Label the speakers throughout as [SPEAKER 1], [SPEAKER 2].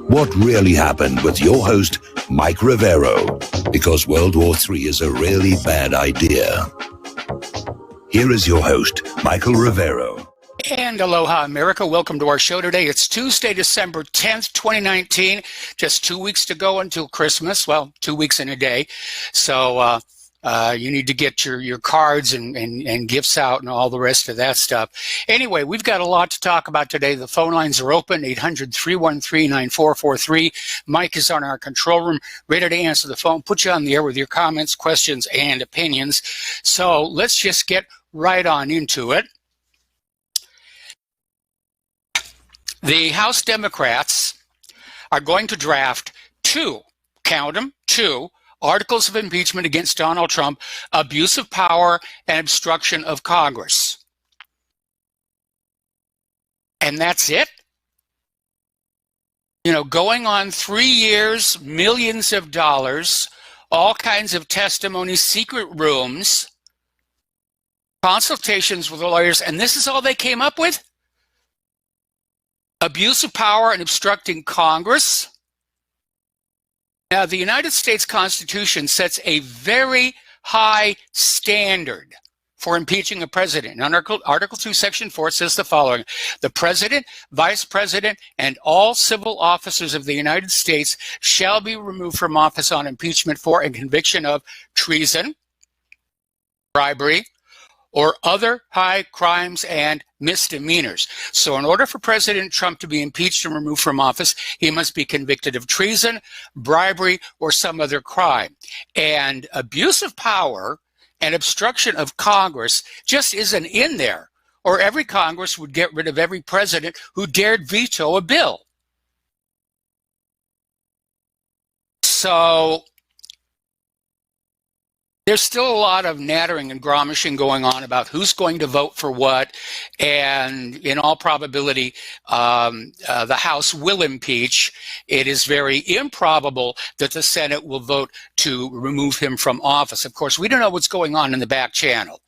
[SPEAKER 1] What really happened with your host, Mike Rivero, because World War III is a really bad idea. Here is your host, Michael Rivero.
[SPEAKER 2] And aloha, America. Welcome to our show today. It's Tuesday, December 10th, 2019. Just 2 weeks to go until Christmas. Well, 2 weeks in a day. So you need to get your cards and gifts out and all the rest of that stuff. Anyway, we've got a lot to talk about today. The phone lines are open, 800-313-9443. Mike is on our control room, ready to answer the phone, put you on the air with your comments, questions, and opinions. So let's just get right on into it. The House Democrats are going to draft two articles of impeachment against Donald Trump, abuse of power and obstruction of Congress. And that's it? You know, going on 3 years, millions of dollars, all kinds of testimony, secret rooms, consultations with lawyers, and this is all they came up with? Abuse of power and obstructing Congress? Now, the United States Constitution sets a very high standard for impeaching a president. In Article 2, Section 4 says the following: the president, vice president, and all civil officers of the United States shall be removed from office on impeachment for a conviction of treason, bribery, or other high crimes and misdemeanors. So in order for President Trump to be impeached and removed from office, he must be convicted of treason, bribery, or some other crime. And abuse of power and obstruction of Congress just isn't in there, or every Congress would get rid of every president who dared veto a bill. So there's still a lot of nattering and grommishing going on about who's going to vote for what, and in all probability, the House will impeach. It is very improbable that the Senate will vote to remove him from office. Of course, we don't know what's going on in the back channel,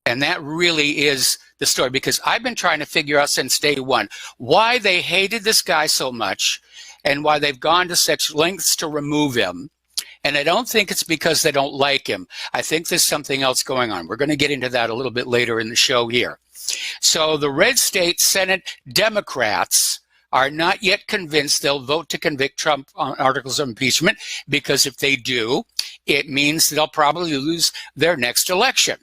[SPEAKER 2] and that really is the story, because I've been trying to figure out since day one why they hated this guy so much and why they've gone to such lengths to remove him. And I don't think it's because they don't like him. I think there's something else going on. We're going to get into that a little bit later in the show here. So the red state Senate Democrats are not yet convinced they'll vote to convict Trump on articles of impeachment, because if they do, it means they'll probably lose their next election.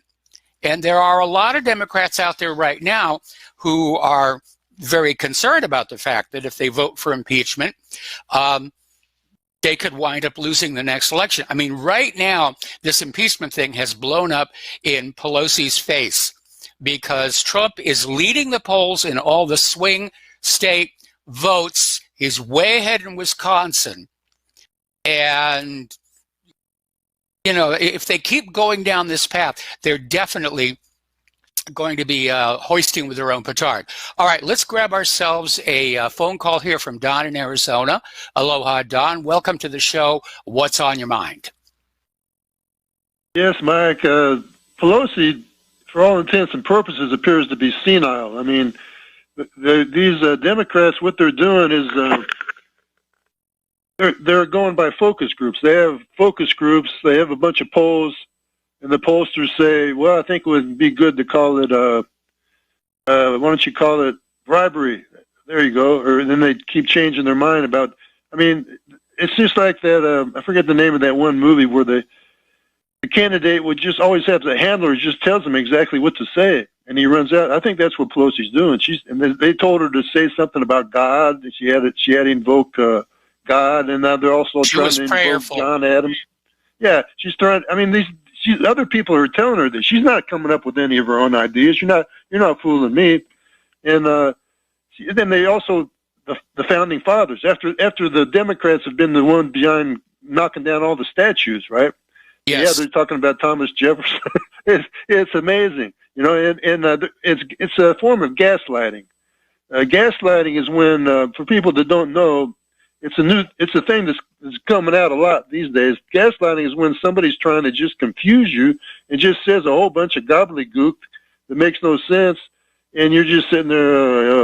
[SPEAKER 2] And there are a lot of Democrats out there right now who are very concerned about the fact that if they vote for impeachment, they could wind up losing the next election. I mean, right now, this impeachment thing has blown up in Pelosi's face, because Trump is leading the polls in all the swing state votes. He's way ahead in Wisconsin. And, you know, if they keep going down this path, they're definitely going to be hoisting with their own petard. All right, let's grab ourselves a phone call here from Don in Arizona. Aloha, Don. Welcome to the show. What's on your mind?
[SPEAKER 3] Yes, Mike. Pelosi, for all intents and purposes, appears to be senile. I mean, these Democrats, what they're doing is they're going by focus groups. They have focus groups. They have a bunch of polls. And the pollsters say, well, I think it would be good to call it, why don't you call it bribery? There you go. Or then they keep changing their mind about, I mean, it's just like that, I forget the name of that one movie where the candidate would just always have the handler just tells him exactly what to say. And he runs out. I think that's what Pelosi's doing. And they told her to say something about God. She had invoked God, and now they're also trying to invoke John Adams. Yeah, she's trying, I mean, other people are telling her that she's not coming up with any of her own ideas. You're not fooling me. And then they also, the founding fathers, after the Democrats have been the one behind knocking down all the statues, right?
[SPEAKER 2] Yes.
[SPEAKER 3] Yeah, they're talking about Thomas Jefferson. It's amazing, you know, and it's a form of gaslighting. Gaslighting is when, for people that don't know, it's a thing that's coming out a lot these days. Gaslighting is when somebody's trying to just confuse you and just says a whole bunch of gobbledygook that makes no sense, and you're just sitting there,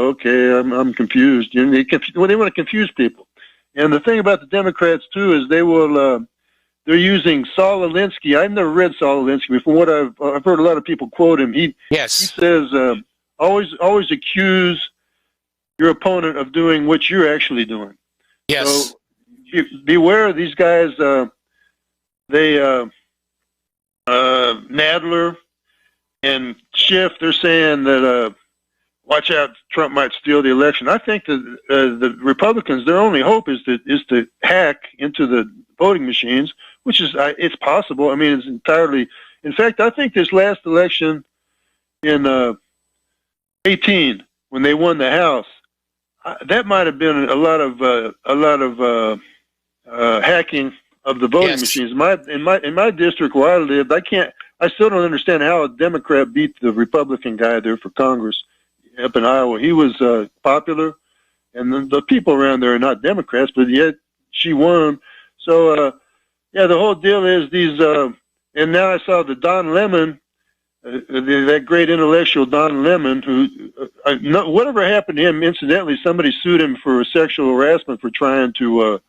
[SPEAKER 3] okay, I'm confused. You know, they want to confuse people. And the thing about the Democrats too is they're using Saul Alinsky. I've never read Saul Alinsky, but from what I've heard a lot of people quote him. He says always accuse your opponent of doing what you're actually doing.
[SPEAKER 2] Yes.
[SPEAKER 3] So beware of these guys. Nadler and Schiff, they're saying that watch out, Trump might steal the election. I think that the Republicans, their only hope is to hack into the voting machines, which is it's possible. I mean, it's entirely. In fact, I think this last election in 18, when they won the House, that might have been a lot of hacking of the voting machines. In my district where I lived, I still don't understand how a Democrat beat the Republican guy there for Congress up in Iowa. He was popular, and the people around there are not Democrats, but yet she won. So the whole deal is these. And now I saw the Don Lemon, that great intellectual Don Lemon, who whatever happened to him. Incidentally, somebody sued him for sexual harassment for trying to.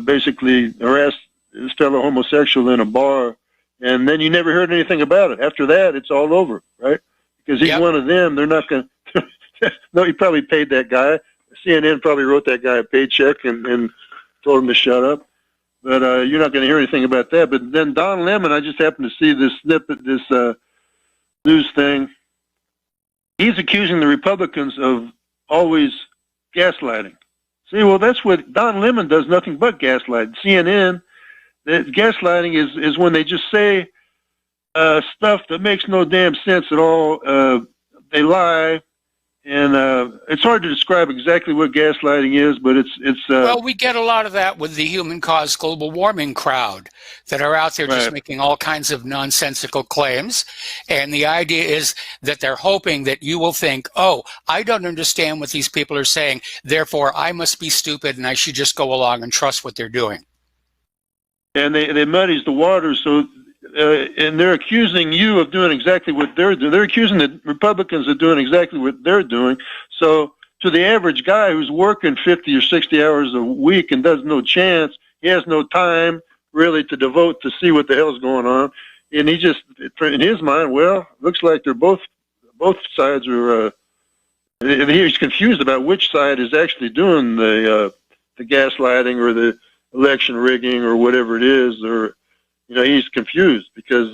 [SPEAKER 3] Basically harassed this fellow homosexual in a bar, and then you never heard anything about it. After that, it's all over, right? Because he's one of them. They're not going to... No, he probably paid that guy. CNN probably wrote that guy a paycheck and told him to shut up. But you're not going to hear anything about that. But then Don Lemon, I just happened to see this snippet, this news thing. He's accusing the Republicans of always gaslighting. See, well, that's what Don Lemon does, nothing but gaslight. CNN, gaslighting is when they just say stuff that makes no damn sense at all. They lie, and it's hard to describe exactly what gaslighting is, but it's.
[SPEAKER 2] Well, we get a lot of that with the human caused global warming crowd that are out there just making all kinds of nonsensical claims. And the idea is that they're hoping that you will think, oh, I don't understand what these people are saying, therefore I must be stupid and I should just go along and trust what they're doing.
[SPEAKER 3] And they muddies the waters, so and they're accusing you of doing exactly what they're doing. They're accusing the Republicans of doing exactly what they're doing. So to the average guy who's working 50 or 60 hours a week and does no chance, he has no time really to devote to see what the hell's going on. And he just, in his mind, well, looks like they're both sides are, he's confused about which side is actually doing the gaslighting or the election rigging or whatever it is, or, he's confused because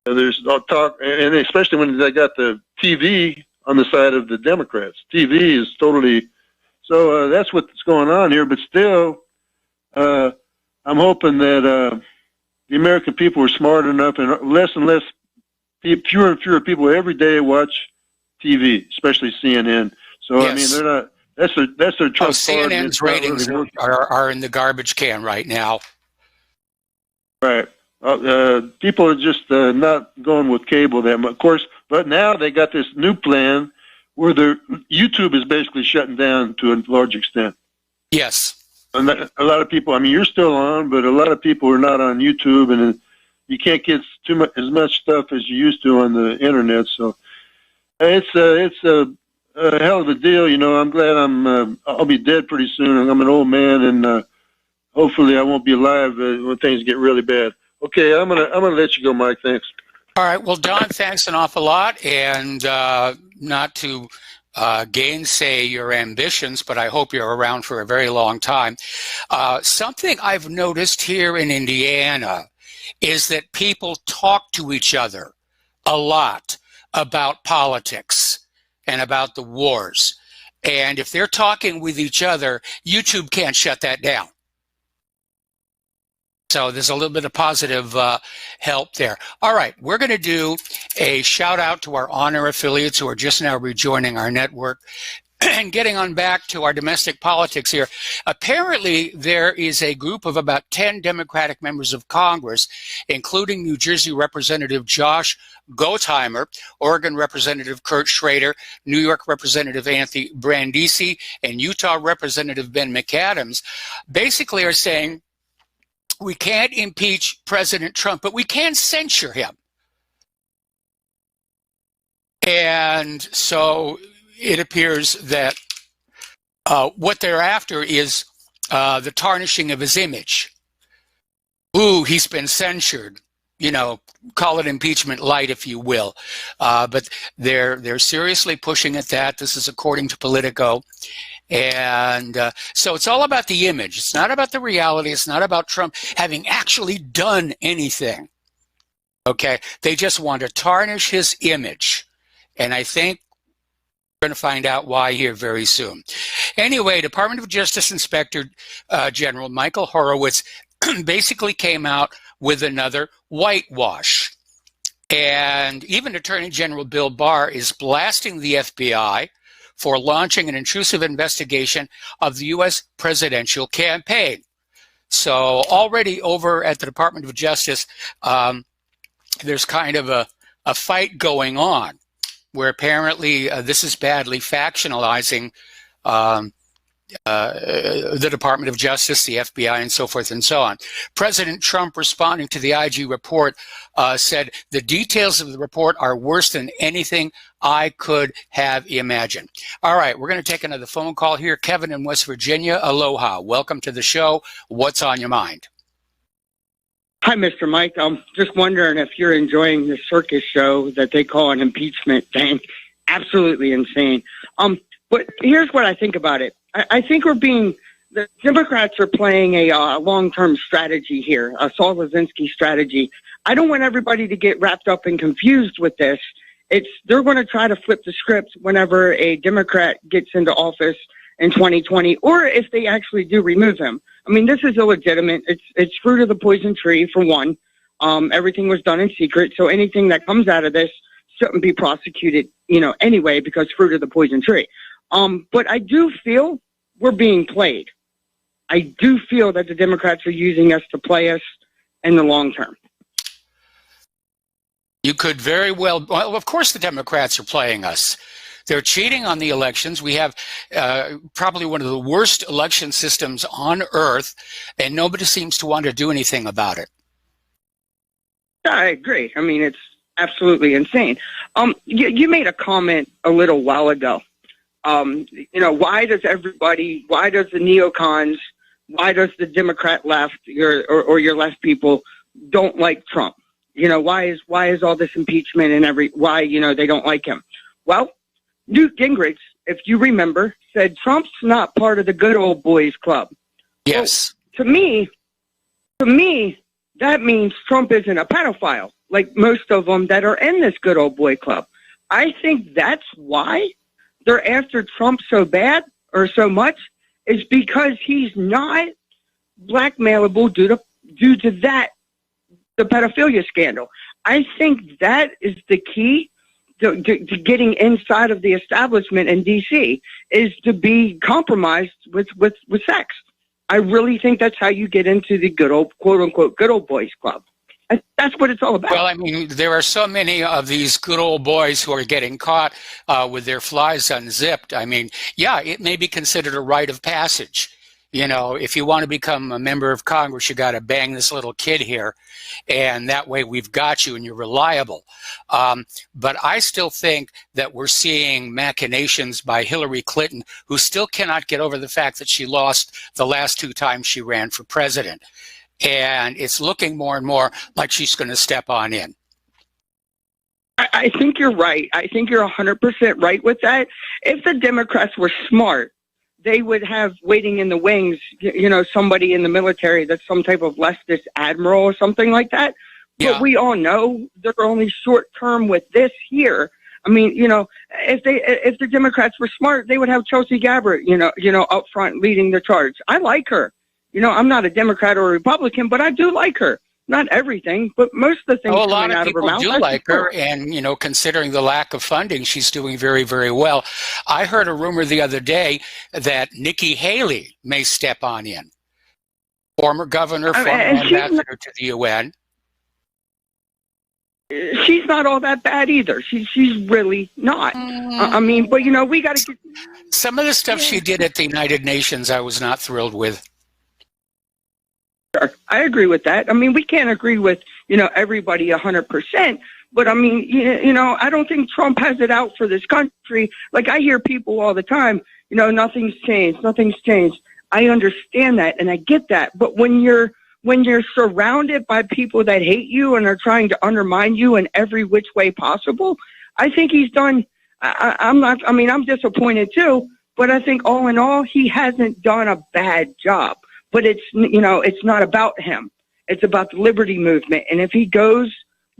[SPEAKER 3] there's no talk, and especially when they got the TV on the side of the Democrats. TV is totally, so that's what's going on here, but still, I'm hoping that the American people are smart enough, and less, fewer and fewer people every day watch TV, especially CNN. So, I mean, they're not, that's their trump card.
[SPEAKER 2] CNN's ratings are in the garbage can right now.
[SPEAKER 3] Right. People are just not going with cable that much, of course, but now they got this new plan where YouTube is basically shutting down to a large extent.
[SPEAKER 2] Yes.
[SPEAKER 3] And a lot of people, I mean, you're still on, but a lot of people are not on YouTube, and you can't get as much stuff as you used to on the internet. So it's a hell of a deal. I'm glad I'll be dead pretty soon. I'm an old man, and hopefully I won't be alive when things get really bad. Okay, I'm gonna let you go, Mike. Thanks.
[SPEAKER 2] All right. Well, Don, thanks an awful lot, and not to gainsay your ambitions, but I hope you're around for a very long time. Something I've noticed here in Indiana is that people talk to each other a lot about politics and about the wars. And if they're talking with each other, YouTube can't shut that down. So there's a little bit of positive help there. All right, we're going to do a shout out to our honor affiliates who are just now rejoining our network. And getting on back to our domestic politics here, apparently there is a group of about 10 Democratic members of Congress, including New Jersey Representative Josh Gottheimer, Oregon Representative Kurt Schrader, New York Representative Anthony Brandisi, and Utah Representative Ben McAdams, basically are saying, we can't impeach President Trump, but we can censure him. And so it appears that what they're after is the tarnishing of his image. Ooh, he's been censured. Call it impeachment light, if you will. But they're seriously pushing at that. This is according to Politico. And so it's all about the image. It's not about the reality. It's not about Trump having actually done anything. Okay? They just want to tarnish his image. And I think we're going to find out why here very soon. Anyway, Department of Justice Inspector General Michael Horowitz basically came out with another whitewash. And even Attorney General Bill Barr is blasting the FBI for launching an intrusive investigation of the U.S. presidential campaign. So already over at the Department of Justice, there's kind of a fight going on where apparently this is badly factionalizing the Department of Justice, the FBI, and so forth and so on. President Trump, responding to the IG report, said, "The details of the report are worse than anything I could have imagined." All right, we're going to take another phone call here. Kevin in West Virginia, aloha. Welcome to the show. What's on your mind?
[SPEAKER 4] Hi, Mr. Mike. I'm just wondering if you're enjoying the circus show that they call an impeachment thing. Absolutely insane. But here's what I think about it. I think the Democrats are playing a long-term strategy here, a Saul Alinsky strategy. I don't want everybody to get wrapped up and confused with this. They're going to try to flip the script whenever a Democrat gets into office in 2020, or if they actually do remove him. I mean, this is illegitimate. It's fruit of the poison tree, for one. Everything was done in secret, so anything that comes out of this shouldn't be prosecuted, anyway, because fruit of the poison tree. But I do feel we're being played. I do feel that the Democrats are using us to play us in the long term.
[SPEAKER 2] You could very well, of course the Democrats are playing us. They're cheating on the elections. We have probably one of the worst election systems on earth, and nobody seems to want to do anything about it.
[SPEAKER 4] I agree. I mean, it's absolutely insane. You made a comment a little while ago. Why does the neocons, why does the Democrat left, or your left people don't like Trump? Why is all this impeachment and why they don't like him? Well, Newt Gingrich, if you remember, said Trump's not part of the good old boys club.
[SPEAKER 2] Yes.
[SPEAKER 4] Well, to me, that means Trump isn't a pedophile, like most of them that are in this good old boy club. I think that's why they're after Trump so bad or so much, is because he's not blackmailable due to that, the pedophilia scandal. I think that is the key to getting inside of the establishment in D.C. is to be compromised with sex. I really think that's how you get into the good old, quote unquote, good old boys club. That's what it's all about.
[SPEAKER 2] Well, I mean, there are so many of these good old boys who are getting caught with their flies unzipped. I mean, yeah, it may be considered a rite of passage. If you want to become a member of Congress, you got to bang this little kid here, and that way we've got you and you're reliable. But I still think that we're seeing machinations by Hillary Clinton, who still cannot get over the fact that she lost the last 2 times she ran for president. And it's looking more and more like she's going to step on in.
[SPEAKER 4] I think you're right. I think you're 100% right with that. If the Democrats were smart, they would have waiting in the wings, somebody in the military that's some type of leftist admiral or something like that.
[SPEAKER 2] Yeah.
[SPEAKER 4] But we all know they're only short term with this here. I mean, if the Democrats were smart, they would have Chelsea Gabbard, up front leading the charge. I like her. I'm not a Democrat or a Republican, but I do like her. Not everything, but most of the things coming out of her mouth.
[SPEAKER 2] A lot of people do like her, and, considering the lack of funding, she's doing very, very well. I heard a rumor the other day that Nikki Haley may step on in. Former governor, former ambassador to the UN.
[SPEAKER 4] She's not all that bad either. She's really not. I mean, but, we got to get...
[SPEAKER 2] Some of the stuff she did at the United Nations, I was not thrilled with.
[SPEAKER 4] I agree with that. I mean, we can't agree with, everybody 100%, But I mean, I don't think Trump has it out for this country. Like I hear people all the time, nothing's changed, nothing's changed. I understand that and I get that. But when you're surrounded by people that hate you and are trying to undermine you in every which way possible, I think he's done. I'm disappointed too, but I think all in all, he hasn't done a bad job. But it's not about him. It's about the liberty movement. And if he goes,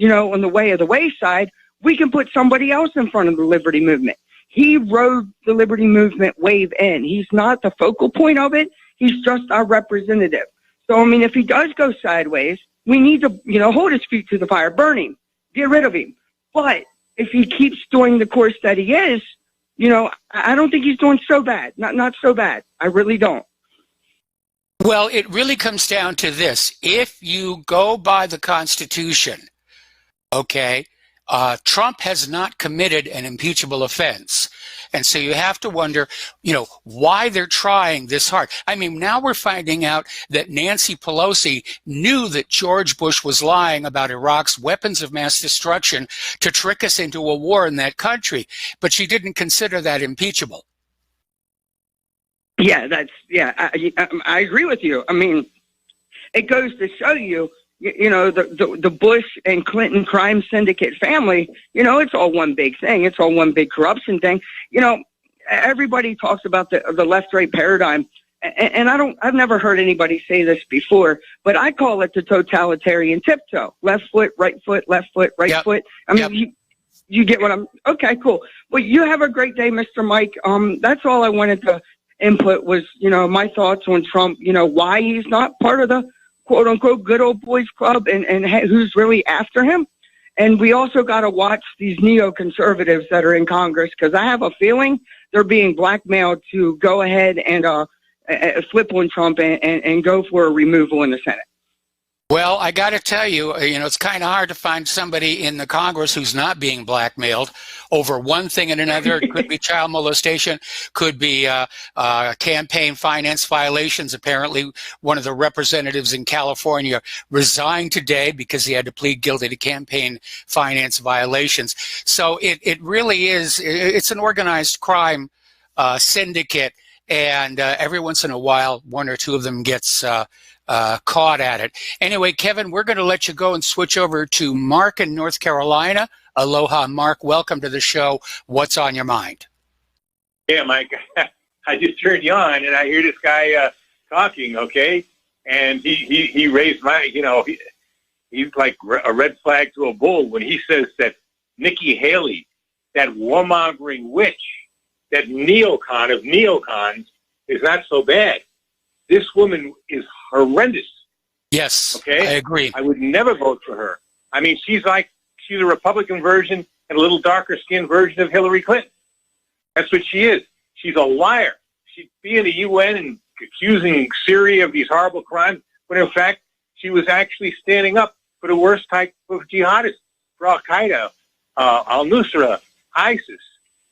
[SPEAKER 4] on the way of the wayside, we can put somebody else in front of the liberty movement. He rode the liberty movement wave in. He's not the focal point of it. He's just our representative. So, I mean, if he does go sideways, we need to, hold his feet to the fire, burn him, get rid of him. But if he keeps doing the course that he is, I don't think he's doing so bad. Not so bad. I really don't.
[SPEAKER 2] Well, it really comes down to this. If you go by the Constitution, okay, Trump has not committed an impeachable offense. And so you have to wonder, why they're trying this hard. I mean, now we're finding out that Nancy Pelosi knew that George Bush was lying about Iraq's weapons of mass destruction to trick us into a war in that country, but she didn't consider that impeachable.
[SPEAKER 4] Yeah, I agree with you. I mean, it goes to show you, the Bush and Clinton crime syndicate family, it's all one big thing. It's all one big corruption thing. Everybody talks about the left-right paradigm, and I've never heard anybody say this before, but I call it the totalitarian tiptoe. Left foot, right foot, left foot, right
[SPEAKER 2] Yep.
[SPEAKER 4] foot. I mean, you get what okay, cool. Well, you have a great day, Mr. Mike. That's all I wanted to input was, my thoughts on Trump, why he's not part of the quote unquote good old boys club and who's really after him. And we also got to watch these neoconservatives that are in Congress, because I have a feeling they're being blackmailed to go ahead and flip on Trump and go for a removal in the Senate.
[SPEAKER 2] Well, I got to tell you, it's kind of hard to find somebody in the Congress who's not being blackmailed over one thing and another. It could be child molestation, could be campaign finance violations. Apparently, one of the representatives in California resigned today because he had to plead guilty to campaign finance violations. So it really is, it's an organized crime syndicate, and every once in a while, one or two of them gets caught at it. Anyway, Kevin, we're going to let you go and switch over to Mark in North Carolina. Aloha, Mark. Welcome to the show. What's on your mind?
[SPEAKER 5] Yeah, Mike. I just turned you on, and I hear this guy talking, okay? And he raised my, he's like a red flag to a bull when he says that Nikki Haley, that warmongering witch, that neocon of neocons, is not so bad. This woman is horrendous.
[SPEAKER 2] Yes,
[SPEAKER 5] okay?
[SPEAKER 2] I agree.
[SPEAKER 5] I would never vote for her. I mean, she's a Republican version and a little darker skinned version of Hillary Clinton. That's what she is. She's a liar. She'd be in the UN and accusing Syria of these horrible crimes, when in fact, she was actually standing up for the worst type of jihadists, for Al-Qaeda, Al-Nusra, ISIS.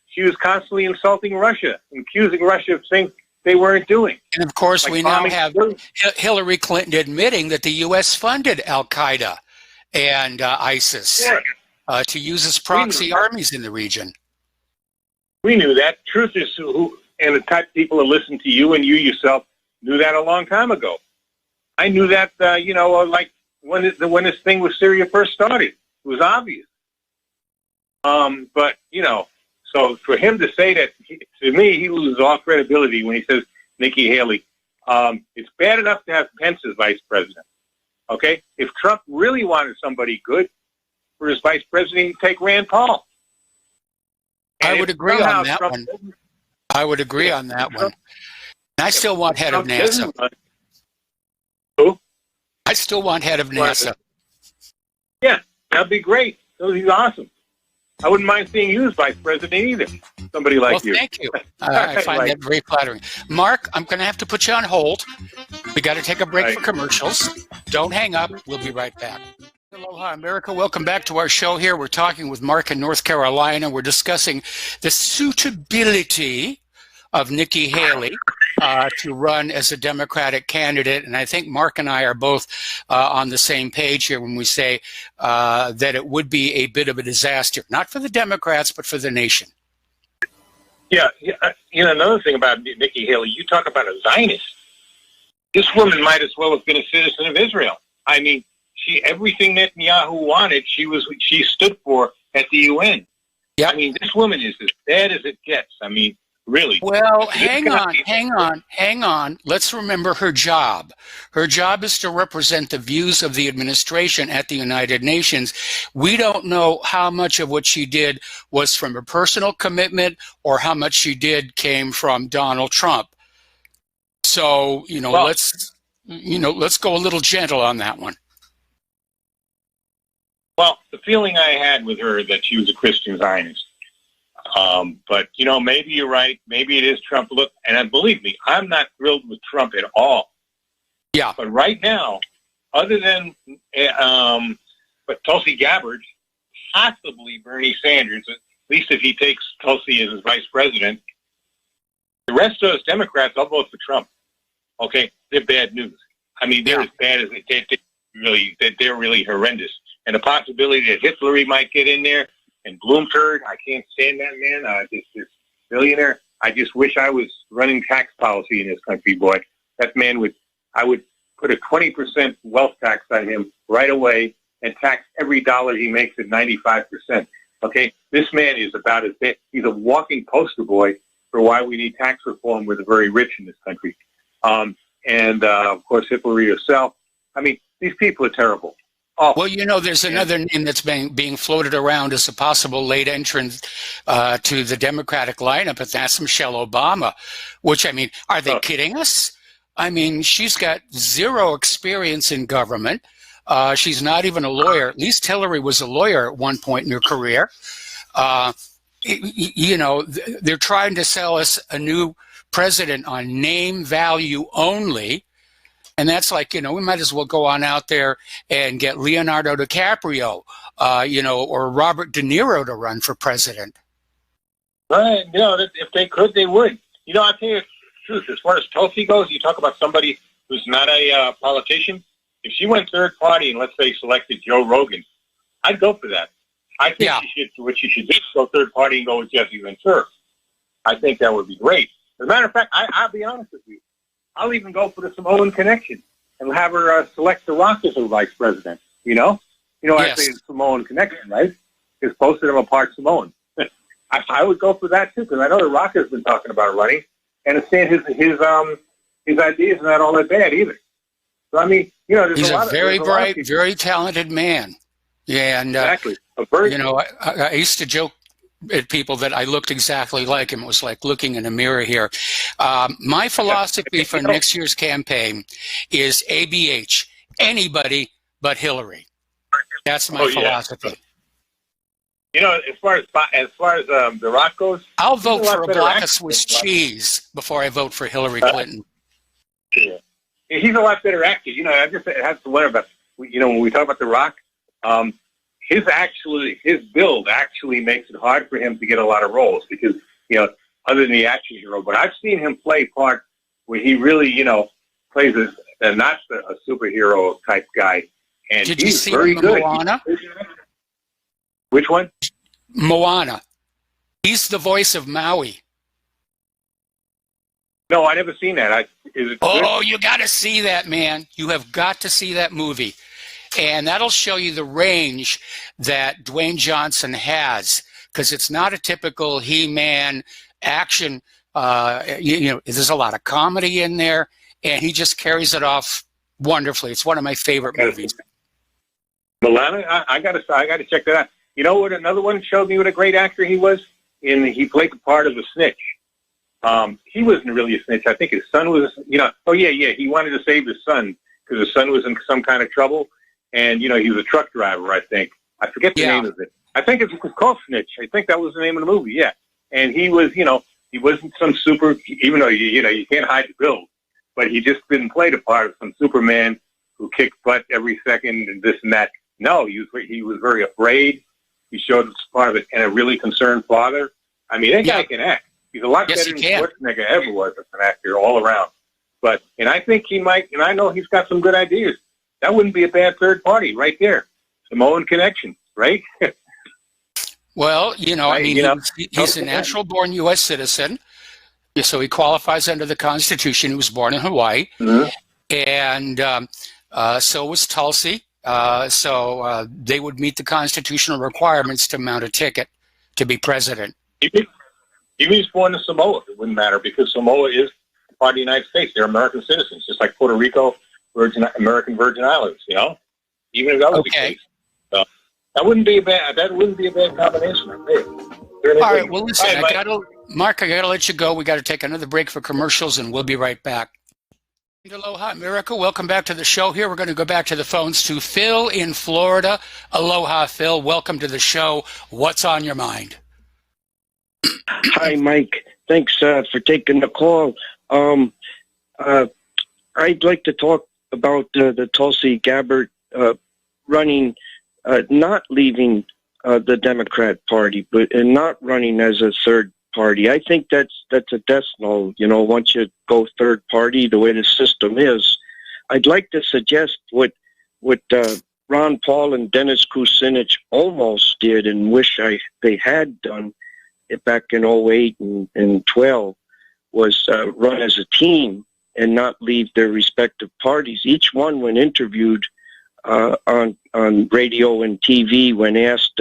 [SPEAKER 5] She was constantly insulting Russia, accusing Russia of things they weren't doing.
[SPEAKER 2] And of course,
[SPEAKER 5] like
[SPEAKER 2] we now have Hillary Clinton admitting that the U.S. funded Al-Qaeda and ISIS to use as proxy armies in the region.
[SPEAKER 5] We knew that. Truthers and the type of people that listen to you and you yourself knew that a long time ago. I knew that, like when this thing with Syria first started. It was obvious. But, so for him to say that, to me, he loses all credibility when he says Nikki Haley. It's bad enough to have Pence as vice president. Okay? If Trump really wanted somebody good for his vice president, he'd take Rand Paul. And
[SPEAKER 2] I would agree on that one. I would agree on that one. And I still want head of NASA.
[SPEAKER 5] Who?
[SPEAKER 2] I still want head of NASA.
[SPEAKER 5] Yeah, that'd be great. That would be awesome. I wouldn't mind seeing you as vice president either. Somebody like you.
[SPEAKER 2] Well, thank you. I find that very flattering. Mark, I'm going to have to put you on hold. We got to take a break for commercials. Don't hang up. We'll be right back. Aloha, America. Welcome back to our show here. We're talking with Mark in North Carolina. We're discussing the suitability of Nikki Haley to run as a Democratic candidate. And I think Mark and I are both on the same page here when we say that it would be a bit of a disaster, not for the Democrats, but for the nation.
[SPEAKER 5] Yeah. Another thing about Nikki Haley, you talk about a Zionist. This woman might as well have been a citizen of Israel. I mean, everything Netanyahu wanted, she stood for at the UN.
[SPEAKER 2] Yep.
[SPEAKER 5] I mean, this woman is as bad as it gets. I mean, really.
[SPEAKER 2] Well, hang on. Let's remember her job. Her job is to represent the views of the administration at the United Nations. We don't know how much of what she did was from a personal commitment or how much she did came from Donald Trump. So, let's go a little gentle on that one.
[SPEAKER 5] Well, the feeling I had with her that she was a Christian Zionist. But, maybe you're right. Maybe it is Trump. Look, and believe me, I'm not thrilled with Trump at all.
[SPEAKER 2] Yeah.
[SPEAKER 5] But right now, other than but Tulsi Gabbard, possibly Bernie Sanders, at least if he takes Tulsi as his vice president, the rest of those Democrats, I'll vote for Trump. Okay? They're bad news. I mean, they're as bad as they're really horrendous. And the possibility that Hitler might get in there and Bloomberg, I can't stand that man. This billionaire. I just wish I was running tax policy in this country, boy. That man I would put a 20% wealth tax on him right away and tax every dollar he makes at 95%. Okay? This man is about as bad. He's a walking poster boy for why we need tax reform. We're the very rich in this country. Of course, Hitler herself. I mean, these people are terrible.
[SPEAKER 2] Well, there's another name that's being floated around as a possible late entrant to the Democratic lineup, and that's Michelle Obama, which, I mean, are they kidding us? I mean, she's got zero experience in government. She's not even a lawyer. At least Hillary was a lawyer at one point in her career. They're trying to sell us a new president on name value only. And that's like, we might as well go on out there and get Leonardo DiCaprio, or Robert De Niro to run for president.
[SPEAKER 5] Right. If they could, they would. I'll tell you the truth. As far as Tulsi goes, you talk about somebody who's not a politician. If she went third party and let's say selected Joe Rogan, I'd go for that. I think what she should do is go third party and go with Jesse Ventura. I think that would be great. As a matter of fact, I'll be honest with you. I'll even go for the Samoan connection and have her select The Rock as her vice president. I say the Samoan connection, right? Because both of them are part Samoan. I would go for that too, because I know The Rock has been talking about running, and it's saying his ideas are not all that bad either. So I mean, there's
[SPEAKER 2] he's
[SPEAKER 5] a lot
[SPEAKER 2] a very
[SPEAKER 5] of,
[SPEAKER 2] bright, very talented man. Yeah, and
[SPEAKER 5] exactly.
[SPEAKER 2] I used to joke at people that I looked exactly like him. It was like looking in a mirror here. My philosophy for next year's campaign is ABH, anybody but Hillary. That's my philosophy.
[SPEAKER 5] As far as The Rock goes,
[SPEAKER 2] I'll vote for a block of Swiss cheese before I vote for Hillary Clinton.
[SPEAKER 5] Yeah. He's a lot better actor. I just have to learn about. When we talk about The Rock, his build actually makes it hard for him to get a lot of roles because, other than the action hero. But I've seen him play part where he really, plays not a superhero type guy. And
[SPEAKER 2] did you see
[SPEAKER 5] very
[SPEAKER 2] him in
[SPEAKER 5] good.
[SPEAKER 2] Moana?
[SPEAKER 5] Which one?
[SPEAKER 2] Moana. He's the voice of Maui.
[SPEAKER 5] No, I never seen that. Is it good?
[SPEAKER 2] You got to see that, man. You have got to see that movie. And that'll show you the range that Dwayne Johnson has, because it's not a typical He-Man action. There's a lot of comedy in there, and he just carries it off wonderfully. It's one of my favorite movies.
[SPEAKER 5] Milana, I gotta check that out. You know what? Another one showed me what a great actor he was. He played the part of a snitch. He wasn't really a snitch. I think his son was. He wanted to save his son because his son was in some kind of trouble. And, he was a truck driver, I think. I forget the name of it. I think it was called Snitch. I think that was the name of the movie, yeah. And he was, he wasn't some super, even though, you can't hide the build, but he just didn't play the part of some Superman who kicked butt every second and this and that. No, he was very afraid. He showed us part of it and a really concerned father. I mean, that guy can act. He's a lot better than Schwarzenegger ever was as an actor all around. And I think he might, and I know he's got some good ideas. That wouldn't be a bad third party right there. Samoan connection, right?
[SPEAKER 2] Well, you know,
[SPEAKER 5] Right,
[SPEAKER 2] I mean,
[SPEAKER 5] you know,
[SPEAKER 2] he's a natural-born U.S. citizen, so he qualifies under the Constitution. He was born in Hawaii, and so was Tulsi. So they would meet the constitutional requirements to mount a ticket to be president.
[SPEAKER 5] Even if he's born in Samoa, it wouldn't matter because Samoa is part of the United States. They're American citizens, just like Puerto Rico, American Virgin Islands. You know, even if that was the case. So that wouldn't be a bad combination. Right?
[SPEAKER 2] All right. Well, listen, Mark, I gotta let you go. We got to take another break for commercials, and we'll be right back. Aloha, America. Welcome back to the show here. We're going to go back to the phones to Phil in Florida. Aloha, Phil. Welcome to the show. What's on your mind?
[SPEAKER 6] Hi, Mike. Thanks for taking the call. I'd like to talk about the Tulsi Gabbard running, not leaving the Democrat Party, and not running as a third party. I think that's a death knell. You know, once you go third party, the way the system is, I'd like to suggest what Ron Paul and Dennis Kucinich almost did, and wish they had done it back in 2008 and 12, was run as a team and not leave their respective parties. Each one, when interviewed on radio and TV, when asked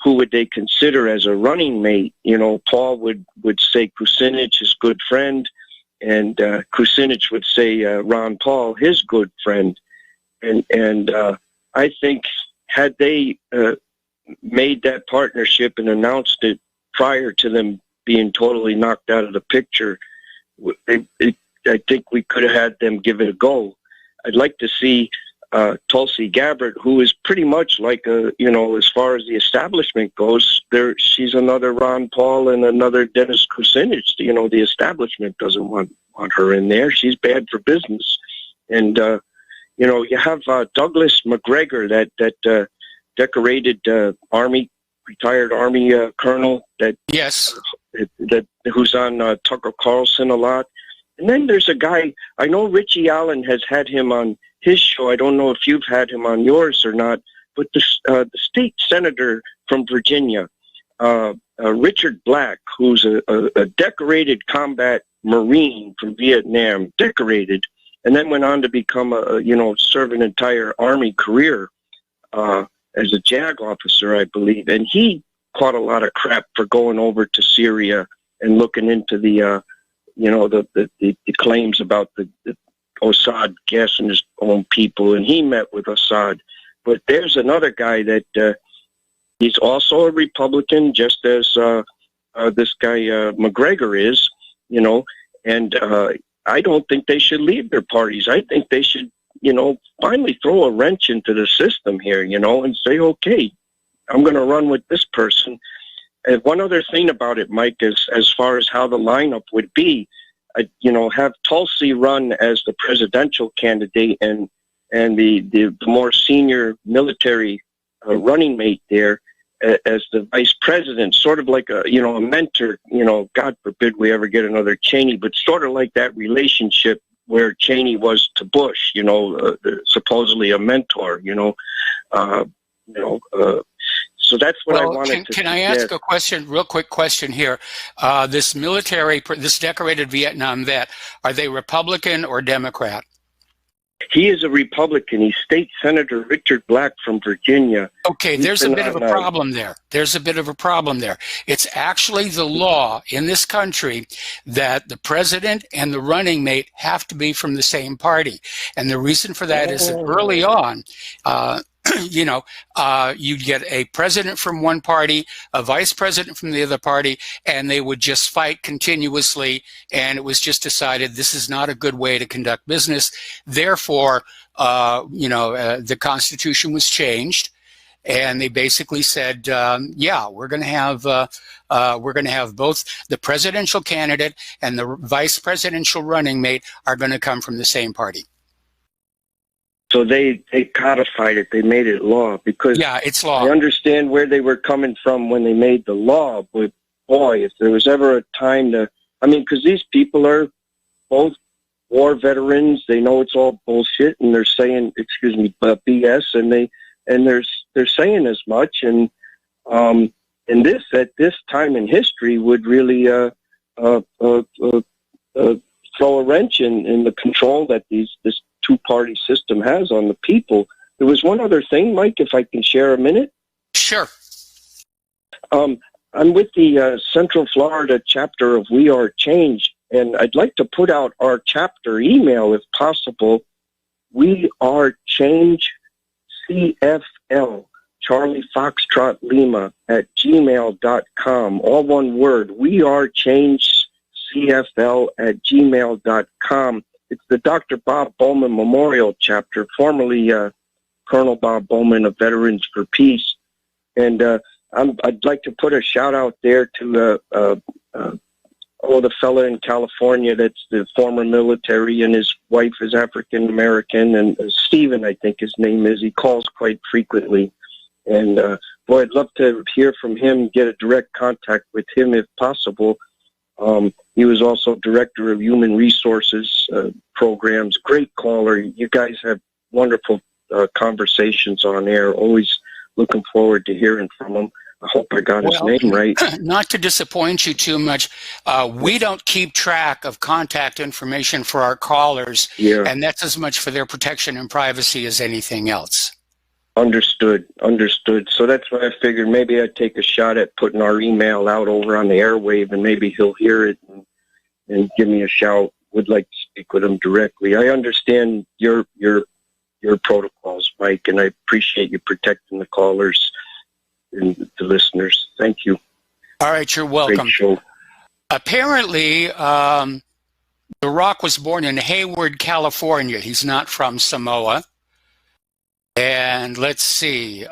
[SPEAKER 6] who would they consider as a running mate, you know, Paul would say Kucinich, his good friend, and Kucinich would say Ron Paul, his good friend. And I think had they made that partnership and announced it prior to them being totally knocked out of the picture, I think we could have had them give it a go. I'd like to see Tulsi Gabbard, who is pretty much like as far as the establishment goes, she's another Ron Paul and another Dennis Kucinich. You know, the establishment doesn't want her in there. She's bad for business. And you have Douglas McGregor, that decorated retired Army colonel who's on Tucker Carlson a lot. And then there's a guy, I know Richie Allen has had him on his show. I don't know if you've had him on yours or not, but the state senator from Virginia, Richard Black, who's a decorated combat Marine from Vietnam, decorated, and then went on to become serve an entire Army career as a JAG officer, I believe. And he caught a lot of crap for going over to Syria and looking into the claims about the Assad gassing his own people, and he met with Assad. But there's another guy that he's also a Republican, just as this guy McGregor is, and I don't think they should leave their parties. I think they should, finally throw a wrench into the system here, and say, okay, I'm going to run with this person. And one other thing about it, Mike, is as far as how the lineup would be, have Tulsi run as the presidential candidate and the more senior military running mate there as the vice president, sort of like a mentor. God forbid we ever get another Cheney, but sort of like that relationship where Cheney was to Bush. Supposedly a mentor. So that's what I wanted to.
[SPEAKER 2] Can I ask a question, real quick question here? This decorated Vietnam vet, are they Republican or Democrat?
[SPEAKER 6] He is a Republican. He's State Senator Richard Black from Virginia.
[SPEAKER 2] Okay, there's a bit of a problem there. It's actually the law in this country that the president and the running mate have to be from the same party. And the reason for that is that early on, you'd get a president from one party, a vice president from the other party, and they would just fight continuously. And it was just decided this is not a good way to conduct business. Therefore, the Constitution was changed, and they basically said, we're going to have both the presidential candidate and the vice presidential running mate are going to come from the same party.
[SPEAKER 6] So they codified it. They made it law because
[SPEAKER 2] it's law.
[SPEAKER 6] I understand where they were coming from when they made the law, but boy, if there was ever a time to, I mean, because these people are both war veterans. They know it's all bullshit, and they're saying, excuse me, BS, and they're saying as much. And this at this time in history would really throw a wrench in the control that this two-party system has on the people. There was one other thing, Mike, if I can share a minute.
[SPEAKER 2] Sure.
[SPEAKER 6] I'm with the Central Florida chapter of We Are Change, and I'd like to put out our chapter email, if possible. We Are Change CFL, Charlie Foxtrot Lima, at gmail.com. All one word. We Are Change CFL at gmail.com. It's the Dr. Bob Bowman Memorial Chapter, formerly Colonel Bob Bowman of Veterans for Peace. And I'd like to put a shout out there to the fella in California that's the former military, and his wife is African American, and Stephen, I think his name is. He calls quite frequently. And boy, I'd love to hear from him, get a direct contact with him if possible. He was also director of human resources programs. Great caller. You guys have wonderful conversations on air. Always looking forward to hearing from him. I hope I got his name right.
[SPEAKER 2] Not to disappoint you too much, we don't keep track of contact information for our callers, and that's as much for their protection and privacy as anything else.
[SPEAKER 6] Understood. So that's why I figured maybe I'd take a shot at putting our email out over on the airwave, and maybe he'll hear it and give me a shout. Would like to speak with him directly. I understand your protocols, Mike, and I appreciate you protecting the callers and the listeners. Thank you.
[SPEAKER 2] All right, you're welcome.
[SPEAKER 6] Great show.
[SPEAKER 2] Apparently, The Rock was born in Hayward, California. He's not from Samoa. And let's see,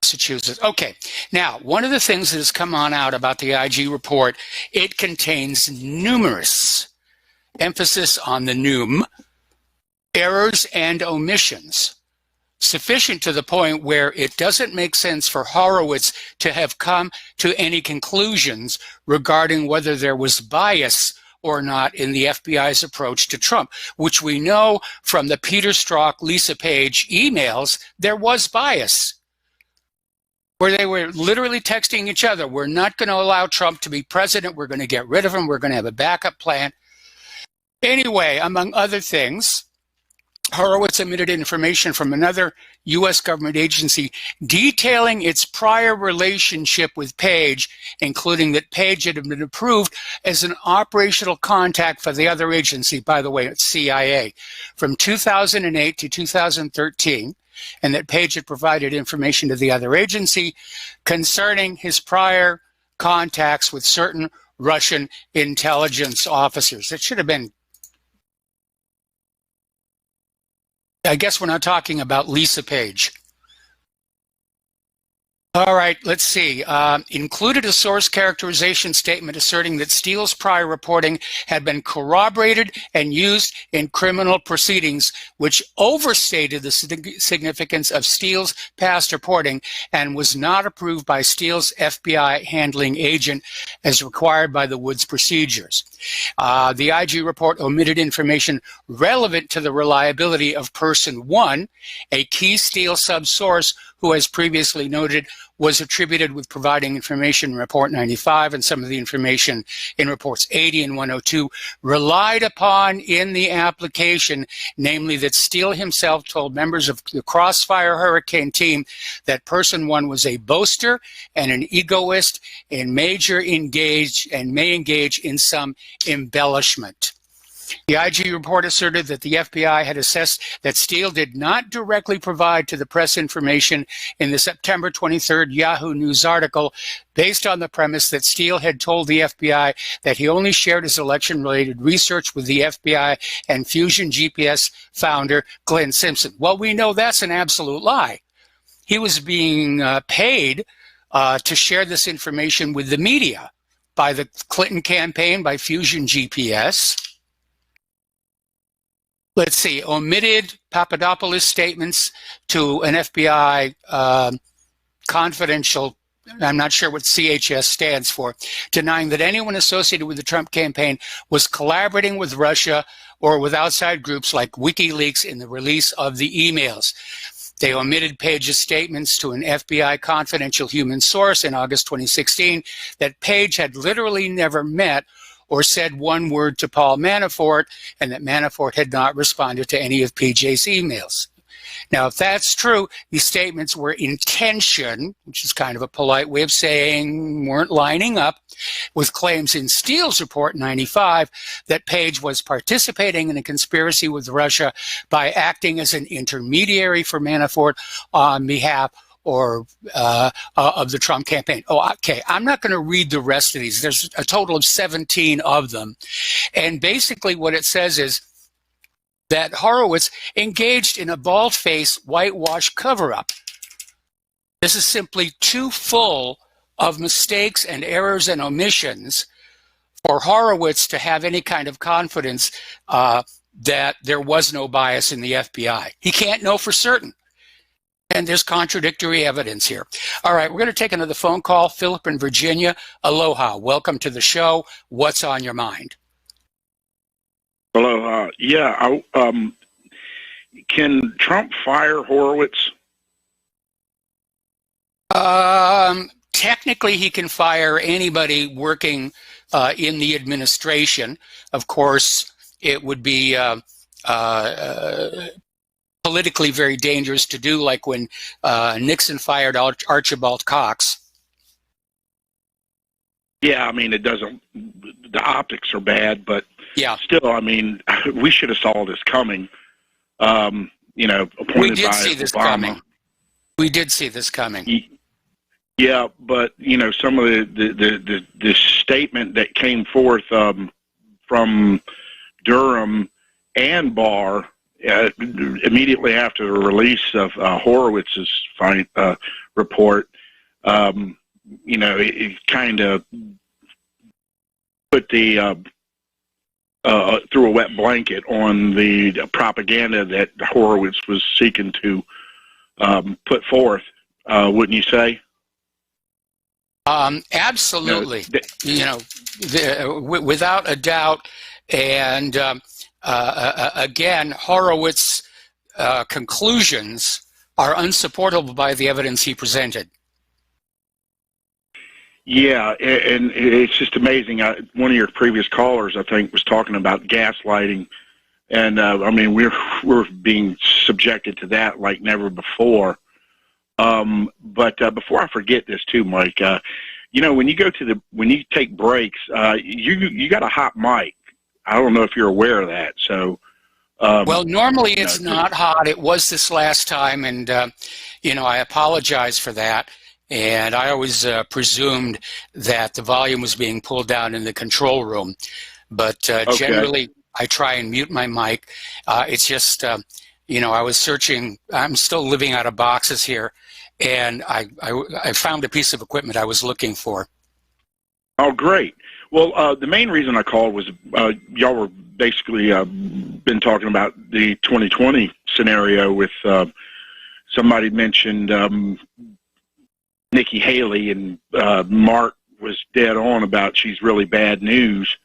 [SPEAKER 2] Massachusetts. Okay, now, one of the things that has come on out about the IG report, it contains numerous emphasis on the noom, errors and omissions, sufficient to the point where it doesn't make sense for Horowitz to have come to any conclusions regarding whether there was bias or not in the FBI's approach to Trump, which we know from the Peter Strzok, Lisa Page emails, there was bias, where they were literally texting each other, we're not going to allow Trump to be president, we're going to get rid of him, we're going to have a backup plan. Anyway, among other things, Horowitz omitted information from another U.S. government agency detailing its prior relationship with Page, including that Page had been approved as an operational contact for the other agency, by the way, it's CIA, from 2008 to 2013, and that Page had provided information to the other agency concerning his prior contacts with certain Russian intelligence officers. It should have been, I guess we're not talking about Lisa Page. All right, let's see. Included a source characterization statement asserting that Steele's prior reporting had been corroborated and used in criminal proceedings, which overstated the significance of Steele's past reporting and was not approved by Steele's FBI handling agent as required by the Woods procedures. The IG report omitted information relevant to the reliability of person one, a key Steele sub-source who, as previously noted, was attributed with providing information in Report 95 and some of the information in Reports 80 and 102 relied upon in the application, namely that Steele himself told members of the Crossfire Hurricane team that person one was a boaster and an egoist and may engage in some embellishment. The IG report asserted that the FBI had assessed that Steele did not directly provide to the press information in the September 23rd Yahoo News article based on the premise that Steele had told the FBI that he only shared his election-related research with the FBI and Fusion GPS founder Glenn Simpson. Well, we know that's an absolute lie. He was being paid to share this information with the media by the Clinton campaign, by Fusion GPS. Let's see, omitted Papadopoulos' statements to an FBI confidential, I'm not sure what CHS stands for, denying that anyone associated with the Trump campaign was collaborating with Russia or with outside groups like WikiLeaks in the release of the emails. They omitted Page's statements to an FBI confidential human source in August 2016 that Page had literally never met or said one word to Paul Manafort, and that Manafort had not responded to any of PJ's emails. Now, if that's true, these statements were in tension, which is kind of a polite way of saying weren't lining up, with claims in Steele's report in 95 that Page was participating in a conspiracy with Russia by acting as an intermediary for Manafort on behalf of the Trump campaign. Oh, okay, I'm not going to read the rest of these. There's a total of 17 of them. And basically what it says is that Horowitz engaged in a bald-faced, whitewash cover-up. This is simply too full of mistakes and errors and omissions for Horowitz to have any kind of confidence that there was no bias in the FBI. He can't know for certain. And there's contradictory evidence here. All right, we're going to take another phone call. Philip in Virginia. Aloha. Welcome to the show. What's on your mind?
[SPEAKER 7] Hello. Can Trump fire Horowitz?
[SPEAKER 2] Technically, he can fire anybody working in the administration. Of course, it would be politically very dangerous to do, like when Nixon fired Archibald Cox.
[SPEAKER 7] Yeah, I mean, it doesn't, the optics are bad, but
[SPEAKER 2] yeah,
[SPEAKER 7] still, I mean, we should have saw this coming. Appointed
[SPEAKER 2] we did
[SPEAKER 7] by
[SPEAKER 2] see this
[SPEAKER 7] Obama.
[SPEAKER 2] coming. We did see this coming.
[SPEAKER 7] Yeah, but, some of the statement that came forth from Durham and Barr immediately after the release of Horowitz's report, it kind of put the threw a wet blanket on the propaganda that Horowitz was seeking to put forth. Wouldn't you say?
[SPEAKER 2] Absolutely. Without a doubt. And again, Horowitz's conclusions are unsupportable by the evidence he presented.
[SPEAKER 7] Yeah, and it's just amazing. One of your previous callers, I think, was talking about gaslighting, and we're being subjected to that like never before. But before I forget this too, Mike, when you take breaks, you got a hot mic. I don't know if you're aware of that. So,
[SPEAKER 2] well, normally it's not hot. It was this last time, and I apologize for that. And I always presumed that the volume was being pulled down in the control room. But generally, I try and mute my mic. It's just, I was searching. I'm still living out of boxes here, and I found a piece of equipment I was looking for.
[SPEAKER 7] Oh, great. Well, the main reason I called was y'all were basically been talking about the 2020 scenario with somebody mentioned Nikki Haley, and Mark was dead on about she's really bad news.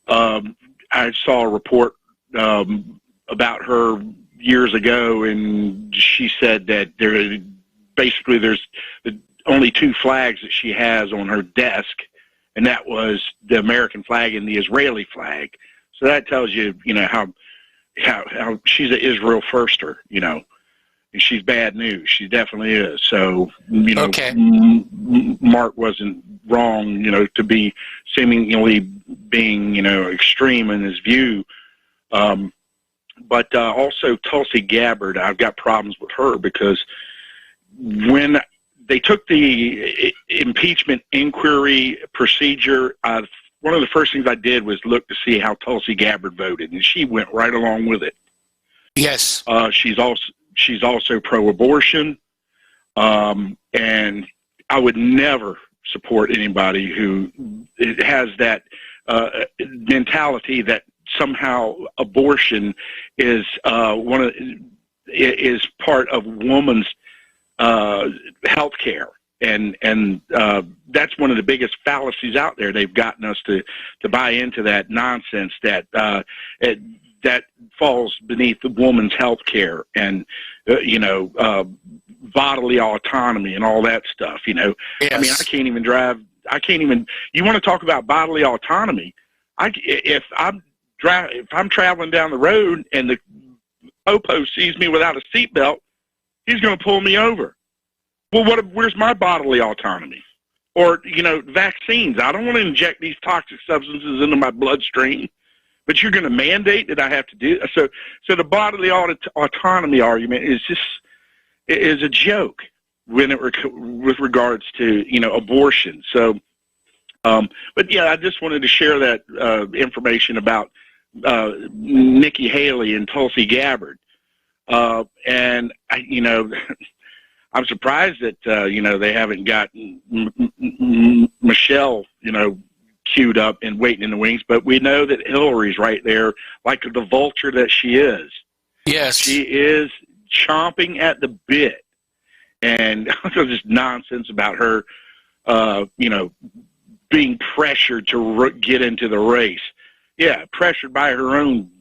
[SPEAKER 7] I saw a report about her years ago, and she said that there's only two flags that she has on her desk, and that was the American flag and the Israeli flag. So that tells you, how she's an Israel firster, and she's bad news. She definitely is. So,
[SPEAKER 2] okay.
[SPEAKER 7] Mark wasn't wrong, to be seemingly being, extreme in his view. But also Tulsi Gabbard, I've got problems with her because when they took the impeachment inquiry procedure, one of the first things I did was look to see how Tulsi Gabbard voted, and she went right along with it.
[SPEAKER 2] Yes.
[SPEAKER 7] She's also pro-abortion, and I would never support anybody who has that mentality that somehow abortion is part of woman's health care. and that's one of the biggest fallacies out there. They've gotten us to buy into that nonsense that that falls beneath the woman's health care and bodily autonomy and all that stuff. Yes. I mean, I can't even drive. You want to talk about bodily autonomy? If I'm traveling down the road and the popo sees me without a seatbelt, he's going to pull me over. Well, where's my bodily autonomy? Or, vaccines. I don't want to inject these toxic substances into my bloodstream, but you're going to mandate that I have to do so. So the bodily autonomy argument is a joke with regards to, abortion. So, but yeah, I just wanted to share that information about Nikki Haley and Tulsi Gabbard. And I'm surprised that, they haven't got Michelle, queued up and waiting in the wings, but we know that Hillary's right there like the vulture that she is.
[SPEAKER 2] Yes.
[SPEAKER 7] She is chomping at the bit. And just nonsense about her, being pressured to get into the race. Yeah, pressured by her own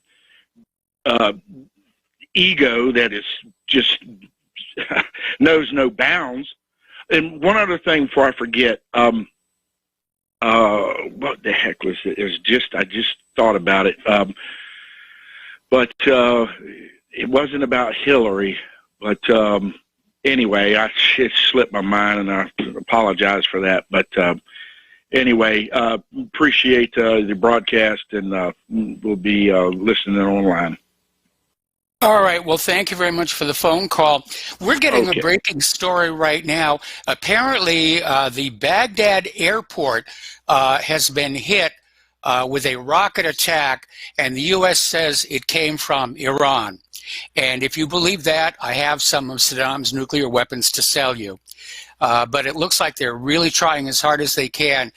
[SPEAKER 7] ego that is just knows no bounds. And one other thing before I forget, what the heck was it? I just thought about it. But it wasn't about Hillary. But anyway, it slipped my mind, and I apologize for that. But anyway, appreciate the broadcast, and we'll be listening online.
[SPEAKER 2] All right. Well, thank you very much for the phone call. We're getting a breaking story right now. Apparently, the Baghdad airport has been hit with a rocket attack, and the U.S. says it came from Iran. And if you believe that, I have some of Saddam's nuclear weapons to sell you. But it looks like they're really trying as hard as they can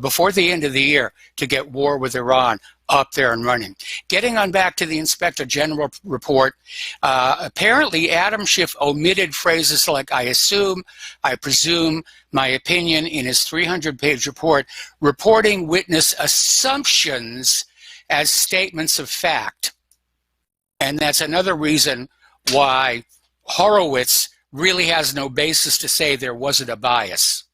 [SPEAKER 2] before the end of the year to get war with Iran up there and running. Getting on back to the Inspector General report, apparently Adam Schiff omitted phrases like I assume, I presume, my opinion in his 300-page report, reporting witness assumptions as statements of fact. And that's another reason why Horowitz really has no basis to say there wasn't a bias.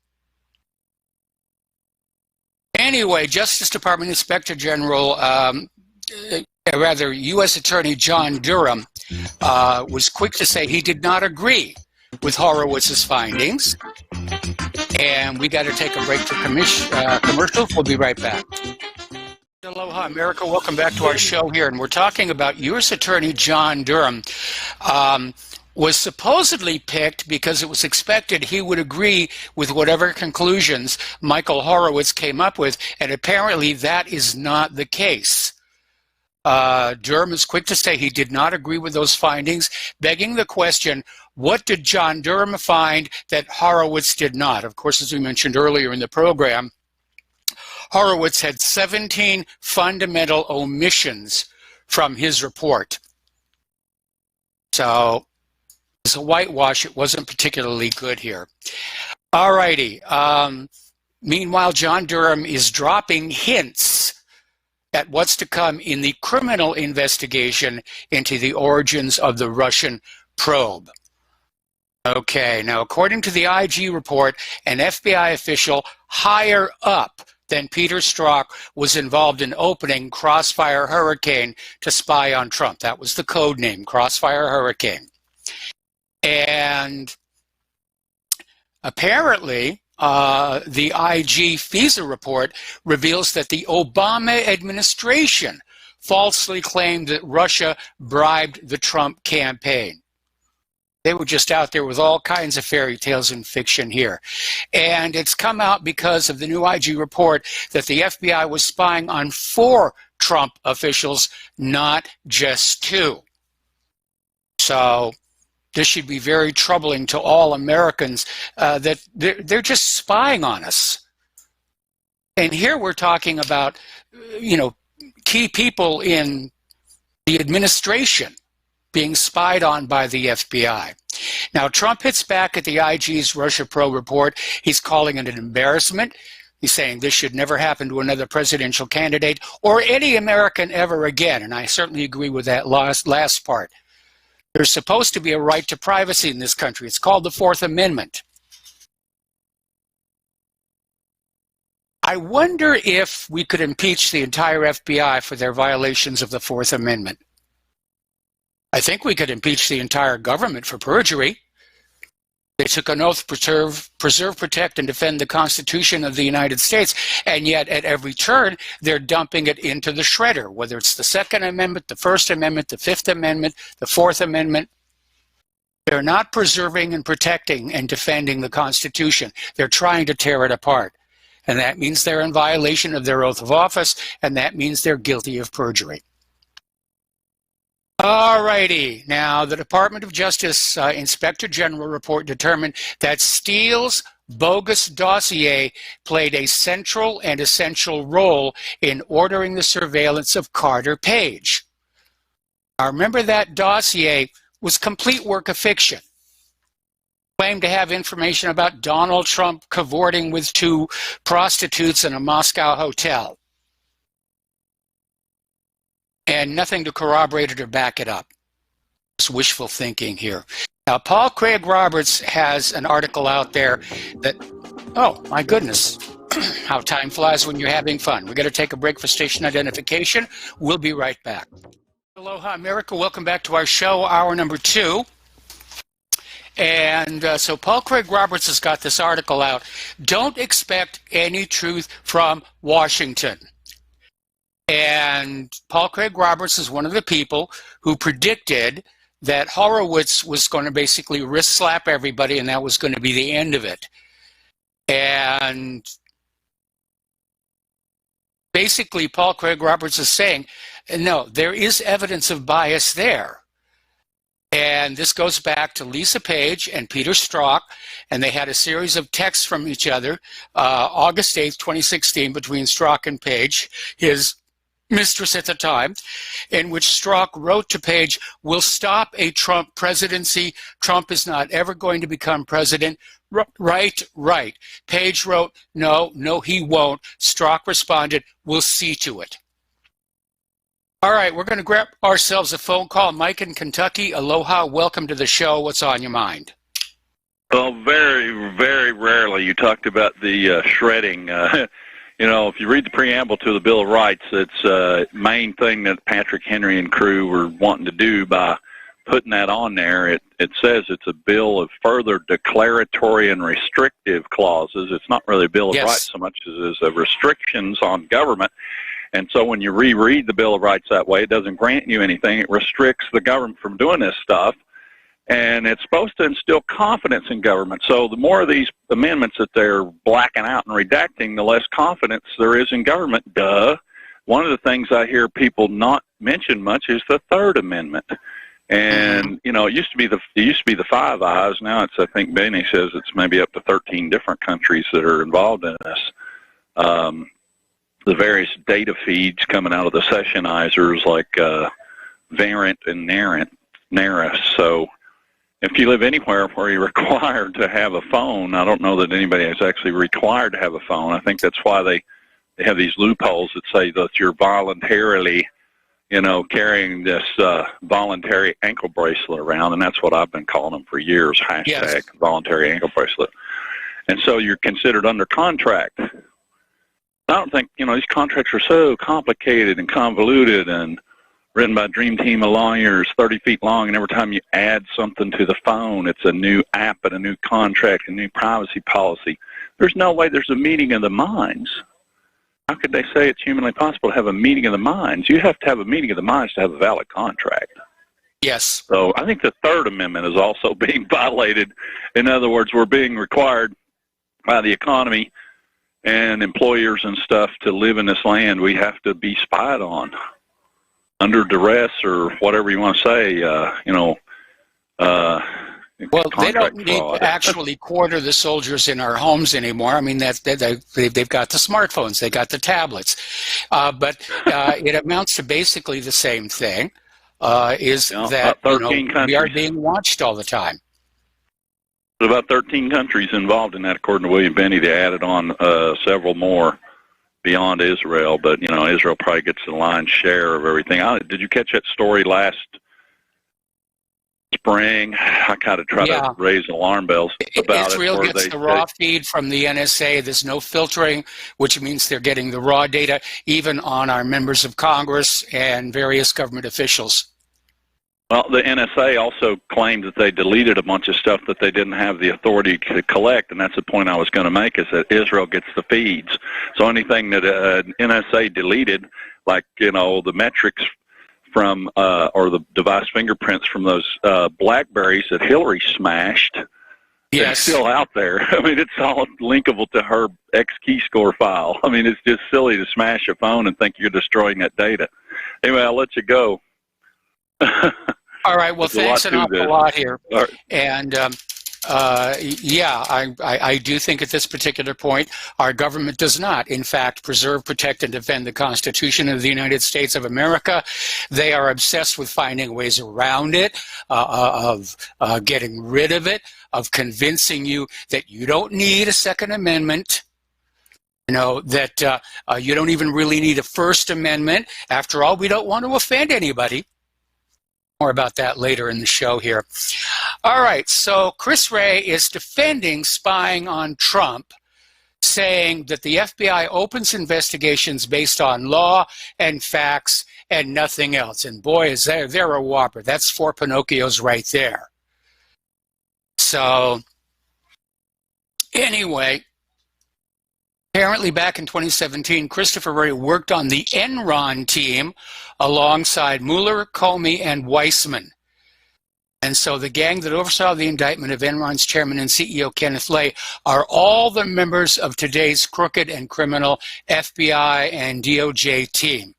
[SPEAKER 2] Anyway, Justice Department Inspector General, U.S. Attorney John Durham was quick to say he did not agree with Horowitz's findings. And we got to take a break for commercials. We'll be right back. Aloha, America. Welcome back to our show here. And we're talking about U.S. Attorney John Durham. Was supposedly picked because it was expected he would agree with whatever conclusions Michael Horowitz came up with, and apparently that is not the case. Durham is quick to say he did not agree with those findings, begging the question, what did John Durham find that Horowitz did not? Of course, as we mentioned earlier in the program, Horowitz had 17 fundamental omissions from his report. So, as a whitewash, it wasn't particularly good here. All righty. Meanwhile, John Durham is dropping hints at what's to come in the criminal investigation into the origins of the Russian probe. Okay, now according to the IG report, an FBI official higher up than Peter Strzok was involved in opening Crossfire Hurricane to spy on Trump. That was the code name, Crossfire Hurricane. And apparently, the IG FISA report reveals that the Obama administration falsely claimed that Russia bribed the Trump campaign. They were just out there with all kinds of fairy tales and fiction here. And it's come out because of the new IG report that the FBI was spying on 4 Trump officials, not just 2. So this should be very troubling to all Americans that they're just spying on us. And here we're talking about, key people in the administration being spied on by the FBI. Now, Trump hits back at the IG's Russia Probe report. He's calling it an embarrassment. He's saying this should never happen to another presidential candidate or any American ever again. And I certainly agree with that last part. There's supposed to be a right to privacy in this country. It's called the Fourth Amendment. I wonder if we could impeach the entire FBI for their violations of the Fourth Amendment. I think we could impeach the entire government for perjury. They took an oath to preserve, protect, and defend the Constitution of the United States, and yet at every turn, they're dumping it into the shredder, whether it's the Second Amendment, the First Amendment, the Fifth Amendment, the Fourth Amendment. They're not preserving and protecting and defending the Constitution. They're trying to tear it apart. And that means they're in violation of their oath of office, and that means they're guilty of perjury. All righty. Now, the Department of Justice Inspector General report determined that Steele's bogus dossier played a central and essential role in ordering the surveillance of Carter Page. Now, remember that dossier was complete work of fiction. Claimed to have information about Donald Trump cavorting with 2 prostitutes in a Moscow hotel. And nothing to corroborate it or back it up. It's wishful thinking here. Now, Paul Craig Roberts has an article out there that, oh, my goodness, how time flies when you're having fun. We're going to take a break for station identification. We'll be right back. Aloha, America. Welcome back to our show, hour number 2. And so Paul Craig Roberts has got this article out. Don't expect any truth from Washington. And Paul Craig Roberts is one of the people who predicted that Horowitz was going to basically wrist slap everybody, and that was going to be the end of it. And basically, Paul Craig Roberts is saying, no, there is evidence of bias there. And this goes back to Lisa Page and Peter Strzok, and they had a series of texts from each other, August 8th, 2016, between Strzok and Page, his mistress at the time, in which Strzok wrote to Page, "We'll stop a Trump presidency. Trump is not ever going to become president." Right. Page wrote, no, he won't. Strzok responded, "We'll see to it." All right, we're going to grab ourselves a phone call. Mike in Kentucky, aloha, welcome to the show. What's on your mind?
[SPEAKER 8] Well, very, very rarely. You talked about the shredding. If you read the preamble to the Bill of Rights, it's a main thing that Patrick Henry and crew were wanting to do by putting that on there. It says it's a bill of further declaratory and restrictive clauses. It's not really a Bill of Rights so much as it is restrictions on government. And so when you reread the Bill of Rights that way, it doesn't grant you anything. It restricts the government from doing this stuff. And it's supposed to instill confidence in government. So the more of these amendments that they're blacking out and redacting, the less confidence there is in government. Duh. One of the things I hear people not mention much is the Third Amendment. And it used to be the Five Eyes. Now it's, I think Benny says it's maybe up to 13 different countries that are involved in this. The various data feeds coming out of the sessionizers like Varant and Naris. So if you live anywhere where you're required to have a phone, I don't know that anybody is actually required to have a phone. I think that's why they have these loopholes that say that you're voluntarily, carrying this voluntary ankle bracelet around, and that's what I've been calling them for years, hashtag voluntary ankle bracelet. And so you're considered under contract. I don't think, these contracts are so complicated and convoluted and written by a dream team of lawyers, 30 feet long, and every time you add something to the phone, it's a new app and a new contract, a new privacy policy. There's no way there's a meeting of the minds. How could they say it's humanly possible to have a meeting of the minds? You have to have a meeting of the minds to have a valid contract.
[SPEAKER 2] Yes.
[SPEAKER 8] So I think the Third Amendment is also being violated. In other words, we're being required by the economy and employers and stuff to live in this land. We have to be spied on under duress or whatever you want to say,
[SPEAKER 2] well, they don't need to actually quarter the soldiers in our homes anymore. I mean, they've got the smartphones, they got the tablets. But it amounts to basically the same thing, we are being watched all the time.
[SPEAKER 8] There's about 13 countries involved in that, according to William Binney. They added on several more beyond Israel, but, Israel probably gets the lion's share of everything. Did you catch that story last spring? I kind of try to raise alarm bells about
[SPEAKER 2] Israel
[SPEAKER 8] it.
[SPEAKER 2] gets the raw feed from the NSA. There's no filtering, which means they're getting the raw data, even on our members of Congress and various government officials.
[SPEAKER 8] Well, the NSA also claimed that they deleted a bunch of stuff that they didn't have the authority to collect, and that's the point I was going to make, is that Israel gets the feeds. So anything that NSA deleted, like, the metrics from, or the device fingerprints from those BlackBerries that Hillary smashed,
[SPEAKER 2] yes,
[SPEAKER 8] it's still out there. I mean, it's all linkable to her X-keyscore file. I mean, it's just silly to smash a phone and think you're destroying that data. Anyway, I'll let you go.
[SPEAKER 2] All right. Well, thanks an awful lot here.
[SPEAKER 8] Right.
[SPEAKER 2] And I do think at this particular point, our government does not, in fact, preserve, protect, and defend the Constitution of the United States of America. They are obsessed with finding ways around it, of getting rid of it, of convincing you that you don't need a Second Amendment. That you don't even really need a First Amendment. After all, we don't want to offend anybody. More about that later in the show here. All right, so Chris Wray is defending spying on Trump, saying that the FBI opens investigations based on law and facts and nothing else. And boy, is they're a whopper. That's 4 Pinocchios right there. So anyway, apparently back in 2017, Christopher Wray worked on the Enron team alongside Mueller, Comey, and Weissman. And so the gang that oversaw the indictment of Enron's chairman and CEO Kenneth Lay are all the members of today's crooked and criminal FBI and DOJ team.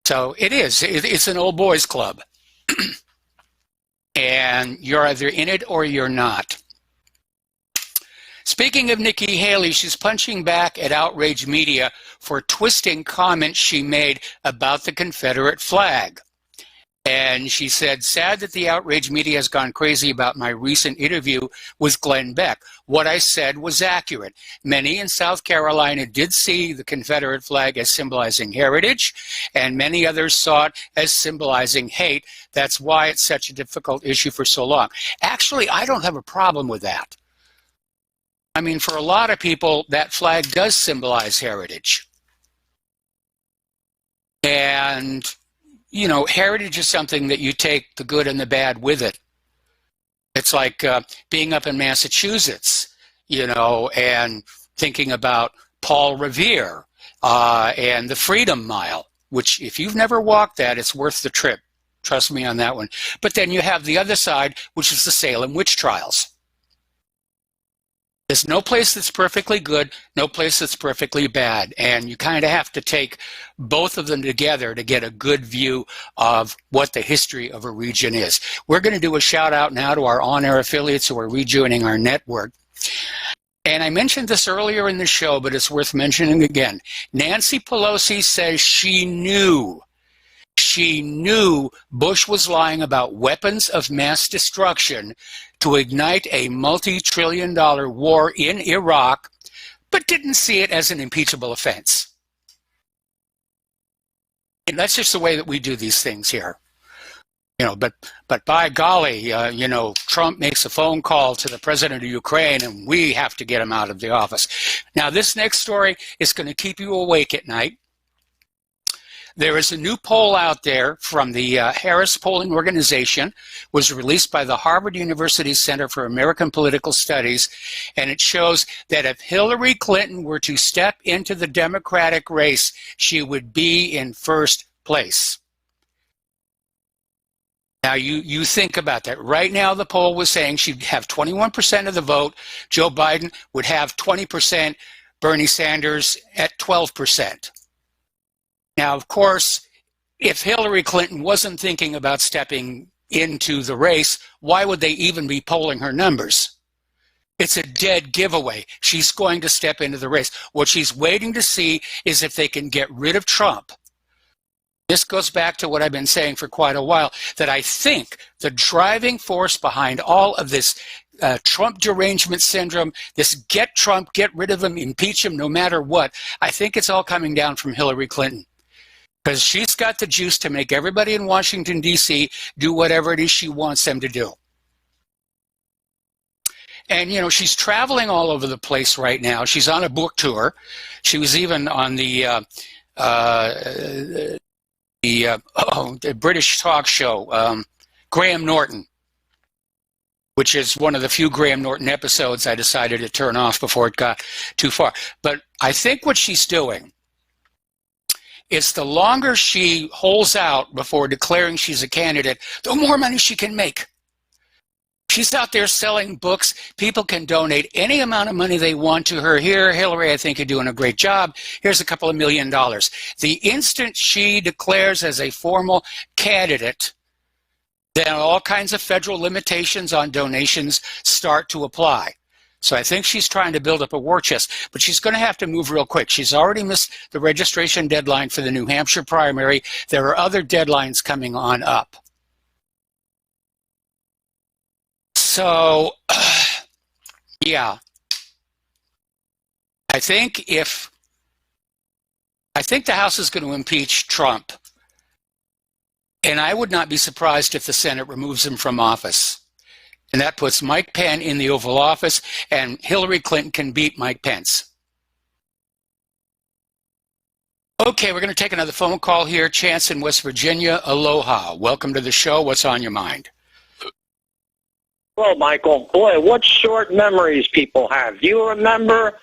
[SPEAKER 2] So it's an old boys club. And you're either in it or you're not. Speaking of Nikki Haley, she's punching back at outrage media for twisting comments she made about the Confederate flag. And she said, sad that the outrage media has gone crazy about my recent interview with Glenn Beck. What I said was accurate. Many in South Carolina did see the Confederate flag as symbolizing heritage, and many others saw it as symbolizing hate. That's why it's such a difficult issue for so long. Actually, I don't have a problem with that. I mean, for a lot of people, that flag does symbolize heritage. And, heritage is something that you take the good and the bad with it. It's like being up in Massachusetts, and thinking about Paul Revere and the Freedom Mile, which if you've never walked that, it's worth the trip. Trust me on that one. But then you have the other side, which is the Salem witch trials. There's no place that's perfectly good, no place that's perfectly bad, and you kind of have to take both of them together to get a good view of what the history of a region is. We're going to do a shout out now to our on-air affiliates who are rejoining our network. And I mentioned this earlier in the show, but it's worth mentioning again. Nancy Pelosi says she knew Bush was lying about weapons of mass destruction to ignite a multi-trillion-dollar war in Iraq, but didn't see it as an impeachable offense. And that's just the way that we do these things here. But by golly, Trump makes a phone call to the president of Ukraine, and we have to get him out of the office. Now, this next story is going to keep you awake at night. There is a new poll out there from the Harris Polling Organization, was released by the Harvard University Center for American Political Studies, and it shows that if Hillary Clinton were to step into the Democratic race, she would be in first place. Now, you think about that. Right now, the poll was saying she'd have 21% of the vote. Joe Biden would have 20%, Bernie Sanders at 12%. Now, of course, if Hillary Clinton wasn't thinking about stepping into the race, why would they even be polling her numbers? It's a dead giveaway. She's going to step into the race. What she's waiting to see is if they can get rid of Trump. This goes back to what I've been saying for quite a while, that I think the driving force behind all of this Trump derangement syndrome, this get Trump, get rid of him, impeach him no matter what, I think it's all coming down from Hillary Clinton. Because she's got the juice to make everybody in Washington, D.C. do whatever it is she wants them to do. And, you know, she's traveling all over the place right now. She's on a book tour. She was even on the British talk show, Graham Norton, which is one of the few Graham Norton episodes I decided to turn off before it got too far. But I think what she's doing is the longer she holds out before declaring she's a candidate, the more money she can make. She's out there selling books. People can donate any amount of money they want to her. Here, Hillary, I think you're doing a great job. Here's a couple of $1 million. The instant she declares as a formal candidate, then all kinds of federal limitations on donations start to apply. So I think she's trying to build up a war chest, but she's going to have to move real quick. She's already missed the registration deadline for the New Hampshire primary. There are other deadlines coming on up. So, yeah, I think the House is going to impeach Trump, and I would not be surprised if the Senate removes him from office. And that puts Mike Pence in the Oval Office, and Hillary Clinton can beat Mike Pence. Okay, we're going to take another phone call here. Chance in West Virginia. Aloha. Welcome to the show. What's on your mind?
[SPEAKER 9] Hello, Michael. Boy, what short memories people have. Do you remember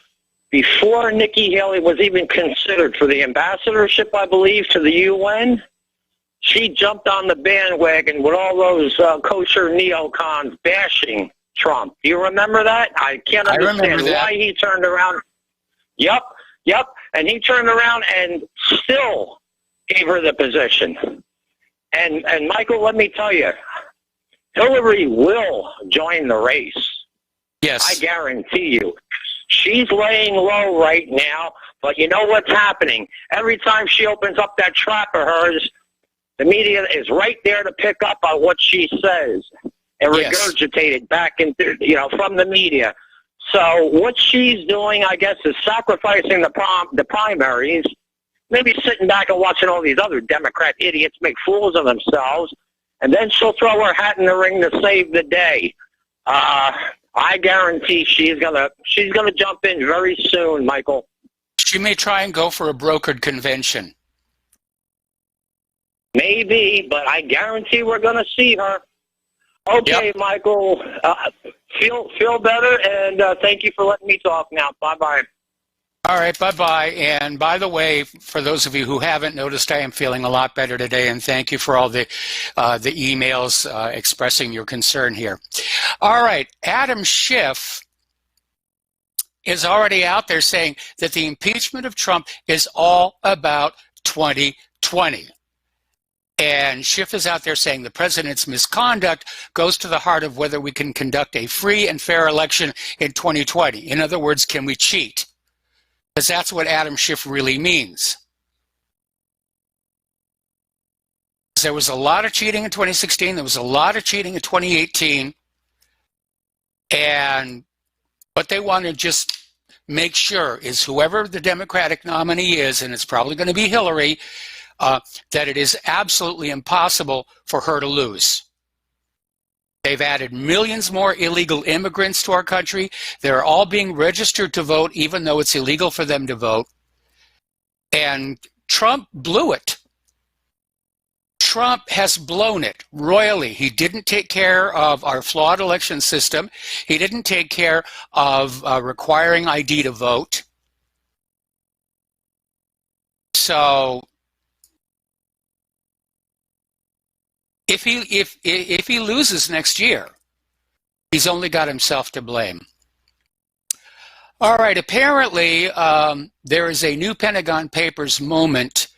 [SPEAKER 9] before Nikki Haley was even considered for the ambassadorship, I believe, to the UN? She jumped on the bandwagon with all those kosher neocons bashing Trump. Do you remember that? I can't understand why he turned around. Yep. And he turned around and still gave her the position. And Michael, let me tell you, Hillary will join the race.
[SPEAKER 2] Yes.
[SPEAKER 9] I guarantee you. She's laying low right now, but you know what's happening? Every time she opens up that trap of hers, the media is right there to pick up on what she says and regurgitate it back into, from the media. So what she's doing, I guess, is sacrificing the primaries, maybe sitting back and watching all these other Democrat idiots make fools of themselves, and then she'll throw her hat in the ring to save the day. I guarantee she's gonna jump in very soon, Michael.
[SPEAKER 2] She may try and go for a brokered convention.
[SPEAKER 9] Maybe, but I guarantee we're going to see her. Okay, yep. Michael, feel better, and thank you for letting me talk now. Bye-bye.
[SPEAKER 2] All right, bye-bye. And by the way, for those of you who haven't noticed, I am feeling a lot better today, and thank you for all the emails expressing your concern here. All right, Adam Schiff is already out there saying that the impeachment of Trump is all about 2020. And Schiff is out there saying the president's misconduct goes to the heart of whether we can conduct a free and fair election in 2020. In other words, can we cheat? Because that's what Adam Schiff really means. There was a lot of cheating in 2016. There was a lot of cheating in 2018. And what they want to just make sure is whoever the Democratic nominee is, and it's probably going to be Hillary, that it is absolutely impossible for her to lose. They've added millions more illegal immigrants to our country. They're all being registered to vote, even though it's illegal for them to vote. And Trump blew it. Trump has blown it royally. He didn't take care of our flawed election system. He didn't take care of requiring ID to vote. So if he loses next year, he's only got himself to blame. All right, apparently there is a new Pentagon Papers moment.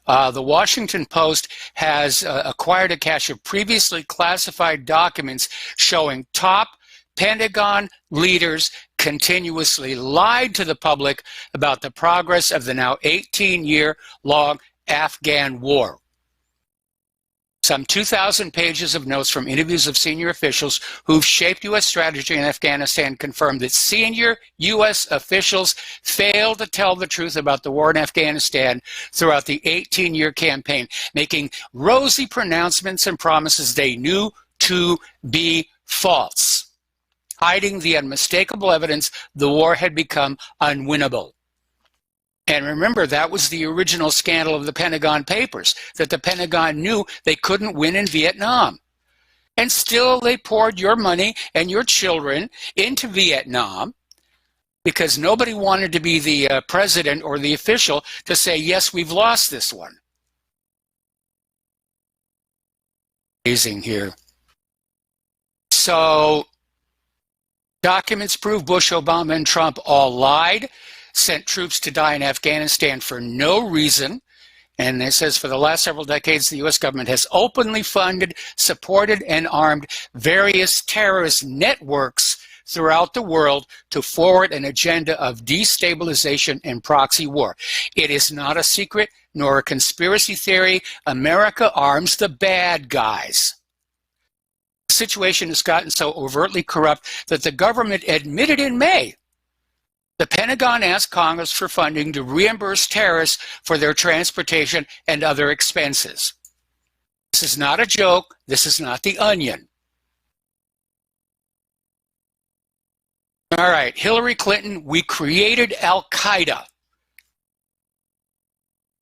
[SPEAKER 2] The Washington Post has acquired a cache of previously classified documents showing top Pentagon leaders continuously lied to the public about the progress of the now 18-year-long Afghan war. Some 2,000 pages of notes from interviews of senior officials who've shaped U.S. strategy in Afghanistan confirm that senior U.S. officials failed to tell the truth about the war in Afghanistan throughout the 18-year campaign, making rosy pronouncements and promises they knew to be false, hiding the unmistakable evidence the war had become unwinnable. And remember, that was the original scandal of the Pentagon Papers, that the Pentagon knew they couldn't win in Vietnam. And still they poured your money and your children into Vietnam because nobody wanted to be the president or the official to say, yes, we've lost this one. Amazing here. So documents prove Bush, Obama, and Trump all lied, sent troops to die in Afghanistan for no reason. And it says for the last several decades, the U.S. government has openly funded, supported, and armed various terrorist networks throughout the world to forward an agenda of destabilization and proxy war. It is not a secret nor a conspiracy theory. America arms the bad guys. The situation has gotten so overtly corrupt that the government admitted in May the Pentagon asked Congress for funding to reimburse terrorists for their transportation and other expenses. This is not a joke. This is not The Onion. All right, Hillary Clinton, we created Al-Qaeda.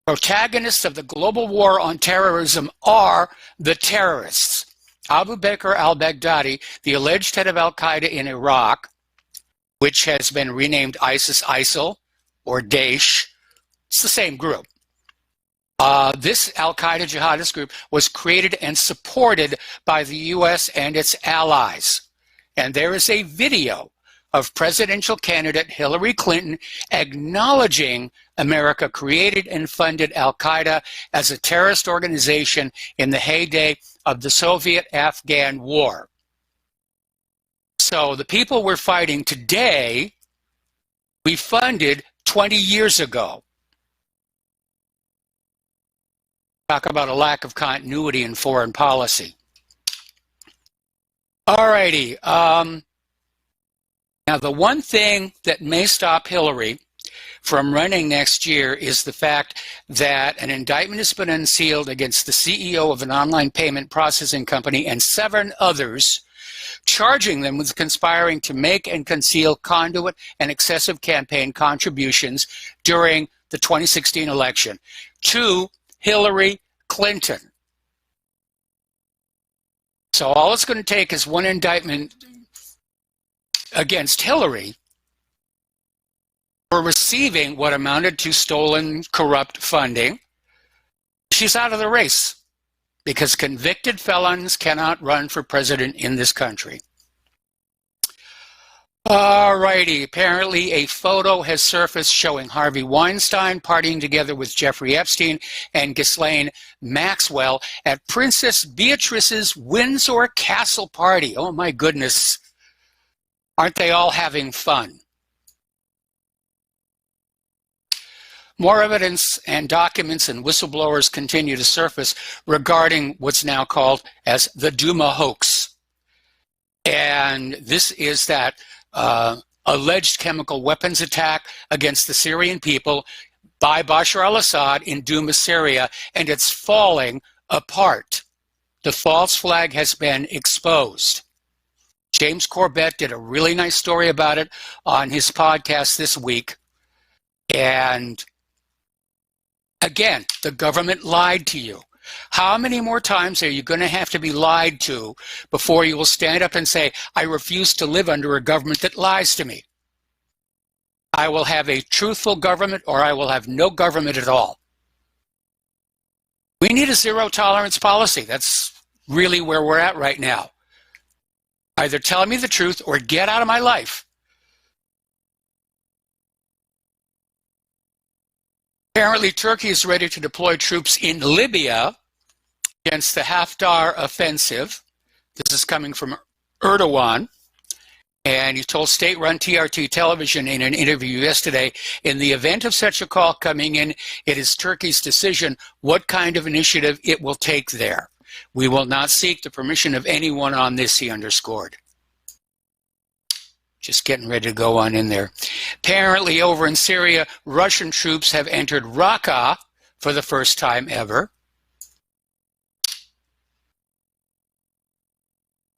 [SPEAKER 2] Protagonists of the global war on terrorism are the terrorists. Abu Bakr al-Baghdadi, the alleged head of Al-Qaeda in Iraq, which has been renamed ISIL or Daesh. It's the same group. This Al-Qaeda jihadist group was created and supported by the U.S. and its allies. And there is a video of presidential candidate Hillary Clinton acknowledging America created and funded Al-Qaeda as a terrorist organization in the heyday of the Soviet-Afghan War. So the people we're fighting today, we funded 20 years ago. Talk about a lack of continuity in foreign policy. All righty. Now, the one thing that may stop Hillary from running next year is the fact that an indictment has been unsealed against the CEO of an online payment processing company and 7 others, charging them with conspiring to make and conceal conduit and excessive campaign contributions during the 2016 election to Hillary Clinton. So all it's going to take is one indictment against Hillary for receiving what amounted to stolen, corrupt funding. She's out of the race, because convicted felons cannot run for president in this country. All righty, apparently a photo has surfaced showing Harvey Weinstein partying together with Jeffrey Epstein and Ghislaine Maxwell at Princess Beatrice's Windsor Castle party. Oh my goodness, aren't they all having fun? More evidence and documents and whistleblowers continue to surface regarding what's now called as the Duma hoax. And this is that alleged chemical weapons attack against the Syrian people by Bashar al-Assad in Duma, Syria, and it's falling apart. The false flag has been exposed. James Corbett did a really nice story about it on his podcast this week. And again, the government lied to you. How many more times are you going to have to be lied to before you will stand up and say, I refuse to live under a government that lies to me? I will have a truthful government or I will have no government at all. We need a zero tolerance policy. That's really where we're at right now. Either tell me the truth or get out of my life. Apparently, Turkey is ready to deploy troops in Libya against the Haftar offensive. This is coming from Erdogan. And he told state-run TRT television in an interview yesterday, in the event of such a call coming in, it is Turkey's decision what kind of initiative it will take there. We will not seek the permission of anyone on this, he underscored. Just getting ready to go on in there. Apparently, over in Syria, Russian troops have entered Raqqa for the first time ever.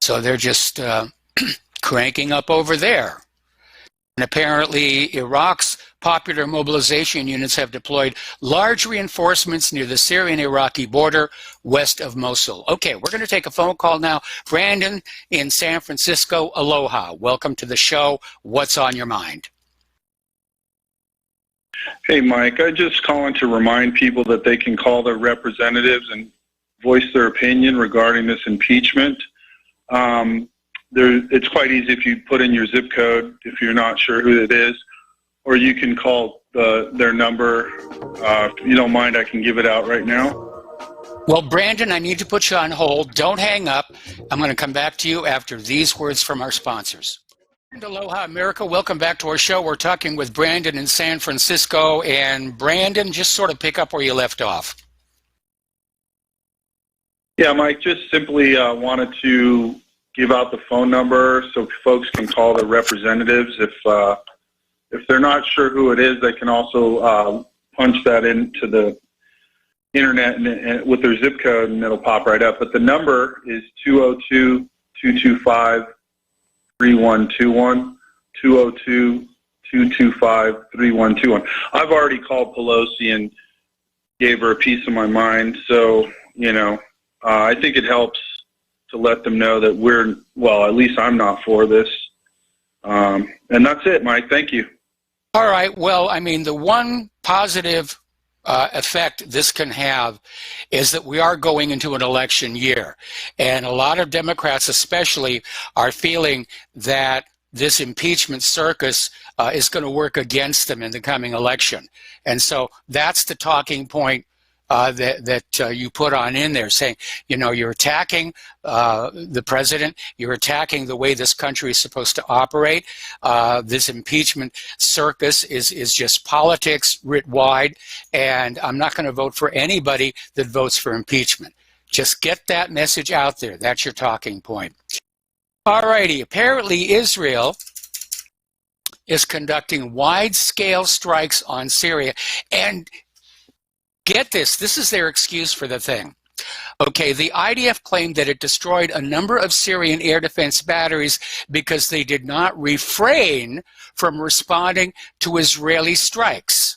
[SPEAKER 2] So they're just cranking up over there. And apparently, Iraq's popular mobilization units have deployed large reinforcements near the Syrian-Iraqi border west of Mosul. Okay, we're going to take a phone call now. Brandon in San Francisco, aloha. Welcome to the show. What's on your mind?
[SPEAKER 10] Hey, Mike. I just calling to remind people that they can call their representatives and voice their opinion regarding this impeachment. It's quite easy if you put in your zip code if you're not sure who it is, or you can call their number. If you don't mind, I can give it out right now.
[SPEAKER 2] Well, Brandon, I need to put you on hold. Don't hang up. I'm going to come back to you after these words from our sponsors. Aloha, America. Welcome back to our show. We're talking with Brandon in San Francisco. And Brandon, just sort of pick up where you left off.
[SPEAKER 10] Yeah, Mike, just simply wanted to give out the phone number so folks can call their representatives. If they're not sure who it is, they can also punch that into the internet and with their zip code, and it'll pop right up. But the number is 202-225-3121, 202-225-3121. I've already called Pelosi and gave her a piece of my mind, so, I think it helps to let them know that at least I'm not for this. And that's it, Mike. Thank you.
[SPEAKER 2] All right. Well, I mean, the one positive effect this can have is that we are going into an election year. And a lot of Democrats especially are feeling that this impeachment circus is going to work against them in the coming election. And so that's the talking point that you put on in there, saying, you're attacking the president, you're attacking the way this country is supposed to operate. This impeachment circus is just politics writ wide, and I'm not going to vote for anybody that votes for impeachment. Just get that message out there. That's your talking point. All righty. Apparently, Israel is conducting wide-scale strikes on Syria, and get this is their excuse for the thing. Okay, the IDF claimed that it destroyed a number of Syrian air defense batteries because they did not refrain from responding to Israeli strikes.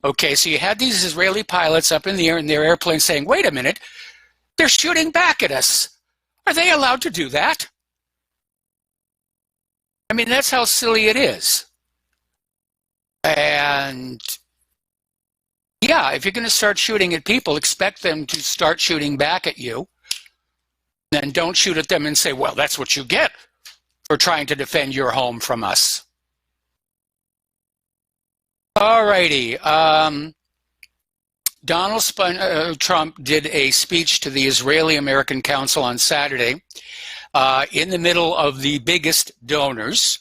[SPEAKER 2] Okay, so you had these Israeli pilots up in the air in their airplane saying, wait a minute, they're shooting back at us. Are they allowed to do that? I mean, that's how silly it is. And yeah, if you're going to start shooting at people, expect them to start shooting back at you. Then don't shoot at them and say, well, that's what you get for trying to defend your home from us. All righty. Donald Trump did a speech to the Israeli-American Council on Saturday in the middle of the biggest donors.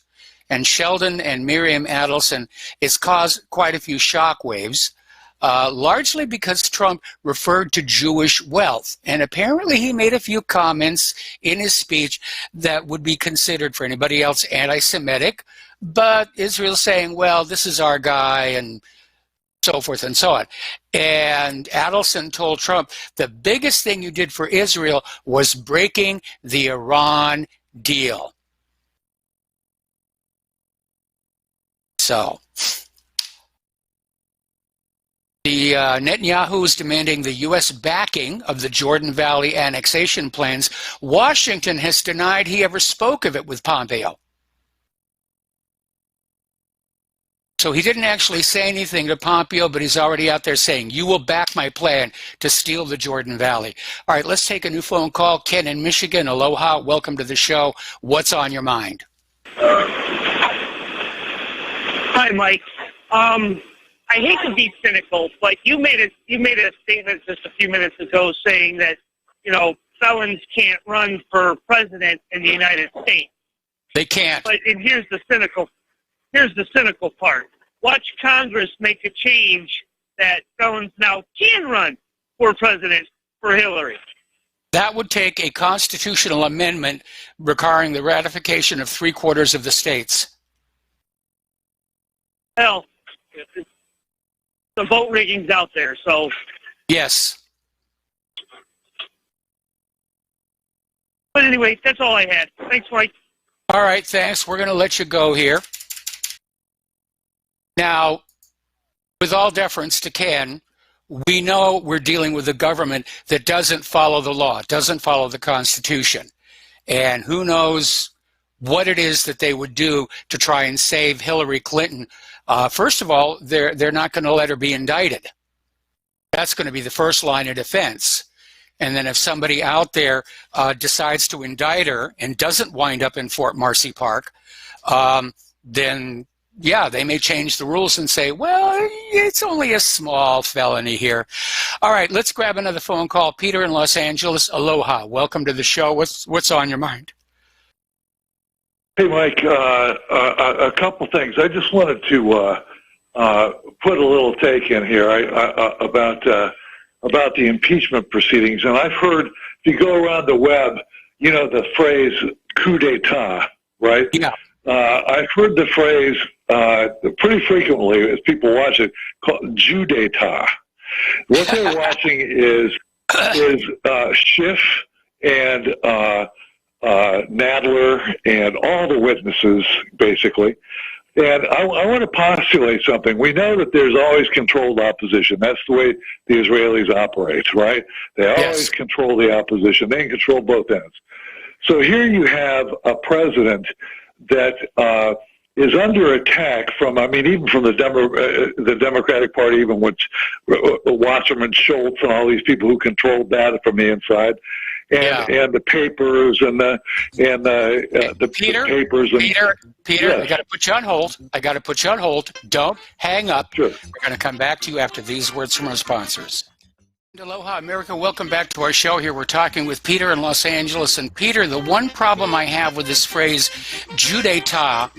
[SPEAKER 2] And Sheldon and Miriam Adelson has caused quite a few shockwaves. Largely because Trump referred to Jewish wealth. And apparently he made a few comments in his speech that would be considered for anybody else anti-Semitic. But Israel's saying, well, this is our guy, and so forth and so on. And Adelson told Trump, the biggest thing you did for Israel was breaking the Iran deal. So the Netanyahu is demanding the U.S. backing of the Jordan Valley annexation plans. Washington has denied he ever spoke of it with Pompeo. So he didn't actually say anything to Pompeo, but he's already out there saying, you will back my plan to steal the Jordan Valley. All right, let's take a new phone call. Ken in Michigan, aloha. Welcome to the show. What's on your mind?
[SPEAKER 11] Hi, Mike. I hate to be cynical, but you made a statement just a few minutes ago saying that, felons can't run for president in the United States.
[SPEAKER 2] They can't.
[SPEAKER 11] But here's the cynical part. Watch Congress make a change that felons now can run for president for Hillary.
[SPEAKER 2] That would take a constitutional amendment requiring the ratification of 3/4 of the states.
[SPEAKER 11] Hell, the vote rigging's out there, so.
[SPEAKER 2] Yes.
[SPEAKER 11] But anyway, that's all I had. Thanks, Mike.
[SPEAKER 2] All right, thanks. We're going to let you go here. Now, with all deference to Ken, we know we're dealing with a government that doesn't follow the law, doesn't follow the Constitution. And who knows what it is that they would do to try and save Hillary Clinton. First of all, they're not going to let her be indicted. That's going to be the first line of defense. And then if somebody out there decides to indict her and doesn't wind up in Fort Marcy Park, then, yeah, they may change the rules and say, well, it's only a small felony here. All right, let's grab another phone call. Peter in Los Angeles, aloha. Welcome to the show. What's on your mind?
[SPEAKER 12] Hey, Mike, a couple things. I just wanted to put a little take in here about the impeachment proceedings. And I've heard, if you go around the web, you know, the phrase coup d'etat, right?
[SPEAKER 2] Yeah.
[SPEAKER 12] I've heard the phrase pretty frequently as people watch it, called Jew d'etat. What they're watching is Schiff and Nadler and all the witnesses, basically. And I want to postulate something. We know that there's always controlled opposition. That's the way the Israelis operate, right? They always control the opposition. They can control both ends. So here you have a president that is under attack from, I mean, even from the Democratic Party, even with Wasserman Schultz and all these people who controlled that from the inside. And the papers and the papers.
[SPEAKER 2] Peter,
[SPEAKER 12] yes.
[SPEAKER 2] I got to put you on hold. Don't hang up.
[SPEAKER 12] Sure.
[SPEAKER 2] We're going to come back to you after these words from our sponsors. Aloha, America. Welcome back to our show. Here we're talking with Peter in Los Angeles. And Peter, the one problem I have with this phrase, Jew d'etat,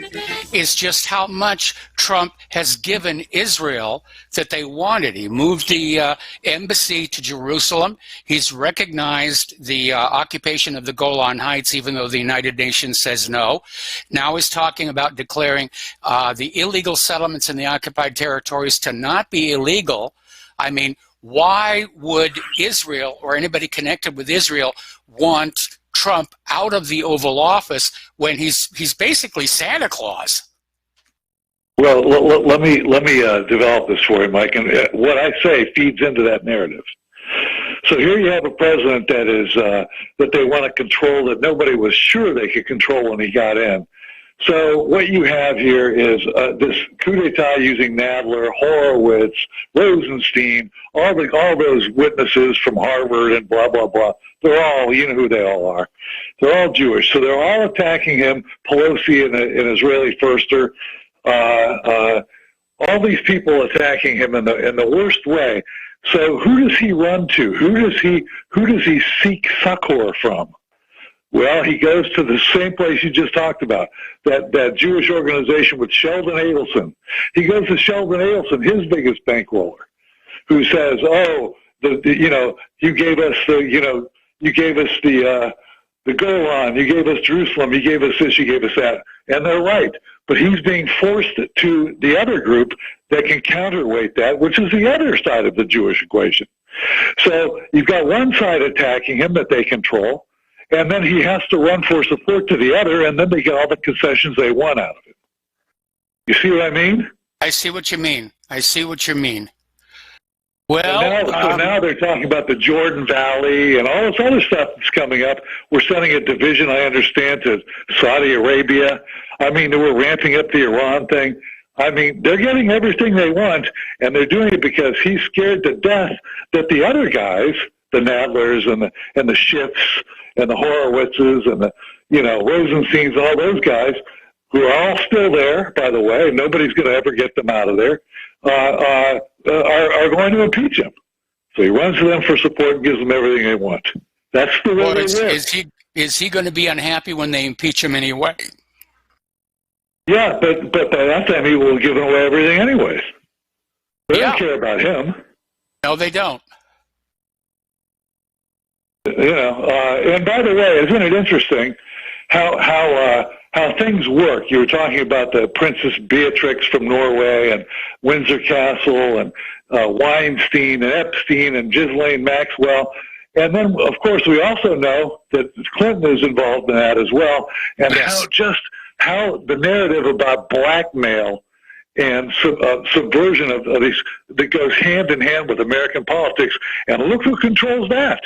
[SPEAKER 2] is just how much Trump has given Israel that they wanted. He moved the embassy to Jerusalem. He's recognized the occupation of the Golan Heights, even though the United Nations says no. Now he's talking about declaring the illegal settlements in the occupied territories to not be illegal. I mean, why would Israel or anybody connected with Israel want Trump out of the Oval Office when he's basically Santa Claus?
[SPEAKER 12] Well, let me develop this for you, Mike. And what I say feeds into that narrative. So here you have a president that is that they want to control that nobody was sure they could control when he got in. So what you have here is this coup d'etat using Nadler, Horowitz, Rosenstein, all those witnesses from Harvard and blah, blah, blah. They're all, you know who they all are. They're all Jewish. So they're all attacking him, Pelosi, an Israeli firster, all these people attacking him in the worst way. So who does he run to? Who does he seek succor from? Well, he goes to the same place you just talked about, that Jewish organization with Sheldon Adelson. He goes to Sheldon Adelson, his biggest bankroller, who says, "Oh, you gave us the Golan, you gave us Jerusalem, you gave us this, you gave us that," and they're right. But he's being forced to the other group that can counterweight that, which is the other side of the Jewish equation. So you've got one side attacking him that they control. And then he has to run for support to the other, and then they get all the concessions they want out of it. You see what I mean?
[SPEAKER 2] I see what you mean. Well,
[SPEAKER 12] so now they're talking about the Jordan Valley and all this other stuff that's coming up. We're sending a division, I understand, to Saudi Arabia. I mean, we're ramping up the Iran thing. I mean, they're getting everything they want, and they're doing it because he's scared to death that the other guys, the Nadlers and the Schiffs and the Horowitzes and the Rosensteins and all those guys, who are all still there, by the way, nobody's going to ever get them out of there, are going to impeach him. So he runs to them for support and gives them everything they want. That's the way they live.
[SPEAKER 2] Is he going to be unhappy when they impeach him anyway?
[SPEAKER 12] Yeah, but by that time he will have given away everything anyways. They don't care about him.
[SPEAKER 2] No, they don't.
[SPEAKER 12] And by the way, isn't it interesting how things work? You were talking about the Princess Beatrix from Norway and Windsor Castle and Weinstein and Epstein and Ghislaine Maxwell. And then, of course, we also know that Clinton is involved in that as well, and how the narrative about blackmail and subversion of these that goes hand in hand with American politics. And look who controls that.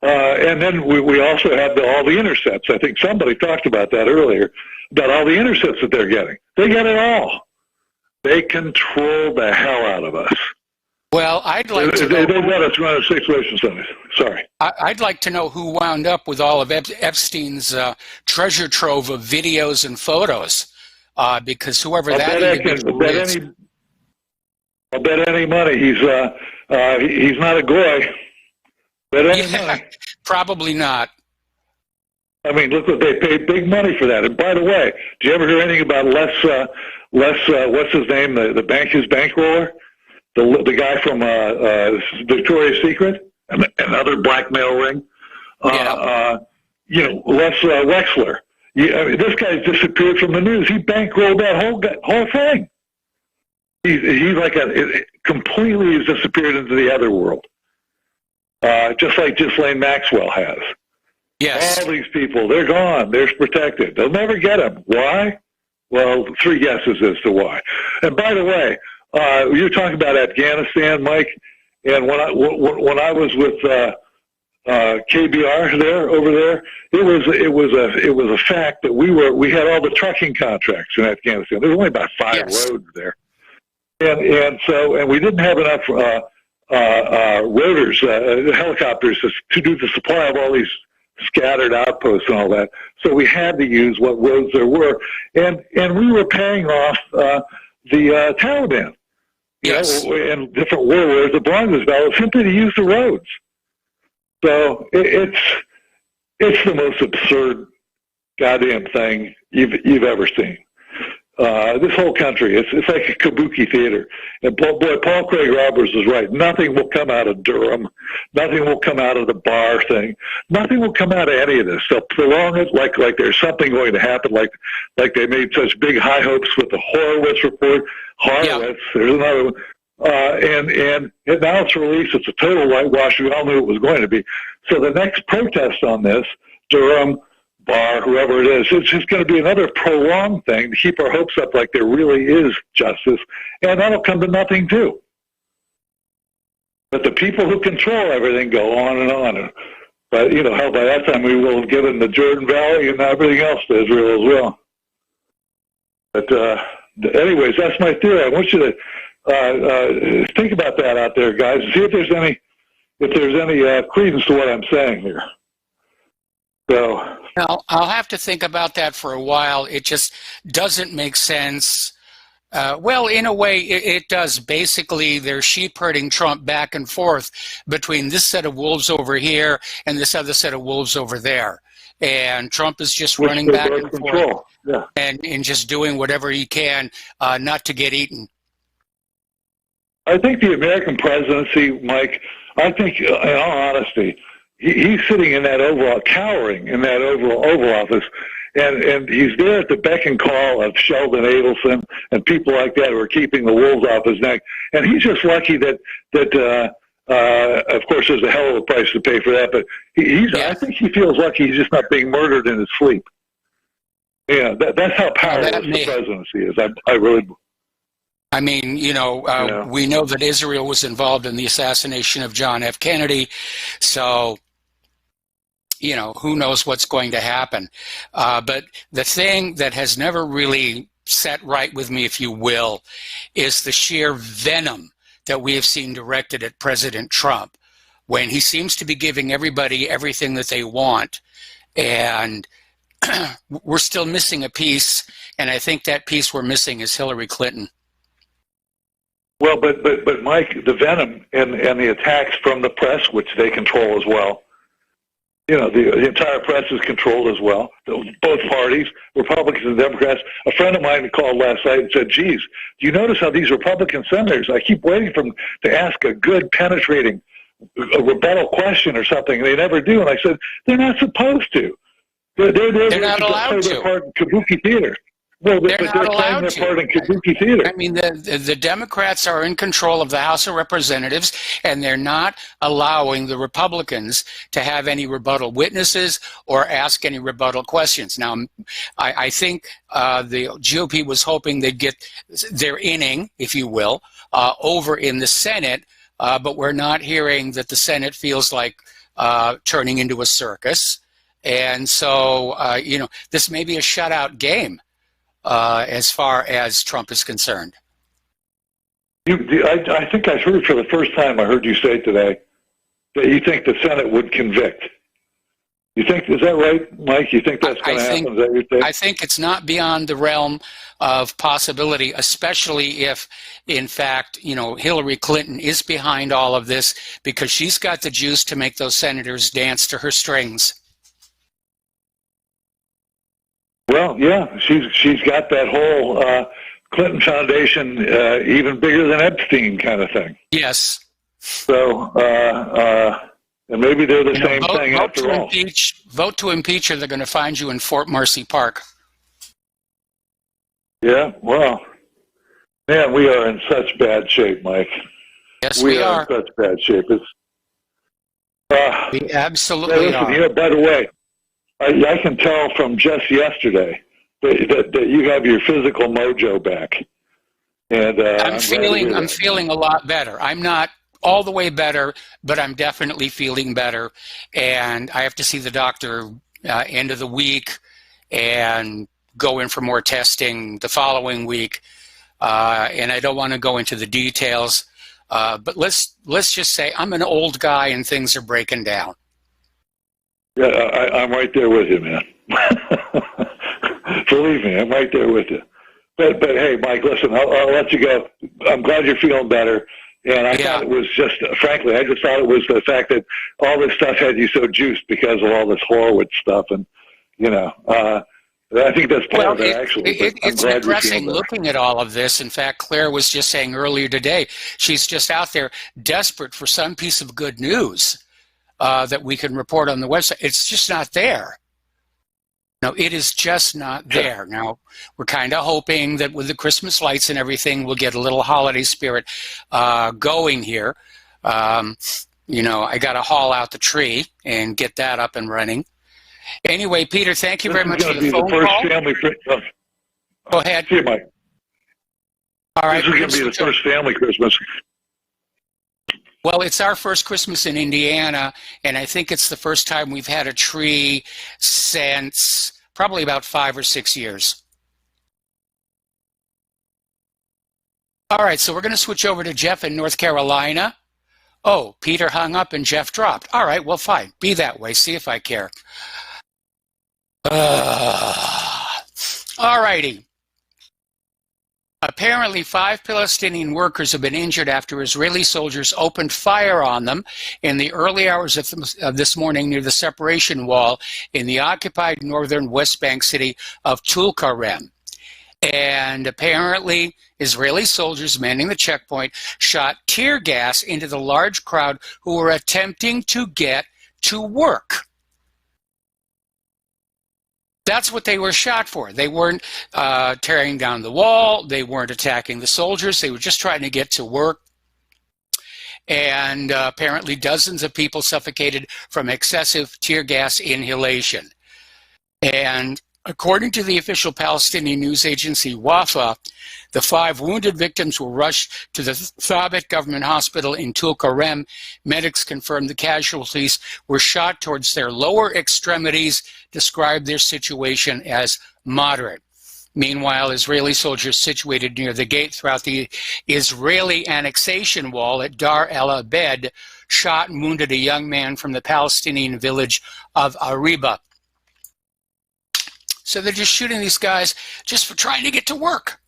[SPEAKER 12] And then we also have all the intercepts. I think somebody talked about that earlier, about all the intercepts that they're getting. They get it all. They control the hell out of us.
[SPEAKER 2] Well, I'd like to know.
[SPEAKER 12] They've got us running situation centers. Sorry.
[SPEAKER 2] I'd like to know who wound up with all of Epstein's treasure trove of videos and photos, because whoever that individual is.
[SPEAKER 12] I'll bet any money he's not a goy. Bet any money.
[SPEAKER 2] Probably not.
[SPEAKER 12] I mean, look what they paid big money for that. And by the way, do you ever hear anything about Les? What's his name? The his bankroller. The guy from Victoria's Secret, another blackmail ring. Les Wexler. This guy's disappeared from the news. He bankrolled that whole thing. He's like completely has disappeared into the other world, just like Ghislaine Maxwell has.
[SPEAKER 2] Yes.
[SPEAKER 12] All these people, they're gone. They're protected. They'll never get them. Why? Well, 3 guesses as to why. And by the way, you were talking about Afghanistan, Mike, and when I was with KBR over there, it was a fact that we had all the trucking contracts in Afghanistan. There's only about 5 roads there, and we didn't have enough rotors, helicopters to do the supply of all these scattered outposts and all that. So we had to use what roads there were, and we were paying off the Taliban. And different warlords, the Bronze Valley, simply to use the roads. So it's the most absurd goddamn thing you've ever seen. This whole country, it's like a kabuki theater. And Paul Craig Roberts is right. Nothing will come out of Durham. Nothing will come out of the Barr thing. Nothing will come out of any of this. They'll prolong it like there's something going to happen, like they made such big high hopes with the Horowitz report. Horowitz, there's another one. And now it's released. It's a total whitewash. We all knew it was going to be. So the next protest on this, Durham, Barr, whoever it is, it's just going to be another prolonged thing to keep our hopes up like there really is justice, and that'll come to nothing too. But the people who control everything go on and on. But, hell, by that time we will have given the Jordan Valley and everything else to Israel as well. But anyways, that's my theory. I want you to think about that out there, guys, and see if there's any credence to what I'm saying here. So.
[SPEAKER 2] Well, I'll have to think about that for a while. It just doesn't make sense. Well, in a way, it does. Basically, they're sheep herding Trump back and forth between this set of wolves over here and this other set of wolves over there. And Trump is just running back and forth and just doing whatever he can not to get eaten.
[SPEAKER 12] I think the American presidency, Mike, in all honesty, he's sitting in that cowering in that Oval Office, and he's there at the beck and call of Sheldon Adelson and people like that who are keeping the wolves off his neck. And he's just lucky that of course, there's a hell of a price to pay for that, but I think he feels lucky he's just not being murdered in his sleep. Yeah, that's how powerless the presidency is. I really.
[SPEAKER 2] I mean, we know that Israel was involved in the assassination of John F. Kennedy, so, who knows what's going to happen. But the thing that has never really set right with me, if you will, is the sheer venom that we have seen directed at President Trump when he seems to be giving everybody everything that they want. And we're still missing a piece, and I think that piece we're missing is Hillary Clinton.
[SPEAKER 12] Well, but Mike, the venom and the attacks from the press, which they control as well. The entire press is controlled as well. Both parties, Republicans and Democrats. A friend of mine called last night and said, geez, do you notice how these Republican senators, I keep waiting for them to ask a good, penetrating a rebuttal question or something. They never do. And I said, they're not supposed to. They're
[SPEAKER 2] not allowed
[SPEAKER 12] play
[SPEAKER 2] to.
[SPEAKER 12] their part in kabuki theater. Well,
[SPEAKER 2] They're
[SPEAKER 12] but
[SPEAKER 2] not
[SPEAKER 12] they're playing
[SPEAKER 2] allowed
[SPEAKER 12] their
[SPEAKER 2] to.
[SPEAKER 12] part in kabuki theater.
[SPEAKER 2] I mean, the Democrats are in control of the House of Representatives, and they're not allowing the Republicans to have any rebuttal witnesses or ask any rebuttal questions. Now, I think the GOP was hoping they'd get their inning, if you will, over in the Senate, but we're not hearing that the Senate feels like turning into a circus. And so, this may be a shutout game. As far as Trump is concerned.
[SPEAKER 12] I think I heard for the first time, I heard you say today that you think the Senate would convict. You think, is that right, Mike? You think that's going to happen? Is that your take?
[SPEAKER 2] I think it's not beyond the realm of possibility, especially if, in fact, Hillary Clinton is behind all of this because she's got the juice to make those senators dance to her strings.
[SPEAKER 12] Well, yeah, she's got that whole Clinton Foundation, even bigger than Epstein kind of thing.
[SPEAKER 2] Yes.
[SPEAKER 12] So, and maybe they're the same thing after all.
[SPEAKER 2] Vote to impeach, or they're going to find you in Fort Mercy Park.
[SPEAKER 12] Yeah, well, man, we are in such bad shape, Mike.
[SPEAKER 2] Yes, we are.
[SPEAKER 12] In such bad shape.
[SPEAKER 2] We absolutely are.
[SPEAKER 12] By the way, I can tell from just yesterday that you have your physical mojo back, and
[SPEAKER 2] I'm feeling a lot better. I'm not all the way better, but I'm definitely feeling better. And I have to see the doctor end of the week, and go in for more testing the following week. And I don't want to go into the details, but let's just say I'm an old guy and things are breaking down.
[SPEAKER 12] Yeah, I'm right there with you, man. Believe me, I'm right there with you. But hey, Mike, listen, I'll let you go. I'm glad you're feeling better. And I thought it was just, frankly, I just thought it was the fact that all this stuff had you so juiced because of all this Horowitz stuff. And, I think that's part of it, actually.
[SPEAKER 2] It's depressing looking at all of this. In fact, Claire was just saying earlier today, she's just out there desperate for some piece of good news that we can report on the website. It's just not there. No, it is just not there. Now, we're kind of hoping that with the Christmas lights and everything, we'll get a little holiday spirit going here. I got to haul out the tree and get that up and running. Anyway, Peter, thank you very much for the phone call. Go ahead.
[SPEAKER 12] See you, Mike.
[SPEAKER 2] All right.
[SPEAKER 12] This is going to be the first family Christmas.
[SPEAKER 2] Well, it's our first Christmas in Indiana, and I think it's the first time we've had a tree since probably about 5 or 6 years. All right, so we're going to switch over to Jeff in North Carolina. Oh, Peter hung up and Jeff dropped. All right, well, fine. Be that way. See if I care. All righty. Apparently, 5 Palestinian workers have been injured after Israeli soldiers opened fire on them in the early hours of this morning near the separation wall in the occupied northern West Bank city of Tulkarem. And apparently, Israeli soldiers manning the checkpoint shot tear gas into the large crowd who were attempting to get to work. That's what they were shot for. They weren't tearing down the wall. They weren't attacking the soldiers. They were just trying to get to work. And apparently dozens of people suffocated from excessive tear gas inhalation. And according to the official Palestinian news agency Wafa, the 5 wounded victims were rushed to the Thabit government hospital in Tulkarem. Medics confirmed the casualties were shot towards their lower extremities, described their situation as moderate. Meanwhile, Israeli soldiers situated near the gate throughout the Israeli annexation wall at Dar el-Abed shot and wounded a young man from the Palestinian village of Ariba. So they're just shooting these guys just for trying to get to work.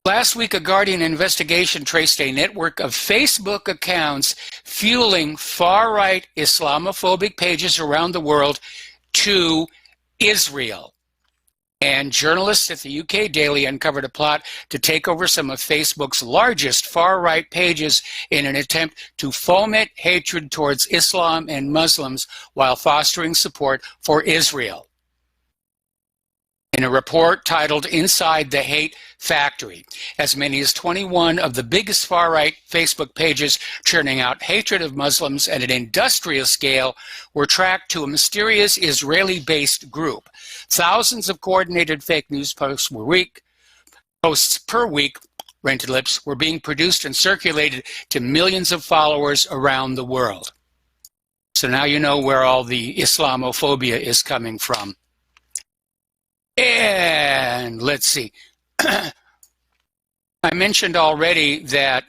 [SPEAKER 2] Last week, a Guardian investigation traced a network of Facebook accounts fueling far-right Islamophobic pages around the world to Israel. And journalists at the UK Daily uncovered a plot to take over some of Facebook's largest far-right pages in an attempt to foment hatred towards Islam and Muslims while fostering support for Israel. In a report titled Inside the Hate Factory, as many as 21 of the biggest far-right Facebook pages churning out hatred of Muslims at an industrial scale were tracked to a mysterious Israeli-based group. Thousands of coordinated fake news posts per week, rented lips, were being produced and circulated to millions of followers around the world. So now you know where all the Islamophobia is coming from. And let's see. I mentioned already that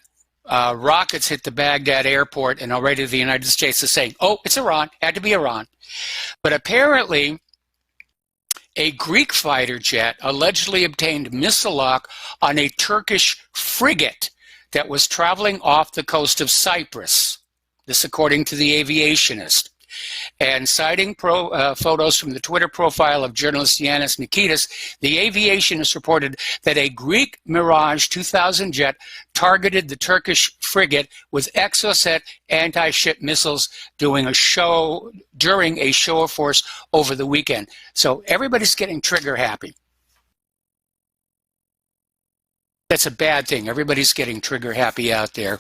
[SPEAKER 2] rockets hit the Baghdad airport, and already the United States is saying, oh, it's Iran, had to be Iran. But apparently, a Greek fighter jet allegedly obtained missile lock on a Turkish frigate that was traveling off the coast of Cyprus. This according to the Aviationist. And citing photos from the Twitter profile of journalist Yanis Nikitas, the Aviationist reported that a Greek Mirage 2000 jet targeted the Turkish frigate with Exocet anti-ship missiles during a show of force over the weekend. So everybody's getting trigger happy. That's a bad thing. Everybody's getting trigger happy out there.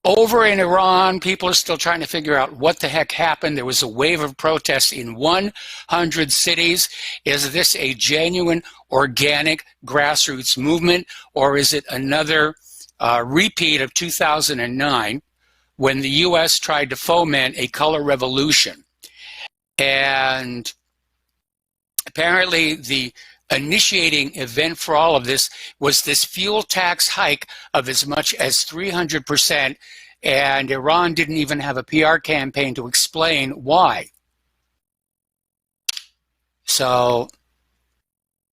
[SPEAKER 2] Over in Iran, people are still trying to figure out what the heck happened. There was a wave of protests in 100 cities. Is this a genuine, organic grassroots movement, or is it another repeat of 2009 when the U.S. tried to foment a color revolution? And apparently the initiating event for all of this was this fuel tax hike of as much as 300%, and Iran didn't even have a PR campaign to explain why. So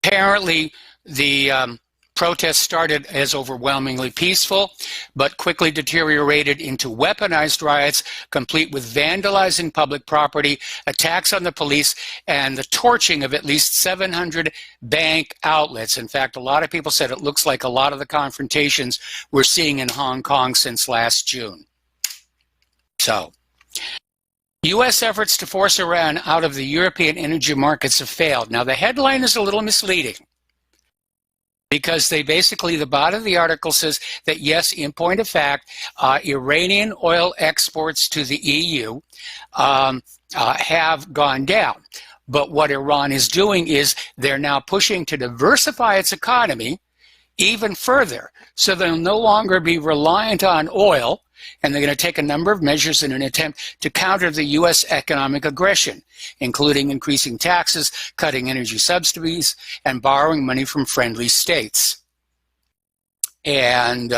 [SPEAKER 2] apparently the protests started as overwhelmingly peaceful, but quickly deteriorated into weaponized riots, complete with vandalizing public property, attacks on the police, and the torching of at least 700 bank outlets. In fact, a lot of people said it looks like a lot of the confrontations we're seeing in Hong Kong since last June. So, U.S. efforts to force Iran out of the European energy markets have failed. Now, the headline is a little misleading, because they basically, the bottom of the article says that yes, in point of fact, Iranian oil exports to the EU have gone down. But what Iran is doing is they're now pushing to diversify its economy even further. So they'll no longer be reliant on oil, and they're going to take a number of measures in an attempt to counter the U.S. economic aggression, including increasing taxes, cutting energy subsidies, and borrowing money from friendly states. And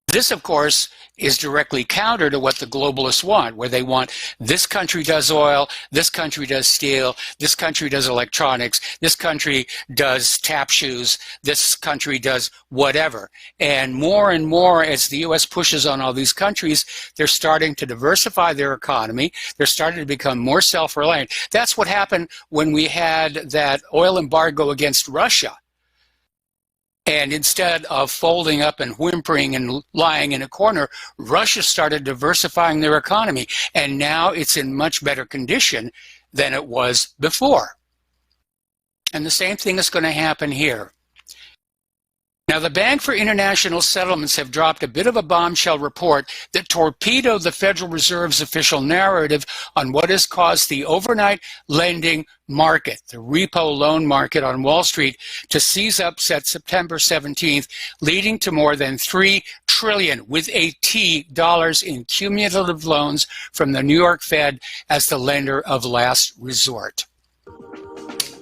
[SPEAKER 2] this, of course, is directly counter to what the globalists want, where they want this country does oil, this country does steel, this country does electronics, this country does tap shoes, this country does whatever. And more, as the U.S. pushes on all these countries, they're starting to diversify their economy. They're starting to become more self-reliant. That's what happened when we had that oil embargo against Russia. And instead of folding up and whimpering and lying in a corner, Russia started diversifying their economy. And now it's in much better condition than it was before. And the same thing is going to happen here. Now, the Bank for International Settlements have dropped a bit of a bombshell report that torpedoed the Federal Reserve's official narrative on what has caused the overnight lending market, the repo loan market on Wall Street, to seize up since September 17th, leading to more than $3 trillion, with a T, dollars in cumulative loans from the New York Fed as the lender of last resort.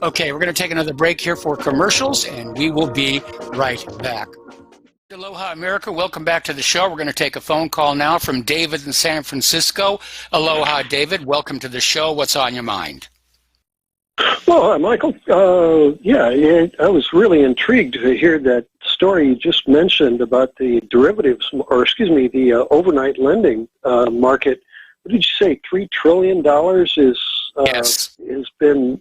[SPEAKER 2] Okay, we're going to take another break here for commercials, and we will be right back. Aloha, America. Welcome back to the show. We're going to take a phone call now from David in San Francisco. Aloha, David. Welcome to the show. What's on your mind?
[SPEAKER 13] Well, hi, Michael. I was really intrigued to hear that story you just mentioned about the derivatives, the overnight lending market. What did you say? $3 trillion has been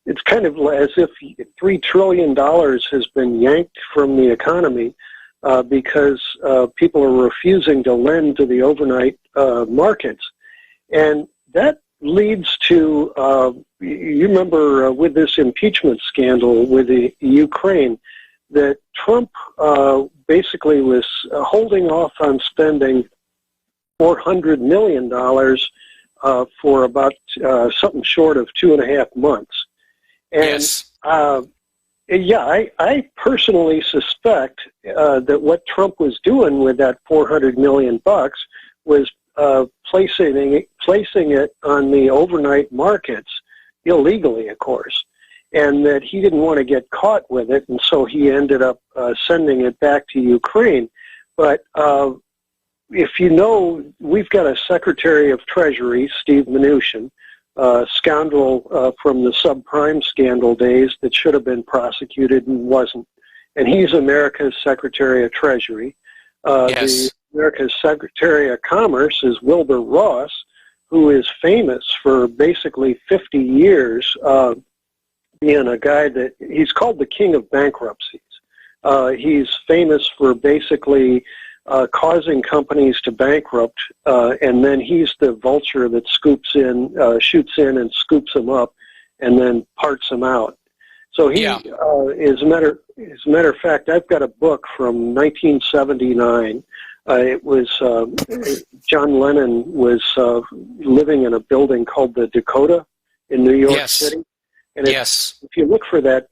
[SPEAKER 13] it's kind of as if $3 trillion has been yanked from the economy because people are refusing to lend to the overnight markets. And that leads to, you remember with this impeachment scandal with the Ukraine, that Trump basically was holding off on spending $400 million for about something short of 2.5 months. And
[SPEAKER 2] yes.
[SPEAKER 13] I personally suspect that what Trump was doing with that $400 million was placing it on the overnight markets illegally, of course, and that he didn't want to get caught with it, and so he ended up sending it back to Ukraine. But if you know, we've got a Secretary of Treasury, Steve Mnuchin, scoundrel from the subprime scandal days that should have been prosecuted and wasn't. And he's America's Secretary of Treasury.
[SPEAKER 2] Yes.
[SPEAKER 13] America's Secretary of Commerce is Wilbur Ross, who is famous for basically 50 years being a guy that he's called the king of bankruptcies. He's famous for basically causing companies to bankrupt, and then he's the vulture that shoots in and scoops them up and then parts them out. So he, as a matter of fact, I've got a book from 1979. It was John Lennon was living in a building called the Dakota in New York City, and if you look for that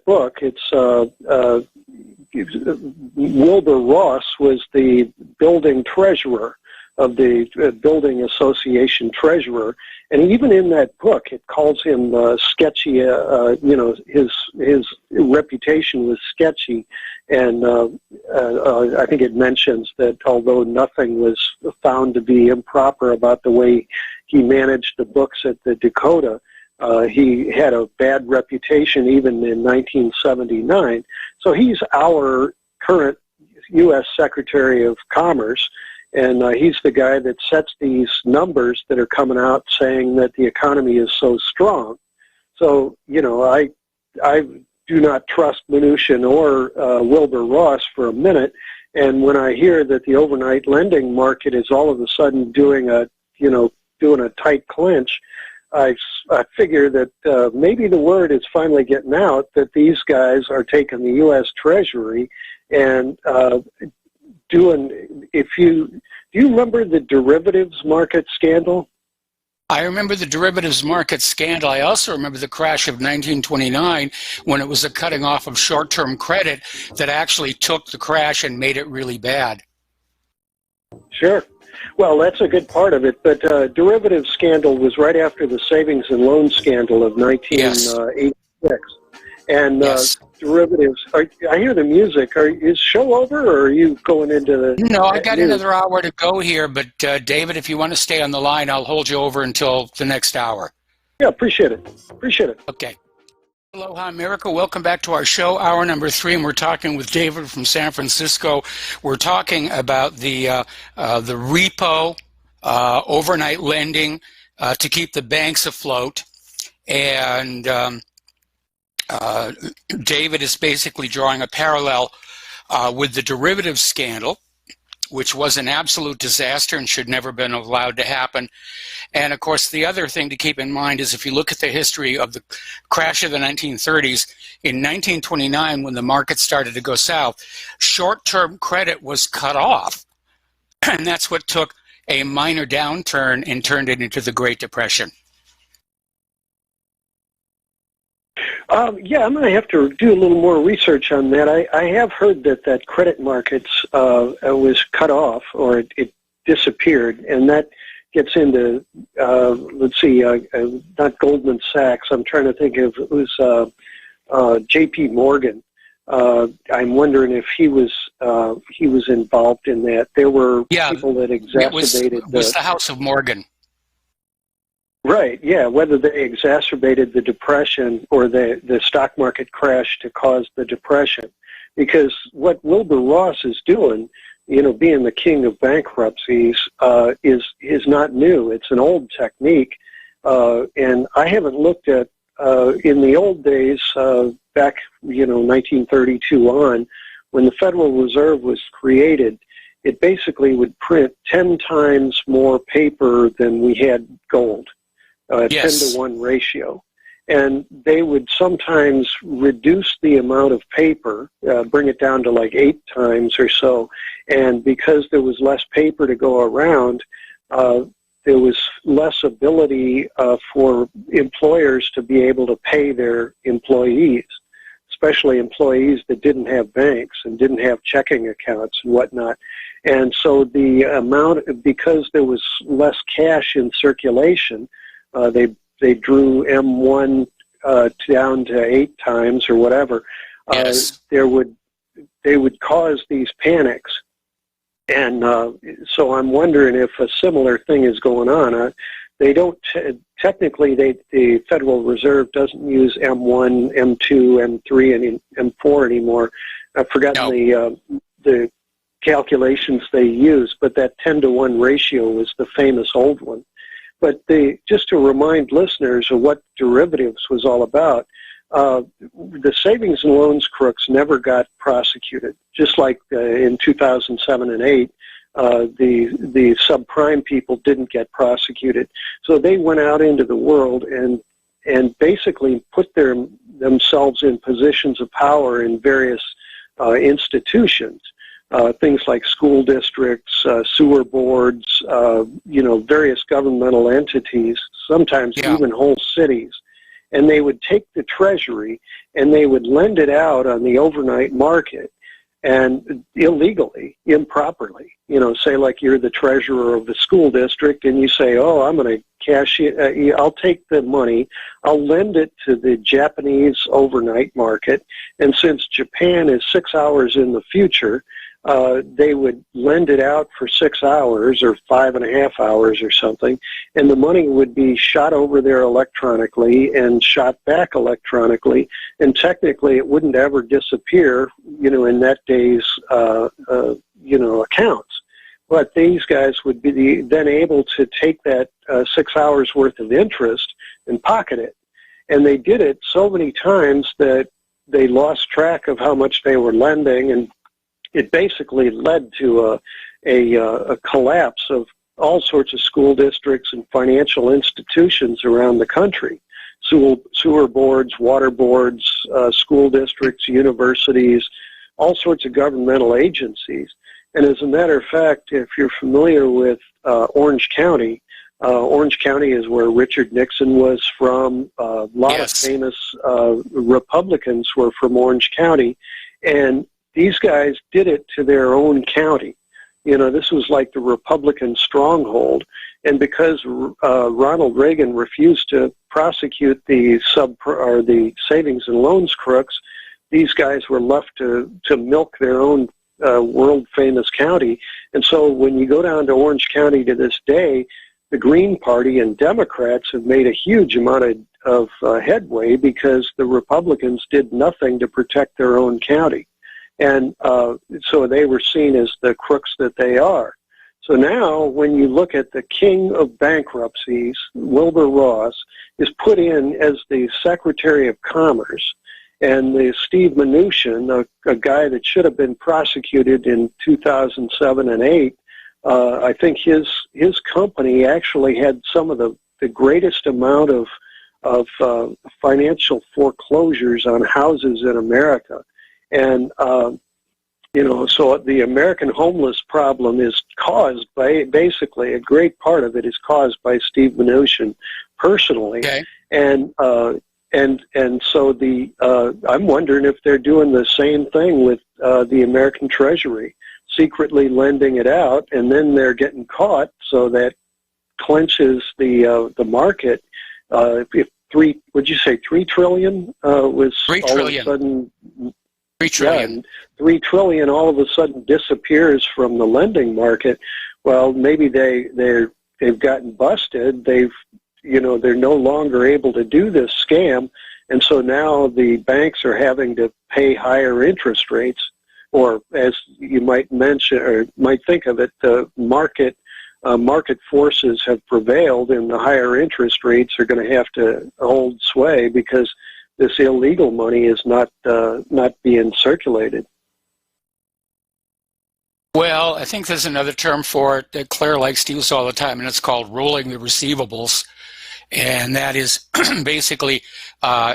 [SPEAKER 13] book. It's Wilbur Ross was the building treasurer of the building association treasurer, and even in that book, it calls him sketchy. His reputation was sketchy, and I think it mentions that although nothing was found to be improper about the way he managed the books at the Dakota, he had a bad reputation even in 1979. So he's our current U.S. Secretary of Commerce, and he's the guy that sets these numbers that are coming out saying that the economy is so strong. So, I do not trust Mnuchin or Wilbur Ross for a minute, and when I hear that the overnight lending market is all of a sudden doing a tight clinch, I figure that maybe the word is finally getting out that these guys are taking the U.S. Treasury and doing. Do you remember the derivatives market scandal?
[SPEAKER 2] I remember the derivatives market scandal. I also remember the crash of 1929 when it was a cutting off of short-term credit that actually took the crash and made it really bad.
[SPEAKER 13] Sure. Well, that's a good part of it, but derivatives scandal was right after the savings and loan scandal of 1986. And derivatives, I hear the music. Is show over, or are you going into the...
[SPEAKER 2] No, I got another hour to go here, but David, if you want to stay on the line, I'll hold you over until the next hour.
[SPEAKER 13] Yeah, appreciate it.
[SPEAKER 2] Okay. Aloha, America. Welcome back to our show, hour number 3, and we're talking with David from San Francisco. We're talking about the repo, overnight lending to keep the banks afloat, and David is basically drawing a parallel with the derivatives scandal, which was an absolute disaster and should never have been allowed to happen. And, of course, the other thing to keep in mind is if you look at the history of the crash of the 1930s, in 1929, when the market started to go south, short-term credit was cut off. And that's what took a minor downturn and turned it into the Great Depression.
[SPEAKER 13] I'm going to have to do a little more research on that. I have heard that credit markets was cut off, or it disappeared, and that gets into, not Goldman Sachs. I'm trying to think of it was J.P. Morgan. I'm wondering if he was involved in that. There were people that exacerbated
[SPEAKER 2] it was the House of Morgan.
[SPEAKER 13] Right, yeah, whether they exacerbated the depression or the stock market crash to cause the depression. Because what Wilbur Ross is doing, being the king of bankruptcies, is not new. It's an old technique, and I haven't looked at in the old days, back 1932 on, when the Federal Reserve was created, it basically would print 10 times more paper than we had gold, 10-to-1 ratio. And they would sometimes reduce the amount of paper, bring it down to like 8 times or so. And because there was less paper to go around, there was less ability for employers to be able to pay their employees, especially employees that didn't have banks and didn't have checking accounts and whatnot. And so the amount, because there was less cash in circulation, they drew M1 down to 8 times or whatever.
[SPEAKER 2] Yes.
[SPEAKER 13] They would cause these panics. And so I'm wondering if a similar thing is going on. They don't technically. The Federal Reserve doesn't use M1, M2, M3, and M4 anymore. I've forgotten the calculations they use, but that 10-to-1 ratio was the famous old one. But just to remind listeners of what derivatives was all about, the savings and loans crooks never got prosecuted. Just like in 2007 and 8, the subprime people didn't get prosecuted. So they went out into the world and basically put themselves in positions of power in various institutions. Things like school districts, sewer boards, various governmental entities, sometimes even whole cities. And they would take the treasury and they would lend it out on the overnight market, and illegally, improperly. Say like you're the treasurer of the school district and you say, oh, I'm going to cash it, I'll take the money, I'll lend it to the Japanese overnight market, and since Japan is 6 hours in the future, they would lend it out for 6 hours or 5.5 hours or something, and the money would be shot over there electronically and shot back electronically, and technically it wouldn't ever disappear, in that day's, accounts. But these guys would be then able to take that 6 hours worth of interest and pocket it. And they did it so many times that they lost track of how much they were lending, and it basically led to a collapse of all sorts of school districts and financial institutions around the country. Sewer boards, water boards, school districts, universities, all sorts of governmental agencies. And as a matter of fact, if you're familiar with Orange County is where Richard Nixon was from. A lot of famous Republicans were from Orange County, and these guys did it to their own county. This was like the Republican stronghold. And because Ronald Reagan refused to prosecute the savings and loans crooks, these guys were left to milk their own world-famous county. And so when you go down to Orange County to this day, the Green Party and Democrats have made a huge amount of headway because the Republicans did nothing to protect their own county. And so they were seen as the crooks that they are. So now when you look at the king of bankruptcies, Wilbur Ross, is put in as the Secretary of Commerce, and the Steve Mnuchin, a guy that should have been prosecuted in 2007 and 8, I think his company actually had some of the greatest amount of financial foreclosures on houses in America. And, so the American homeless problem is caused by, basically, a great part of it is caused by Steve Mnuchin personally. Okay. And so I'm wondering if they're doing the same thing with the American Treasury, secretly lending it out, and then they're getting caught, so that clenches the market. If would you say 3 trillion was 3 trillion. All of a sudden
[SPEAKER 2] 3 trillion.
[SPEAKER 13] Yeah, 3 trillion all of a sudden disappears from the lending market. Well, maybe they've gotten busted. They're no longer able to do this scam, and so now the banks are having to pay higher interest rates, or as you might mention or might think of it, the market market forces have prevailed, and the higher interest rates are going to have to hold sway because this illegal money is not being circulated.
[SPEAKER 2] Well, I think there's another term for it that Claire likes to use all the time, and it's called rolling the receivables. And that is basically,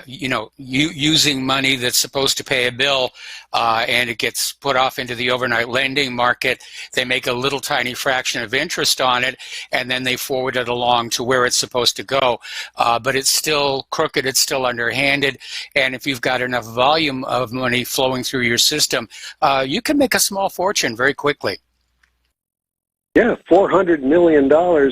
[SPEAKER 2] using money that's supposed to pay a bill, and it gets put off into the overnight lending market. They make a little tiny fraction of interest on it, and then they forward it along to where it's supposed to go. But it's still crooked, it's still underhanded, and if you've got enough volume of money flowing through your system, you can make a small fortune very quickly.
[SPEAKER 13] Yeah, $400 million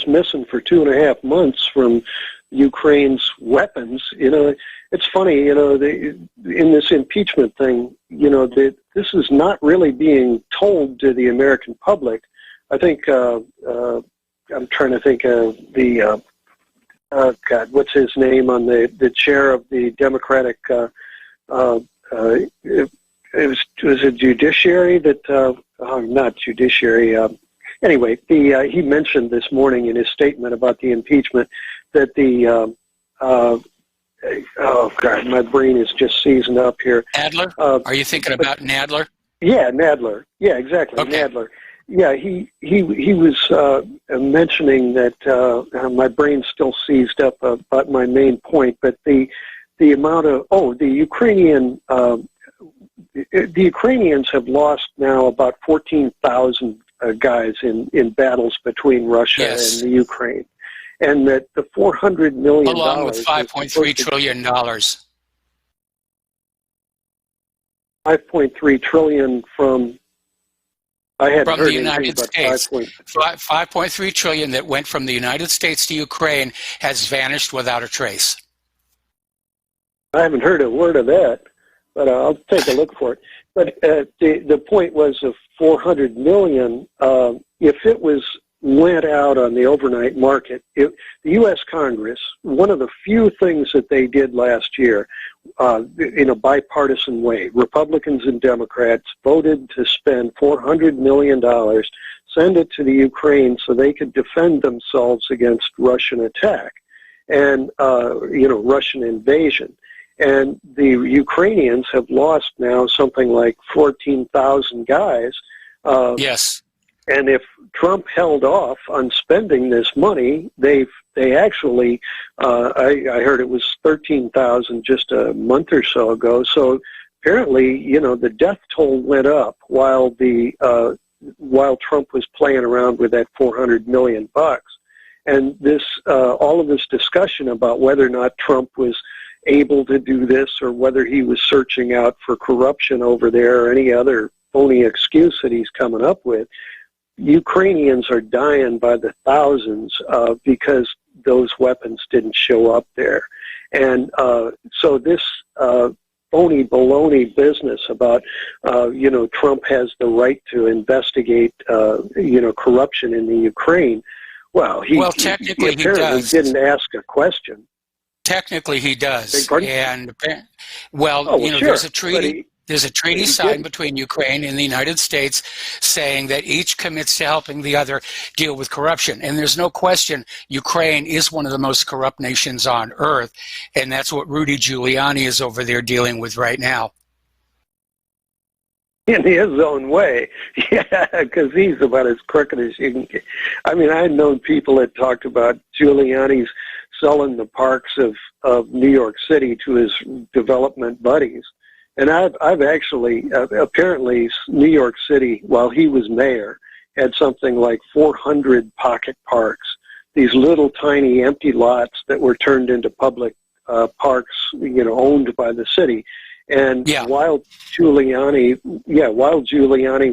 [SPEAKER 13] missing for 2.5 months from Ukraine's weapons. It's funny, in this impeachment thing, this is not really being told to the American public. I think, I'm trying to think of the, what's his name on the chair of the Democratic, it was a judiciary that, not judiciary, anyway, he mentioned this morning in his statement about the impeachment that oh God, my brain is just seizing up here.
[SPEAKER 2] Nadler? Are you thinking about Nadler?
[SPEAKER 13] Yeah, Nadler. Yeah, exactly, okay. Nadler. Yeah, he was mentioning that my brain's still seized up about my main point, but the amount of the Ukrainians have lost now about 14,000 guys in battles between Russia and the Ukraine, and that the $400 million,
[SPEAKER 2] along with $5.3 trillion.
[SPEAKER 13] $5.3 trillion from
[SPEAKER 2] the United States. $5.3 trillion that went from the United States to Ukraine has vanished without a trace.
[SPEAKER 13] I haven't heard a word of that, but I'll take a look for it. But the point was of $400 million. If it went out on the overnight market, the U.S. Congress, one of the few things that they did last year, in a bipartisan way, Republicans and Democrats voted to spend $400 million, send it to the Ukraine so they could defend themselves against Russian attack and Russian invasion. And the Ukrainians have lost now something like 14,000 guys.
[SPEAKER 2] Yes.
[SPEAKER 13] And if Trump held off on spending this money, they actually, I heard it was 13,000 just a month or so ago. So apparently, the death toll went up while Trump was playing around with that $400 million. And this, all of this discussion about whether or not Trump was able to do this or whether he was searching out for corruption over there or any other phony excuse that he's coming up with, Ukrainians are dying by the thousands because those weapons didn't show up there. And so this phony baloney business about, Trump has the right to investigate, corruption in the Ukraine, he apparently didn't ask a question.
[SPEAKER 2] Technically, he does. And
[SPEAKER 13] sure.
[SPEAKER 2] there's a treaty. There's a treaty signed between Ukraine and the United States saying that each commits to helping the other deal with corruption. And there's no question Ukraine is one of the most corrupt nations on earth. And that's what Rudy Giuliani is over there dealing with right now.
[SPEAKER 13] In his own way. Yeah, because he's about as crooked as you can get. I mean, I had known people that talked about Giuliani's selling the parks of New York City to his development buddies. And I've actually, apparently New York City, while he was mayor, had something like 400 pocket parks, these little tiny empty lots that were turned into public parks, owned by the city. And while Giuliani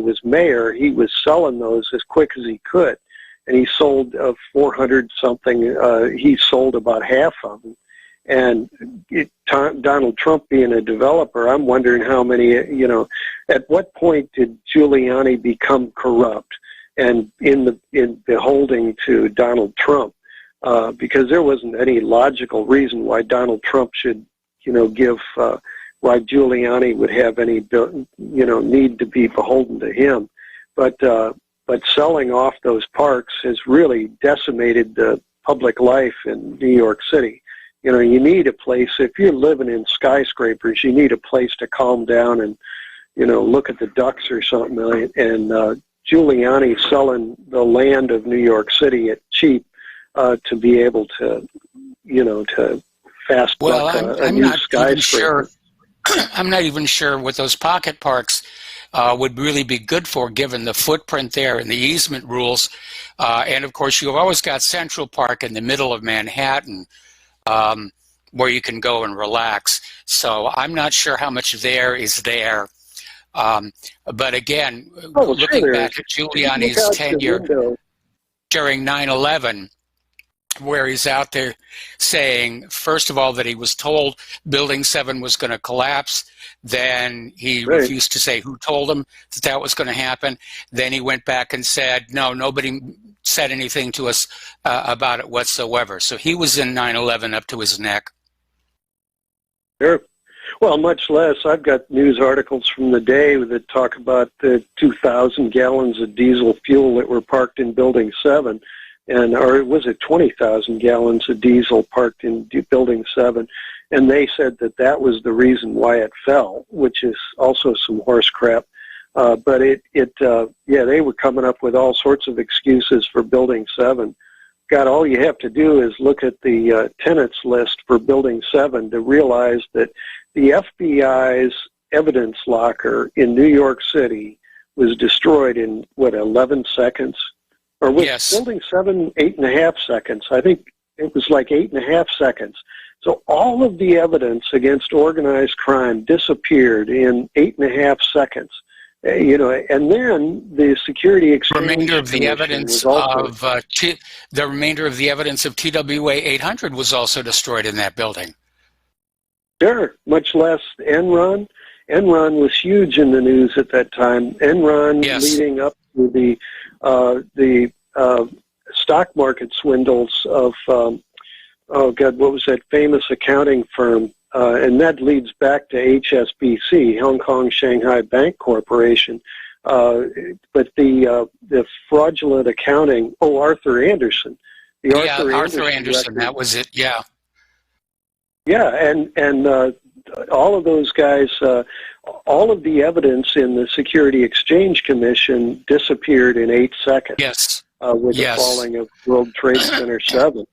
[SPEAKER 13] was mayor, he was selling those as quick as he could. And he sold 400 something, he sold about half of them. And Donald Trump being a developer, I'm wondering how many, at what point did Giuliani become corrupt and in beholding to Donald Trump? Because there wasn't any logical reason why Donald Trump should, why Giuliani would have any, need to be beholden to him. But but selling off those parks has really decimated the public life in New York City. You know, you need a place, if you're living in skyscrapers, you need a place to calm down and, you know, look at the ducks or something. And Giuliani selling the land of New York City at cheap to be able to, you know, to fast buck a new skyscraper.
[SPEAKER 2] I'm not even sure what those pocket parks would really be good for, given the footprint there and the easement rules. And of course, you've always got Central Park in the middle of Manhattan, where you can go and relax. So I'm not sure how much there is there. But again, looking back at Giuliani's tenure during 9/11, where he's out there saying, first of all, that he was told Building 7 was going to collapse. Then he refused to say who told him that that was going to happen. Then he went back and said, no, nobody said anything to us about it whatsoever. So he was in 9/11 up to his neck.
[SPEAKER 13] Sure. Well, much less. I've got news articles from the day that talk about the 2,000 gallons of diesel fuel that were parked in Building 7. Or was it 20,000 gallons of diesel parked in Building 7? And they said that that was the reason why it fell, which is also some horse crap. But they were coming up with all sorts of excuses for Building 7. God, all you have to do is look at the tenants list for Building 7 to realize that the FBI's evidence locker in New York City was destroyed in, 11 seconds? Or was Building 7 8.5 seconds? I think it was like 8.5 seconds. So all of the evidence against organized crime disappeared in 8.5 seconds. And then the Security Exchange
[SPEAKER 2] remainder of the evidence of the remainder of the evidence of TWA 800 was also destroyed in that building.
[SPEAKER 13] Sure, much less Enron. Enron was huge in the news at that time. Enron leading up to the stock market swindles of what was that famous accounting firm? And that leads back to HSBC, Hong Kong Shanghai Bank Corporation. But the fraudulent accounting, Arthur Andersen.
[SPEAKER 2] Arthur Andersen, that was it, yeah.
[SPEAKER 13] Yeah, and all of those guys, all of the evidence in the Security Exchange Commission disappeared in 8 seconds. With the falling of World Trade Center 7.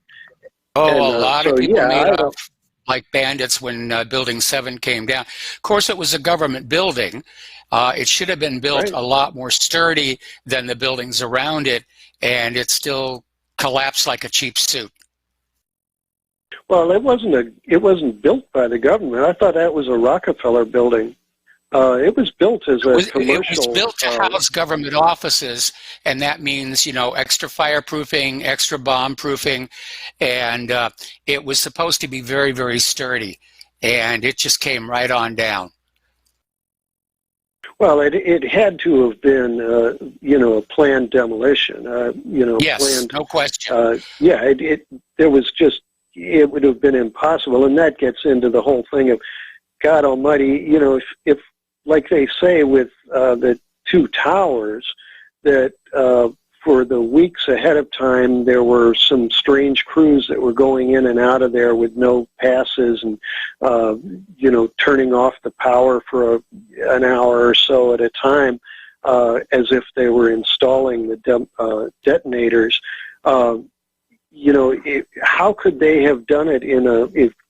[SPEAKER 2] A lot of people made off like bandits when Building 7 came down. Of course, it was a government building. It should have been built a lot more sturdy than the buildings around it, and it still collapsed like a cheap suit.
[SPEAKER 13] Well, it wasn't built by the government. I thought that was a Rockefeller building. It was built as a commercial.
[SPEAKER 2] It was built to house government offices, and that means, extra fireproofing, extra bomb-proofing, and it was supposed to be very, very sturdy, and it just came right on down.
[SPEAKER 13] Well, it had to have been, a planned demolition.
[SPEAKER 2] Yes, no question.
[SPEAKER 13] It would have been impossible, and that gets into the whole thing of, God Almighty, if like they say with the two towers, that for the weeks ahead of time there were some strange crews that were going in and out of there with no passes and, turning off the power for an hour or so at a time as if they were installing the detonators. How could they have done it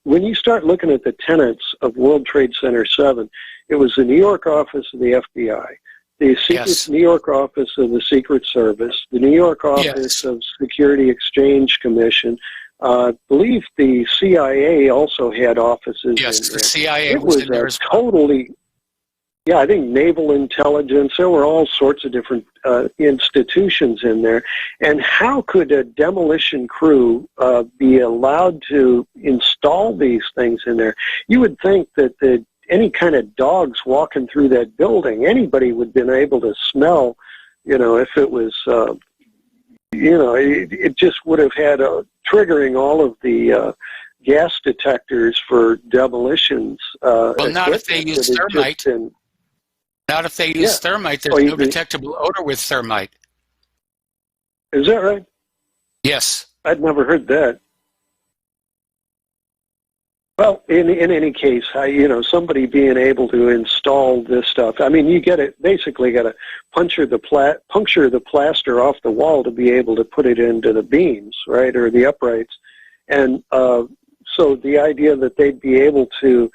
[SPEAKER 13] when you start looking at the tenants of World Trade Center 7, it was the New York office of the FBI, the New York office of the Secret Service, the New York office of Security Exchange Commission. I believe the CIA also had offices.
[SPEAKER 2] Yes, the CIA was in there as well.
[SPEAKER 13] I think naval intelligence, there were all sorts of different institutions in there. And how could a demolition crew be allowed to install these things in there? You would think that any kind of dogs walking through that building, anybody would have been able to smell, if it was, it just would have had triggering all of the gas detectors for demolitions.
[SPEAKER 2] Not if they use thermite. Not if they use thermite. There's no detectable odor with thermite.
[SPEAKER 13] Is that right?
[SPEAKER 2] Yes.
[SPEAKER 13] I'd never heard that. Well, in any case, somebody being able to install this stuff. I mean, you basically got to puncture the plaster off the wall to be able to put it into the beams, right, or the uprights. And so the idea that they'd be able to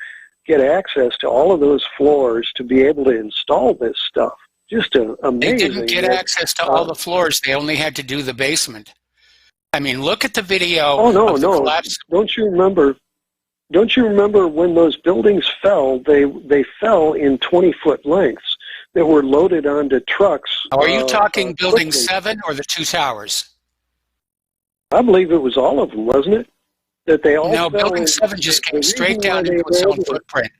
[SPEAKER 13] get access to all of those floors to be able to install this stuff, just amazing.
[SPEAKER 2] They didn't get access to all the floors. They only had to do the basement. I mean, look at the video.
[SPEAKER 13] Oh, no.
[SPEAKER 2] Collapse.
[SPEAKER 13] Don't you remember when those buildings fell? They fell in 20-foot lengths that were loaded onto trucks.
[SPEAKER 2] Are you talking Building
[SPEAKER 13] quickly.
[SPEAKER 2] 7 or the two towers?
[SPEAKER 13] I believe it was all of them, wasn't it? That they all
[SPEAKER 2] No,
[SPEAKER 13] fell
[SPEAKER 2] Building
[SPEAKER 13] in,
[SPEAKER 2] 7 just came
[SPEAKER 13] the
[SPEAKER 2] straight
[SPEAKER 13] reason
[SPEAKER 2] down
[SPEAKER 13] why
[SPEAKER 2] into
[SPEAKER 13] they
[SPEAKER 2] its
[SPEAKER 13] were
[SPEAKER 2] own
[SPEAKER 13] able to-
[SPEAKER 2] footprint.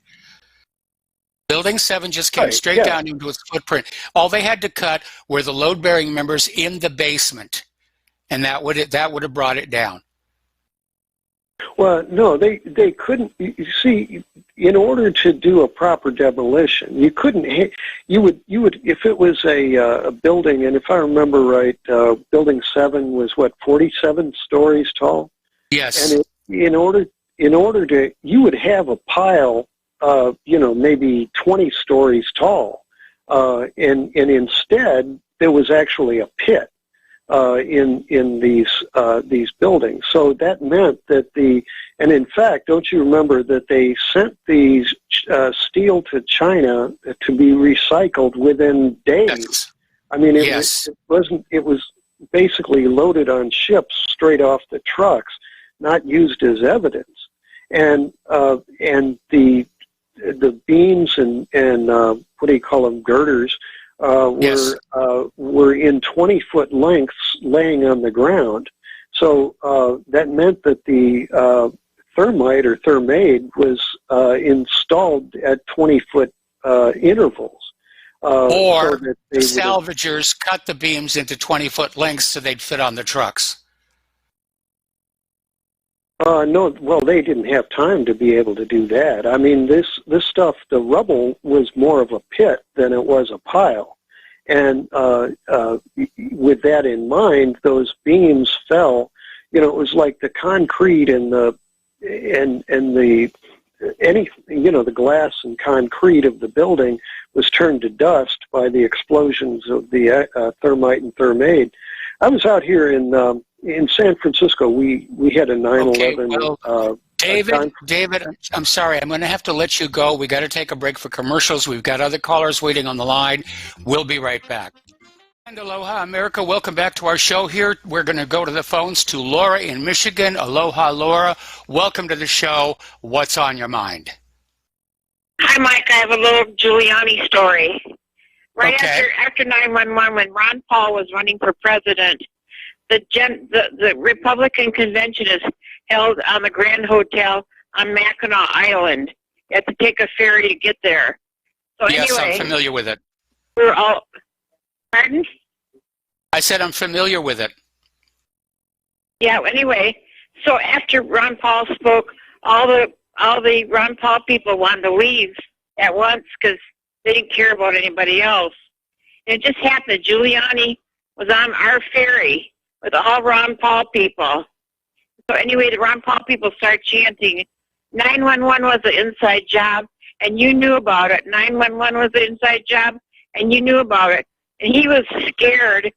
[SPEAKER 2] Building 7 just came straight down into its footprint. All they had to cut were the load-bearing members in the basement, and that would have brought it down.
[SPEAKER 13] Well, no, they couldn't. You see, in order to do a proper demolition, you couldn't. You would if it was a building, and if I remember right, Building 7 was 47 stories tall.
[SPEAKER 2] Yes.
[SPEAKER 13] And in order to, you would have a pile, maybe 20 stories tall, and instead there was actually a pit in these buildings. So that meant that and in fact, don't you remember that they sent these steel to China to be recycled within days?
[SPEAKER 2] Yes.
[SPEAKER 13] I mean, it was basically loaded on ships straight off the trucks, not used as evidence. And the beams and what do you call them, girders, were in 20-foot lengths laying on the ground. So that meant that the thermite or thermade was installed at 20-foot intervals.
[SPEAKER 2] Or
[SPEAKER 13] so that
[SPEAKER 2] the salvagers cut the beams into 20-foot lengths so they'd fit on the trucks.
[SPEAKER 13] No, well, they didn't have time to be able to do that. I mean, this stuff, the rubble was more of a pit than it was a pile. And with that in mind, those beams fell. It was like the concrete and the glass and concrete of the building was turned to dust by the explosions of the thermite and thermade. I was out here in San Francisco. We had a 9/11.
[SPEAKER 2] Okay, well, David, I'm sorry. I'm going to have to let you go. We got to take a break for commercials. We've got other callers waiting on the line. We'll be right back. And aloha, America. Welcome back to our show here. We're going to go to the phones to Laura in Michigan. Aloha, Laura. Welcome to the show. What's on your mind?
[SPEAKER 14] Hi, Mike. I have a little Giuliani story. Right after 9/11, when Ron Paul was running for president, the Republican convention is held on the Grand Hotel on Mackinac Island. You have to take a ferry to get there. So
[SPEAKER 2] yes,
[SPEAKER 14] anyway,
[SPEAKER 2] I'm familiar with it.
[SPEAKER 14] We're all. Pardon?
[SPEAKER 2] I said I'm familiar with it.
[SPEAKER 14] Yeah. Anyway, so after Ron Paul spoke, all the Ron Paul people wanted to leave at once because they didn't care about anybody else. And it just happened. Giuliani was on our ferry with all Ron Paul people. So anyway, the Ron Paul people started chanting, 911 was an inside job, and you knew about it. 911 was an inside job, and you knew about it. And he was scared.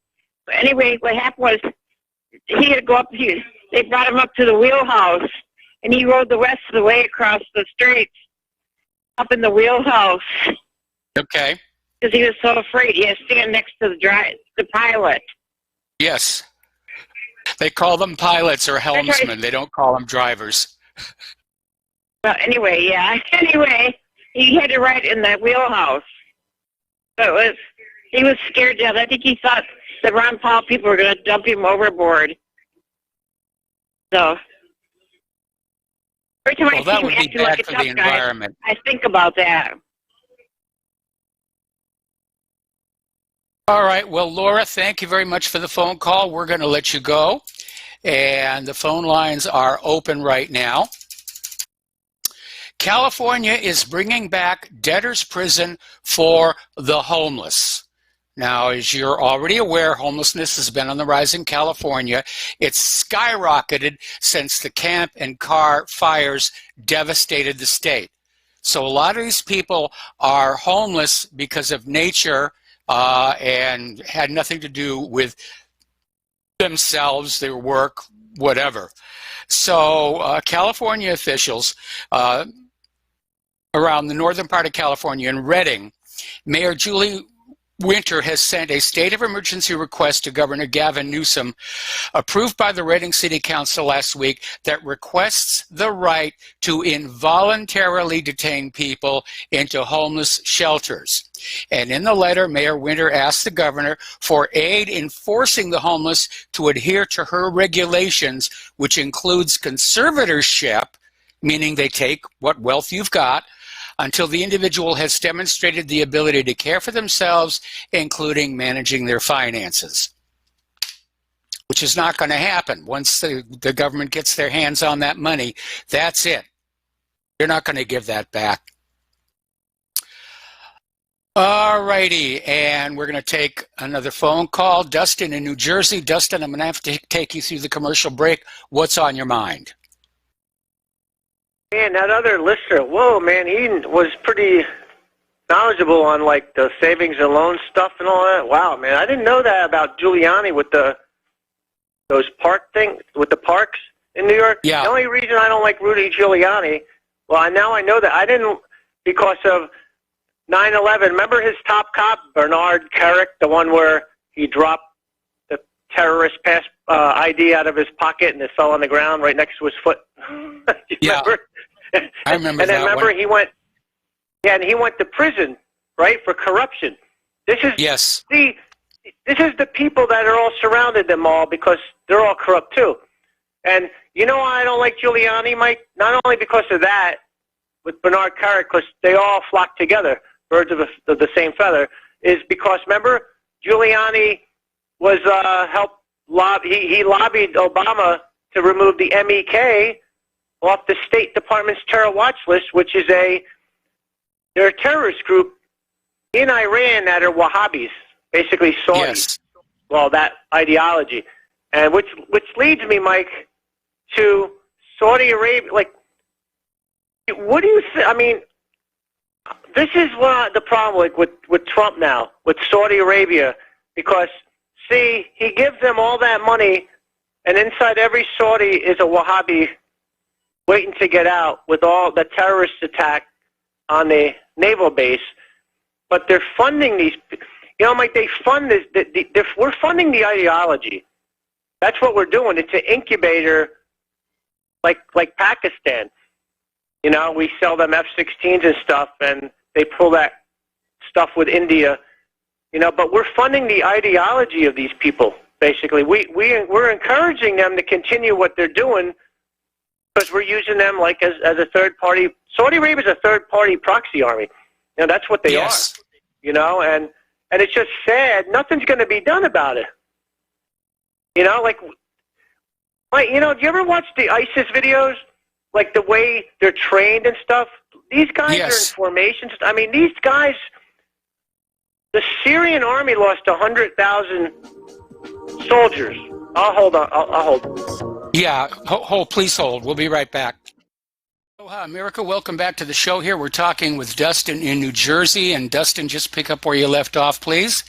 [SPEAKER 14] But anyway, what happened was he had to go up. They brought him up to the wheelhouse, and he rode the rest of the way across the straits up in the wheelhouse.
[SPEAKER 2] Okay.
[SPEAKER 14] Because he was so afraid. He had to stand next to the pilot.
[SPEAKER 2] Yes. They call them pilots or helmsmen. They don't call them drivers.
[SPEAKER 14] Well, anyway, yeah. Anyway, he had to ride in the wheelhouse. So he was scared to death. I think he thought the Ron Paul people were going to dump him overboard. So every time I see
[SPEAKER 2] that
[SPEAKER 14] him
[SPEAKER 2] would be
[SPEAKER 14] acting
[SPEAKER 2] bad
[SPEAKER 14] like a
[SPEAKER 2] for
[SPEAKER 14] tough
[SPEAKER 2] the
[SPEAKER 14] guy,
[SPEAKER 2] environment.
[SPEAKER 14] I think about that.
[SPEAKER 2] All right. Well, Laura, thank you very much for the phone call. We're going to let you go. And the phone lines are open right now. California is bringing back debtors' prison for the homeless. Now, as you're already aware, homelessness has been on the rise in California. It's skyrocketed since the camp and car fires devastated the state. So a lot of these people are homeless because of nature and had nothing to do with themselves, their work, whatever. So California officials around the northern part of California in Redding, Mayor Julie Winter has sent a state of emergency request to Governor Gavin Newsom, approved by the Redding City Council last week, that requests the right to involuntarily detain people into homeless shelters. And in the letter, Mayor Winter asked the governor for aid in forcing the homeless to adhere to her regulations, which includes conservatorship, meaning they take what wealth you've got, until the individual has demonstrated the ability to care for themselves, including managing their finances, which is not going to happen. Once the government gets their hands on that money, that's it. They're not going to give that back. All righty, and we're going to take another phone call. Dustin in New Jersey. Dustin, I'm going to have to take you through the commercial break. What's on your mind?
[SPEAKER 15] Man, that other listener, whoa, man, he was pretty knowledgeable on, like, the savings and loan stuff and all that. Wow, man, I didn't know that about Giuliani with those park things, with the parks in New York.
[SPEAKER 2] Yeah.
[SPEAKER 15] The only reason I don't like Rudy Giuliani, well, now I know that. I didn't, because of 9/11. Remember his top cop, Bernard Kerik, the one where he dropped the terrorist ID out of his pocket and it fell on the ground right next to his foot?
[SPEAKER 2] Yeah.
[SPEAKER 15] Remember?
[SPEAKER 2] I remember
[SPEAKER 15] and then
[SPEAKER 2] that
[SPEAKER 15] remember
[SPEAKER 2] one.
[SPEAKER 15] he went to prison, right, for corruption. This is
[SPEAKER 2] yes.
[SPEAKER 15] See, this is the people that are all surrounded them all because they're all corrupt too. And you know why I don't like Giuliani, Mike? Not only because of that, with Bernard Kerik, because they all flock together, birds of the same feather, is because remember Giuliani was he lobbied Obama to remove the MEK off the State Department's terror watch list, which is they're a terrorist group in Iran that are Wahhabis, basically Saudis.
[SPEAKER 2] Yes.
[SPEAKER 15] Well, that ideology, and which leads me, Mike, to Saudi Arabia. Like, what do you think? I mean, this is what the problem like with Trump now, with Saudi Arabia, because see, he gives them all that money, and inside every Saudi is a Wahhabi waiting to get out with all the terrorist attack on the naval base. But they're funding these, you know, Mike, they fund this, we're funding the ideology. That's what we're doing. It's an incubator like Pakistan. You know, we sell them F-16s and stuff, and they pull that stuff with India. You know, but we're funding the ideology of these people, basically. We're encouraging them to continue what they're doing, because we're using them like as a third party. Saudi Arabia is a third party proxy army. You know, that's what they are. You know, and it's just sad. Nothing's going to be done about it. You know, like, you know, do you ever watch the ISIS videos? Like the way they're trained and stuff? These guys are in formations. I mean, these guys, the Syrian army lost 100,000 soldiers. I'll hold on. I'll hold.
[SPEAKER 2] Yeah, please hold. We'll be right back. Aloha, America. Welcome back to the show here. We're talking with Dustin in New Jersey. And Dustin, just pick up where you left off, please.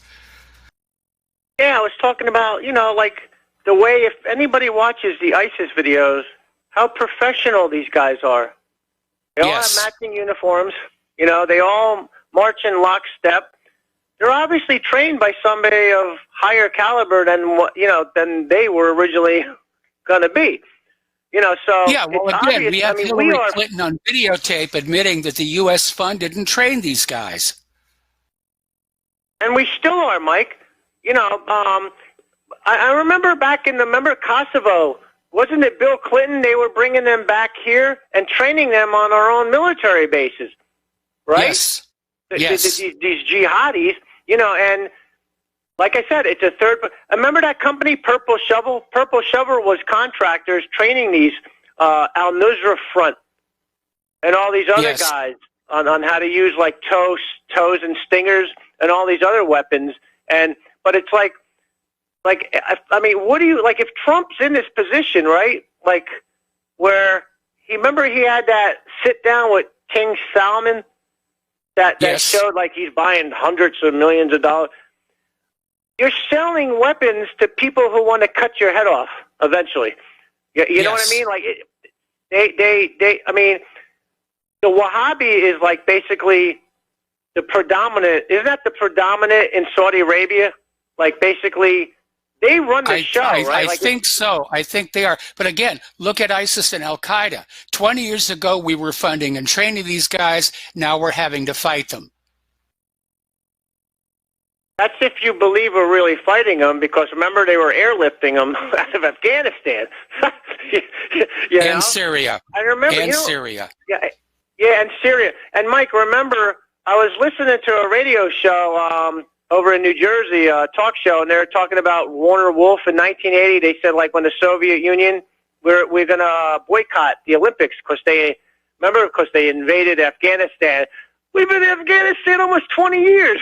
[SPEAKER 15] Yeah, I was talking about, you know, like the way if anybody watches the ISIS videos, how professional these guys are. They all have matching uniforms. You know, they all march in lockstep. They're obviously trained by somebody of higher caliber than they were originally going to be. You know, so
[SPEAKER 2] yeah. Well,
[SPEAKER 15] it's
[SPEAKER 2] again,
[SPEAKER 15] obvious.
[SPEAKER 2] we have
[SPEAKER 15] I mean,
[SPEAKER 2] Hillary Clinton on videotape admitting that the U.S. funded and trained these guys,
[SPEAKER 15] and we still are, Mike. You know, I remember back in remember Kosovo. Wasn't it Bill Clinton? They were bringing them back here and training them on our own military bases, right?
[SPEAKER 2] Yes.
[SPEAKER 15] These jihadis, you know, and like I said, it's a third. Remember that company, Purple Shovel? Purple Shovel was contractors training these Al-Nusra Front and all these other guys on how to use like tows and stingers and all these other weapons But it's like, I mean, what do you, like, if Trump's in this position, right? Like, where remember he had that sit down with King Salman that showed like he's buying hundreds of millions of dollars. You're selling weapons to people who want to cut your head off eventually. You know what I mean? Like, I mean, the Wahhabi is like basically the predominant. Isn't that the predominant in Saudi Arabia? Like, basically, they run the show, right?
[SPEAKER 2] I think so. I think they are. But again, look at ISIS and Al-Qaeda. 20 years ago, we were funding and training these guys. Now we're having to fight them.
[SPEAKER 15] That's if you believe we're really fighting them, because remember, they were airlifting them out of Afghanistan.
[SPEAKER 2] And Syria.
[SPEAKER 15] I remember.
[SPEAKER 2] And Syria.
[SPEAKER 15] Yeah, and Syria. And Mike, remember, I was listening to a radio show over in New Jersey, a talk show, and they were talking about Warner Wolf in 1980. They said, like, when the Soviet Union, we're going to boycott the Olympics because they invaded Afghanistan. We've been in Afghanistan almost 20 years.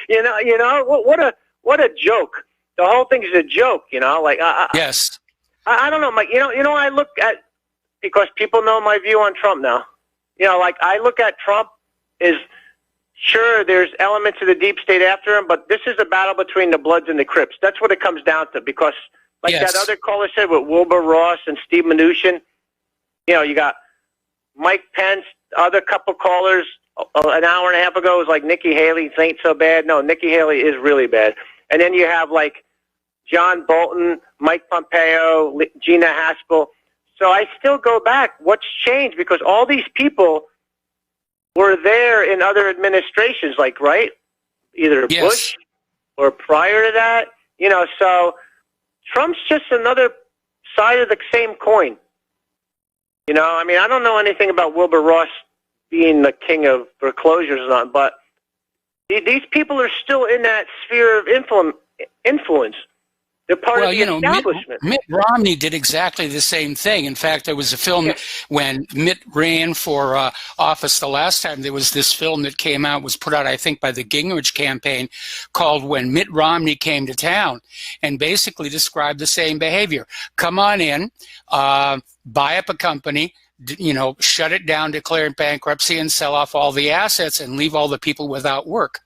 [SPEAKER 15] you know, what a joke. The whole thing is a joke, you know. Like,
[SPEAKER 2] yes.
[SPEAKER 15] I don't know, Mike. You know, I look at, because people know my view on Trump now. You know, like, I look at Trump as, sure, there's elements of the deep state after him, but this is a battle between the Bloods and the Crips. That's what it comes down to, because, like that other caller said with Wilbur Ross and Steve Mnuchin, you know, you got Mike Pence, other couple callers an hour and a half ago was like Nikki Haley ain't so bad. No, Nikki Haley is really bad. And then you have like John Bolton, Mike Pompeo, Gina Haspel. So I still go back. What's changed? Because all these people were there in other administrations, like, right? Either Bush or prior to that. You know, so Trump's just another side of the same coin. You know, I mean, I don't know anything about Wilbur Ross being the king of foreclosures or not, but these people are still in that sphere of influence. They're part of the establishment.
[SPEAKER 2] Mitt Romney did exactly the same thing. In fact, there was a film when Mitt ran for office the last time. There was this film that came out, was put out, I think, by the Gingrich campaign, called When Mitt Romney Came to Town, and basically described the same behavior. Come on in, buy up a company, you know, shut it down, declare it bankruptcy, and sell off all the assets and leave all the people without work.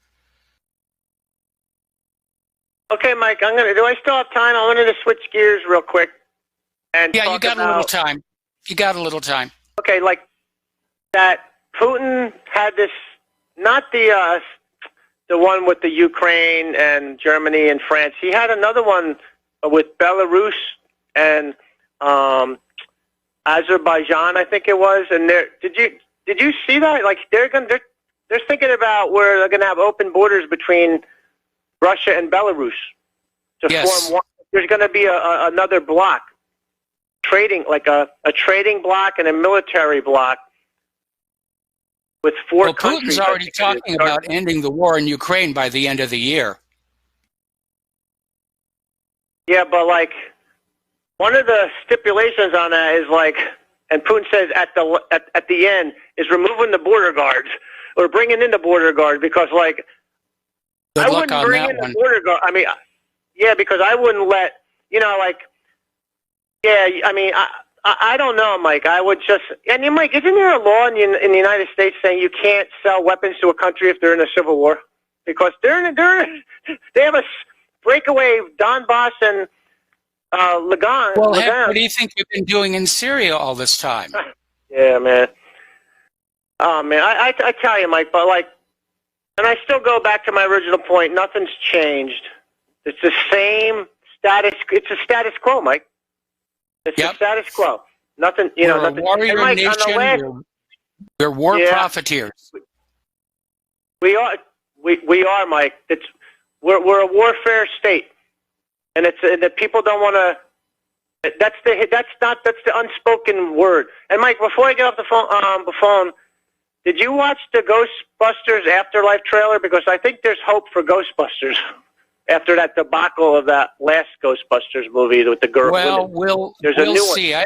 [SPEAKER 15] Okay, Mike, do I still have time? I wanted to switch gears real quick. And
[SPEAKER 2] you got a little time. You got a little time.
[SPEAKER 15] Okay, like that Putin had this, not the one with the Ukraine and Germany and France. He had another one with Belarus and Azerbaijan, I think it was. And did you see that? Like they're thinking about where they're going to have open borders between Russia and Belarus to form one. There's going to be another block, trading, like a trading block and a military block with four countries.
[SPEAKER 2] Putin's already talking about ending the war in Ukraine by the end of the year.
[SPEAKER 15] Yeah, but like one of the stipulations on that is like, and Putin says at the end is removing the border guards or bringing in the border guards, because like, I wouldn't bring in the border guard. I mean, yeah, because I wouldn't let, you know, like, yeah, I mean, I don't know, Mike. I would just, and Mike, isn't there a law in the United States saying you can't sell weapons to a country if they're in a civil war? Because they have a breakaway Donbass and Lugan.
[SPEAKER 2] Well, heck, what do you think we've been doing in Syria all this time?
[SPEAKER 15] Yeah, man. Oh, man, I tell you, Mike, but like, and I still go back to my original point. Nothing's changed. It's the same status. It's a status quo, Mike. It's a status quo. Nothing. You know, nothing.
[SPEAKER 2] Warrior
[SPEAKER 15] Mike,
[SPEAKER 2] nation. We're war profiteers.
[SPEAKER 15] We are. We are, Mike. We're a warfare state, and the people don't want to. That's the unspoken word. And Mike, before I get off the phone. Did you watch the Ghostbusters Afterlife trailer? Because I think there's hope for Ghostbusters after that debacle of that last Ghostbusters movie with the girl.
[SPEAKER 2] Well, we'll see. I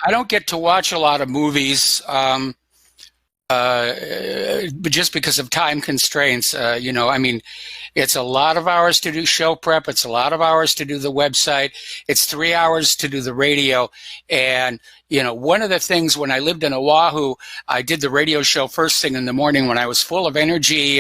[SPEAKER 2] don't get to watch a lot of movies. but just because of time constraints, I mean, it's a lot of hours to do show prep. It's a lot of hours to do the website. It's 3 hours to do the radio. And, one of the things when I lived in Oahu, I did the radio show first thing in the morning when I was full of energy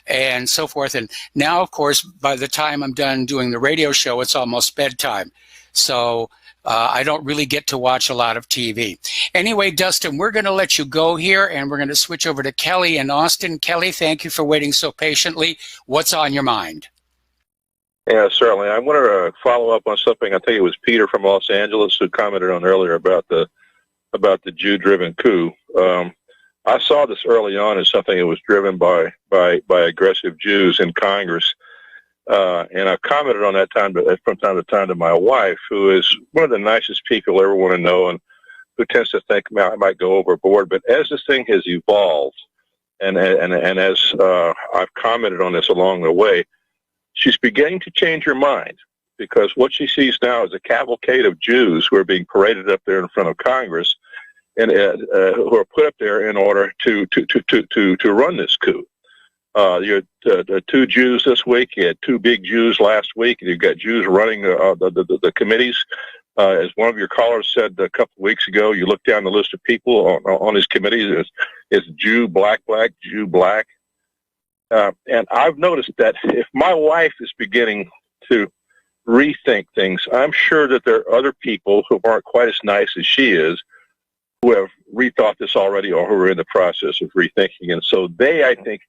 [SPEAKER 2] and so forth. And now, of course, by the time I'm done doing the radio show, it's almost bedtime. So I don't really get to watch a lot of TV. Anyway, Dustin, we're going to let you go here, and we're going to switch over to Kelly in Austin. Kelly, thank you for waiting so patiently. What's on your mind?
[SPEAKER 16] Yeah, certainly. I want to follow up on something I think it was Peter from Los Angeles who commented on earlier about the Jew Driven Coup. I saw this early on as something that was driven by aggressive Jews in Congress. And I commented on that from time to time to my wife, who is one of the nicest people I ever want to know and who tends to think I might go overboard. But as this thing has evolved, and as I've commented on this along the way, she's beginning to change her mind, because what she sees now is a cavalcade of Jews who are being paraded up there in front of Congress and who are put up there in order to run this coup. You had 2 Jews this week. You had 2 big Jews last week. You've got Jews running the committees. As one of your callers said a couple of weeks ago, you look down the list of people on his committees. It's Jew, black, Jew, black. And I've noticed that if my wife is beginning to rethink things, I'm sure that there are other people who aren't quite as nice as she is who have rethought this already or who are in the process of rethinking. And so they, I think,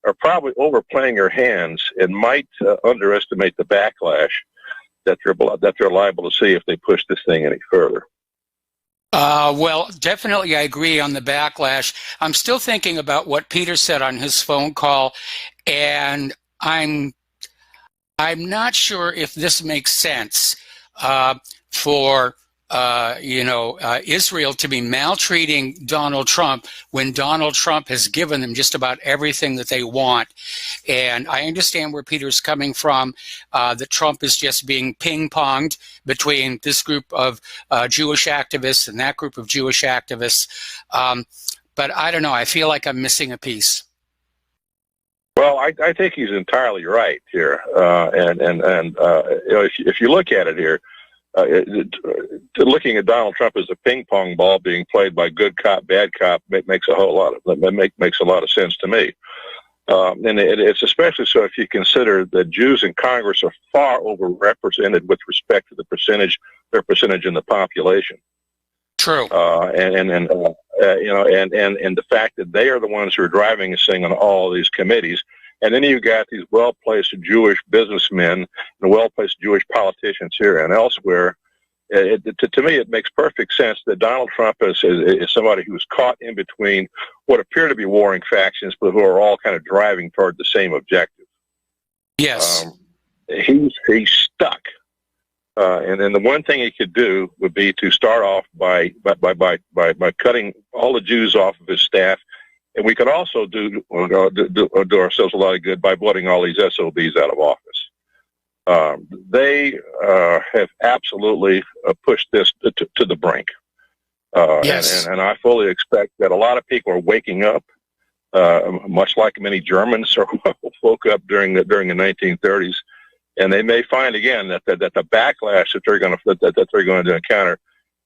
[SPEAKER 16] are probably overplaying their hands and might underestimate the backlash that they're liable to see if they push this thing any further.
[SPEAKER 2] Well, definitely I agree on the backlash. I'm still thinking about what Peter said on his phone call, and I'm not sure if this makes sense for Israel to be maltreating Donald Trump when Donald Trump has given them just about everything that they want. And I understand where Peter's coming from, that Trump is just being ping-ponged between this group of Jewish activists and that group of Jewish activists. But I don't know. I feel like I'm missing a piece.
[SPEAKER 16] Well, I think he's entirely right here. If you look at it here, looking at Donald Trump as a ping pong ball being played by good cop, bad cop makes a lot of sense to me. And it's especially so if you consider that Jews in Congress are far overrepresented with respect to their percentage in the population.
[SPEAKER 2] True.
[SPEAKER 16] And the fact that they are the ones who are driving this thing on all these committees. And then you've got these well-placed Jewish businessmen and well-placed Jewish politicians here and elsewhere. To me, it makes perfect sense that Donald Trump is somebody who's caught in between what appear to be warring factions, but who are all kind of driving toward the same objective.
[SPEAKER 2] Yes.
[SPEAKER 16] He's stuck. And then the one thing he could do would be to start off by cutting all the Jews off of his staff. And we could also do ourselves a lot of good by voting all these SOBs out of office. They have absolutely pushed this to the brink.
[SPEAKER 2] Yes.
[SPEAKER 16] And I fully expect that a lot of people are waking up, much like many Germans woke up during the 1930s, and they may find again that the backlash that they're going to encounter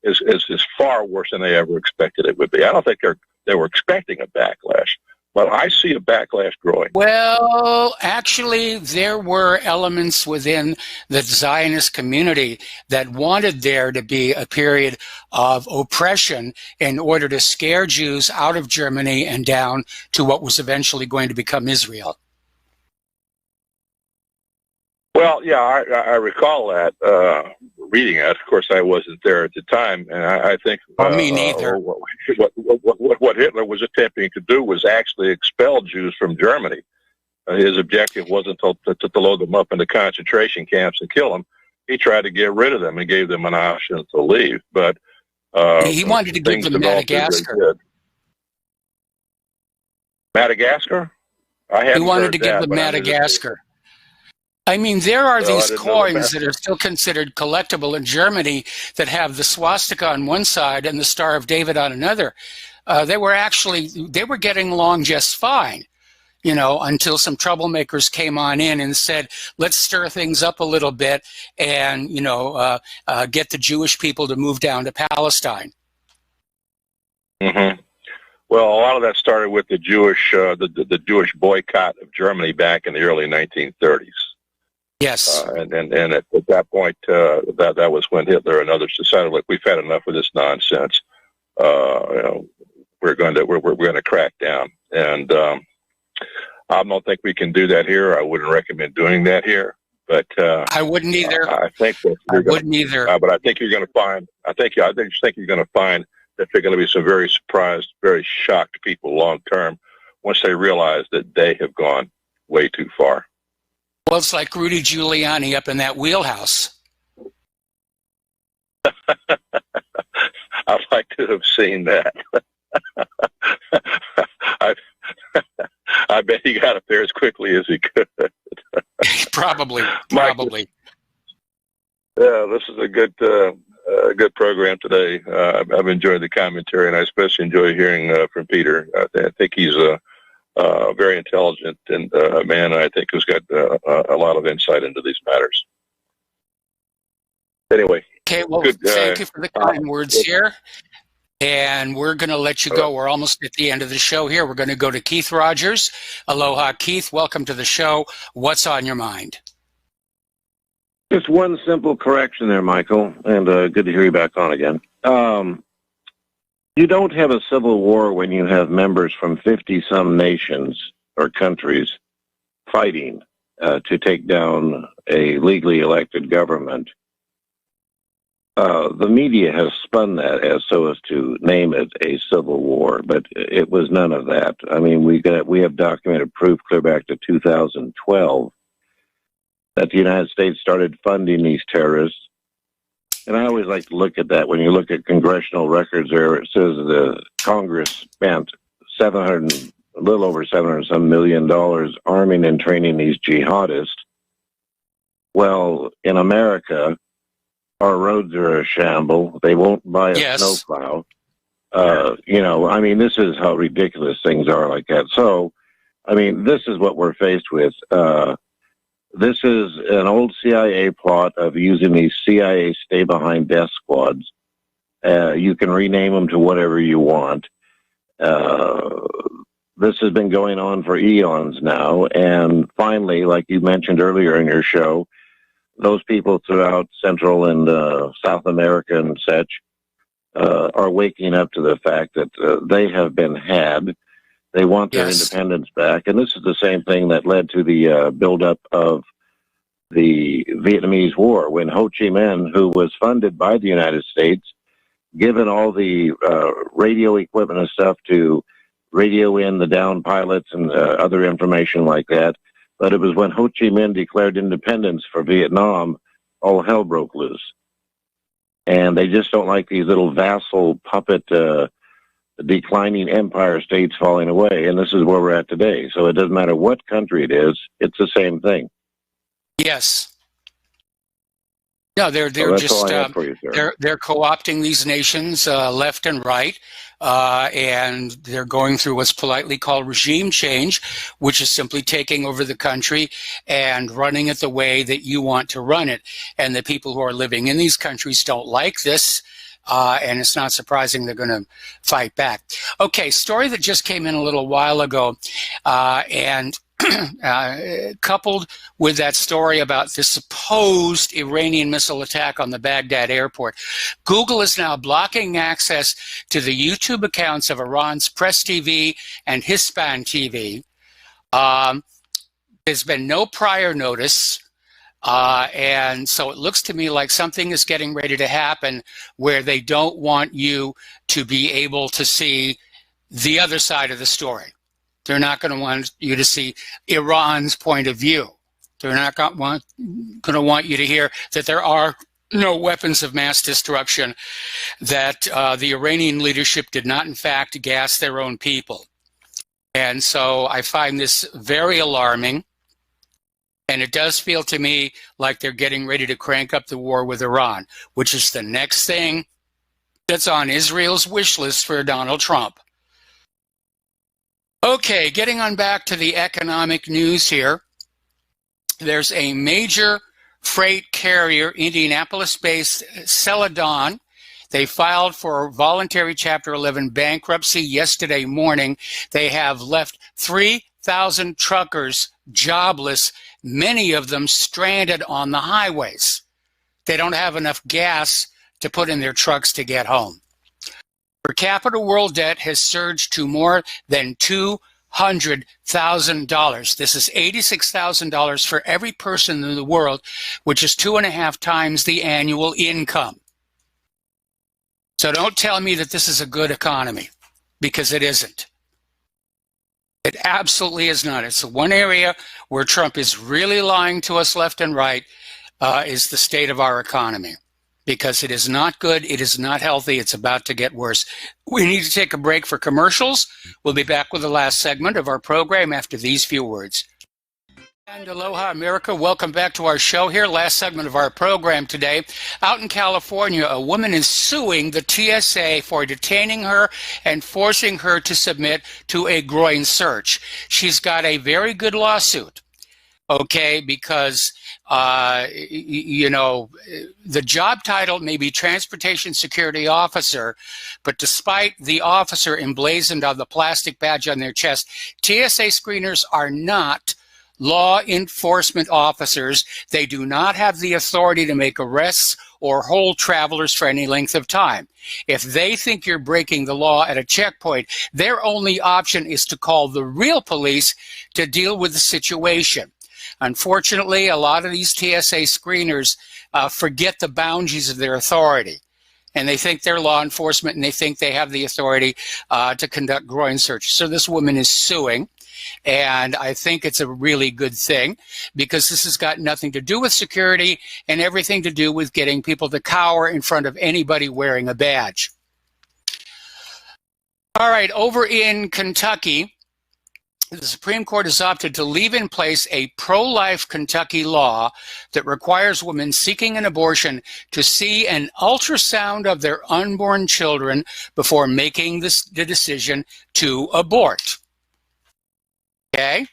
[SPEAKER 16] is far worse than they ever expected it would be. I don't think they were expecting a backlash, but I see a backlash growing.
[SPEAKER 2] Well, actually, there were elements within the Zionist community that wanted there to be a period of oppression in order to scare Jews out of Germany and down to what was eventually going to become Israel.
[SPEAKER 16] Well, yeah, I recall that, reading it. Of course, I wasn't there at the time, and I think
[SPEAKER 2] me neither.
[SPEAKER 16] What Hitler was attempting to do was actually expel Jews from Germany. His objective wasn't to load them up into concentration camps and kill them. He tried to get rid of them and gave them an option to leave. But
[SPEAKER 2] he wanted to give them Madagascar.
[SPEAKER 16] Madagascar?
[SPEAKER 2] He wanted to give them Madagascar. I mean, there are these coins that are still considered collectible in Germany that have the swastika on one side and the Star of David on another. they were getting along just fine, until some troublemakers came on in and said, let's stir things up a little bit and, get the Jewish people to move down to Palestine.
[SPEAKER 16] Mm-hmm. Well, a lot of that started with the Jewish Jewish boycott of Germany back in the early 1930s.
[SPEAKER 2] Yes.
[SPEAKER 16] And at that point, that was when Hitler and others decided, look, we've had enough of this nonsense. We're going to crack down. And I don't think we can do that here. I wouldn't recommend doing that here. But
[SPEAKER 2] I wouldn't either.
[SPEAKER 16] I think that
[SPEAKER 2] wouldn't either.
[SPEAKER 16] But I think you're going to find. I think you're going to find that there are going to be some very surprised, very shocked people long term once they realize that they have gone way too far.
[SPEAKER 2] Well, it's like Rudy Giuliani up in that wheelhouse.
[SPEAKER 16] I'd like to have seen that. I bet he got up there as quickly as he could.
[SPEAKER 2] Probably.
[SPEAKER 16] Yeah, this is a good program today. I've enjoyed the commentary, and I especially enjoy hearing from Peter. I think he's a very intelligent and man, I think, who's got a lot of insight into these matters. Anyway.
[SPEAKER 2] Okay, well, thank you for the kind words here. And we're going to let you go. We're almost at the end of the show here. We're going to go to Keith Rogers. Aloha, Keith. Welcome to the show. What's on your mind?
[SPEAKER 17] Just one simple correction there, Michael, and good to hear you back on again. You don't have a civil war when you have members from 50-some nations or countries fighting to take down a legally elected government. The media has spun that so as to name it a civil war, but it was none of that. I mean, we have documented proof clear back to 2012 that the United States started funding these terrorists. And I always like to look at that. When you look at congressional records there, it says the Congress spent a little over $700 million arming and training these jihadists. Well, in America, our roads are a shamble. They won't buy a snowplow. I mean, this is how ridiculous things are like that. So, I mean, this is what we're faced with. This is an old CIA plot of using these CIA stay-behind-desk squads. You can rename them to whatever you want. This has been going on for eons now, and finally, like you mentioned earlier in your show, those people throughout Central and South America and such are waking up to the fact that they have been had. They want their independence back. And this is the same thing that led to the buildup of the Vietnamese War, when Ho Chi Minh, who was funded by the United States, given all the radio equipment and stuff to radio in the downed pilots and other information like that. But it was when Ho Chi Minh declared independence for Vietnam, all hell broke loose. And they just don't like these little vassal puppet declining empire states falling away. And this is where we're at today. So it doesn't matter what country it is, it's the same thing.
[SPEAKER 2] Yes. No, they're just they're co-opting these nations left and right, and they're going through what's politely called regime change, which is simply taking over the country and running it the way that you want to run it. And the people who are living in these countries don't like this, and it's not surprising they're going to fight back. Okay, story that just came in a little while ago, and coupled with that story about the supposed Iranian missile attack on the Baghdad airport, Google is now blocking access to the YouTube accounts of Iran's Press TV and Hispan TV. There's been no prior notice, and so it looks to me like something is getting ready to happen where they don't want you to be able to see the other side of the story. They're not going to want you to see Iran's point of view. They're not going to want you to hear that there are no weapons of mass destruction, that the Iranian leadership did not, in fact, gas their own people. And so I find this very alarming. And it does feel to me like they're getting ready to crank up the war with Iran, which is the next thing that's on Israel's wish list for Donald Trump. Okay, getting on back to the economic news here. There's a major freight carrier, Indianapolis-based Celadon. They filed for voluntary Chapter 11 bankruptcy yesterday morning. They have left 3,000 truckers jobless, many of them stranded on the highways. They don't have enough gas to put in their trucks to get home. Per capita world debt has surged to more than $200,000. This is $86,000 for every person in the world, which is 2.5 times the annual income. So don't tell me that this is a good economy, because it isn't. It absolutely is not. It's the one area where Trump is really lying to us left and right, is the state of our economy. Because it is not good, it is not healthy, it's about to get worse. We need to take a break for commercials. We'll be back with the last segment of our program after these few words. And aloha, America. Welcome back to our show here. Last segment of our program today. Out in California, a woman is suing the TSA for detaining her and forcing her to submit to a groin search. She's got a very good lawsuit. Okay, because, you know, the job title may be Transportation Security Officer, but despite the officer emblazoned on the plastic badge on their chest, TSA screeners are not law enforcement officers. They do not have the authority to make arrests or hold travelers for any length of time. If they think you're breaking the law at a checkpoint, their only option is to call the real police to deal with the situation. Unfortunately, a lot of these TSA screeners forget the boundaries of their authority. And they think they're law enforcement, and they think they have the authority to conduct groin searches. So this woman is suing, and I think it's a really good thing, because this has got nothing to do with security and everything to do with getting people to cower in front of anybody wearing a badge. All right, over in Kentucky, the Supreme Court has opted to leave in place a pro-life Kentucky law that requires women seeking an abortion to see an ultrasound of their unborn children before making the decision to abort. Okay?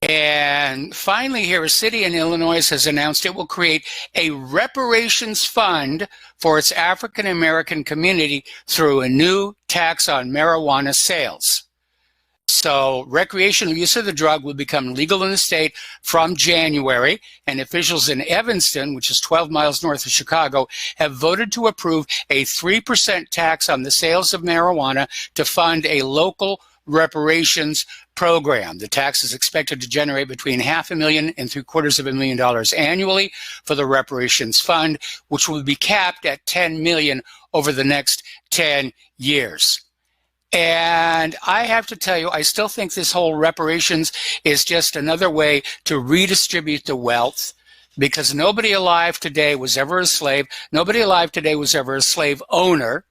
[SPEAKER 2] And finally here, a city in Illinois has announced it will create a reparations fund for its African-American community through a new tax on marijuana sales. So recreational use of the drug will become legal in the state from January, and officials in Evanston, which is 12 miles north of Chicago, have voted to approve a 3% tax on the sales of marijuana to fund a local reparations program. The tax is expected to generate between $500,000 and $750,000 annually for the reparations fund, which will be capped at $10 million over the next 10 years. And I have to tell you, I still think this whole reparations is just another way to redistribute the wealth, because nobody alive today was ever a slave. Nobody alive today was ever a slave owner.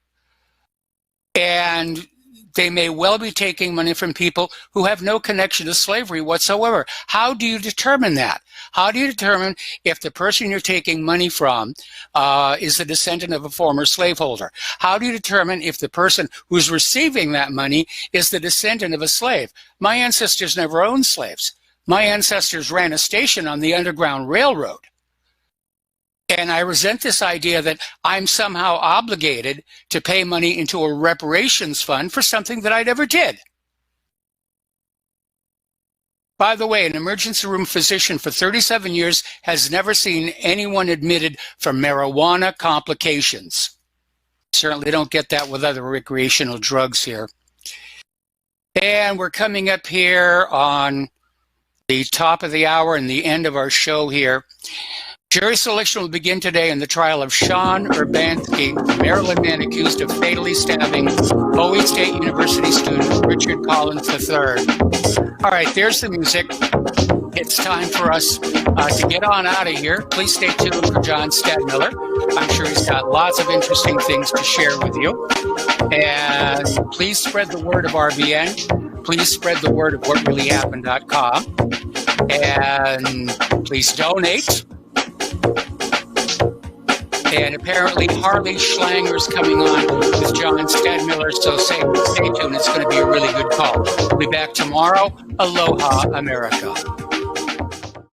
[SPEAKER 2] And they may well be taking money from people who have no connection to slavery whatsoever. How do you determine that? How do you determine if the person you're taking money from is a descendant of a former slaveholder? How do you determine if the person who's receiving that money is the descendant of a slave? My ancestors never owned slaves. My ancestors ran a station on the Underground Railroad. And I resent this idea that I'm somehow obligated to pay money into a reparations fund for something that I never did. By the way, an emergency room physician for 37 years has never seen anyone admitted for marijuana complications. Certainly don't get that with other recreational drugs here. And we're coming up here on the top of the hour and the end of our show here. Jury selection will begin today in the trial of Sean Urbanski, the Maryland man accused of fatally stabbing Bowie State University student Richard Collins III. All right, there's the music. It's time for us to get on out of here. Please stay tuned for John Stadmiller. I'm sure he's got lots of interesting things to share with you. And please spread the word of RBN. Please spread the word of whatreallyhappened.com. And please donate. And apparently Harley Schlanger's coming on with John Stadmiller, so stay tuned. It's going to be a really good call. We'll be back tomorrow. Aloha, America.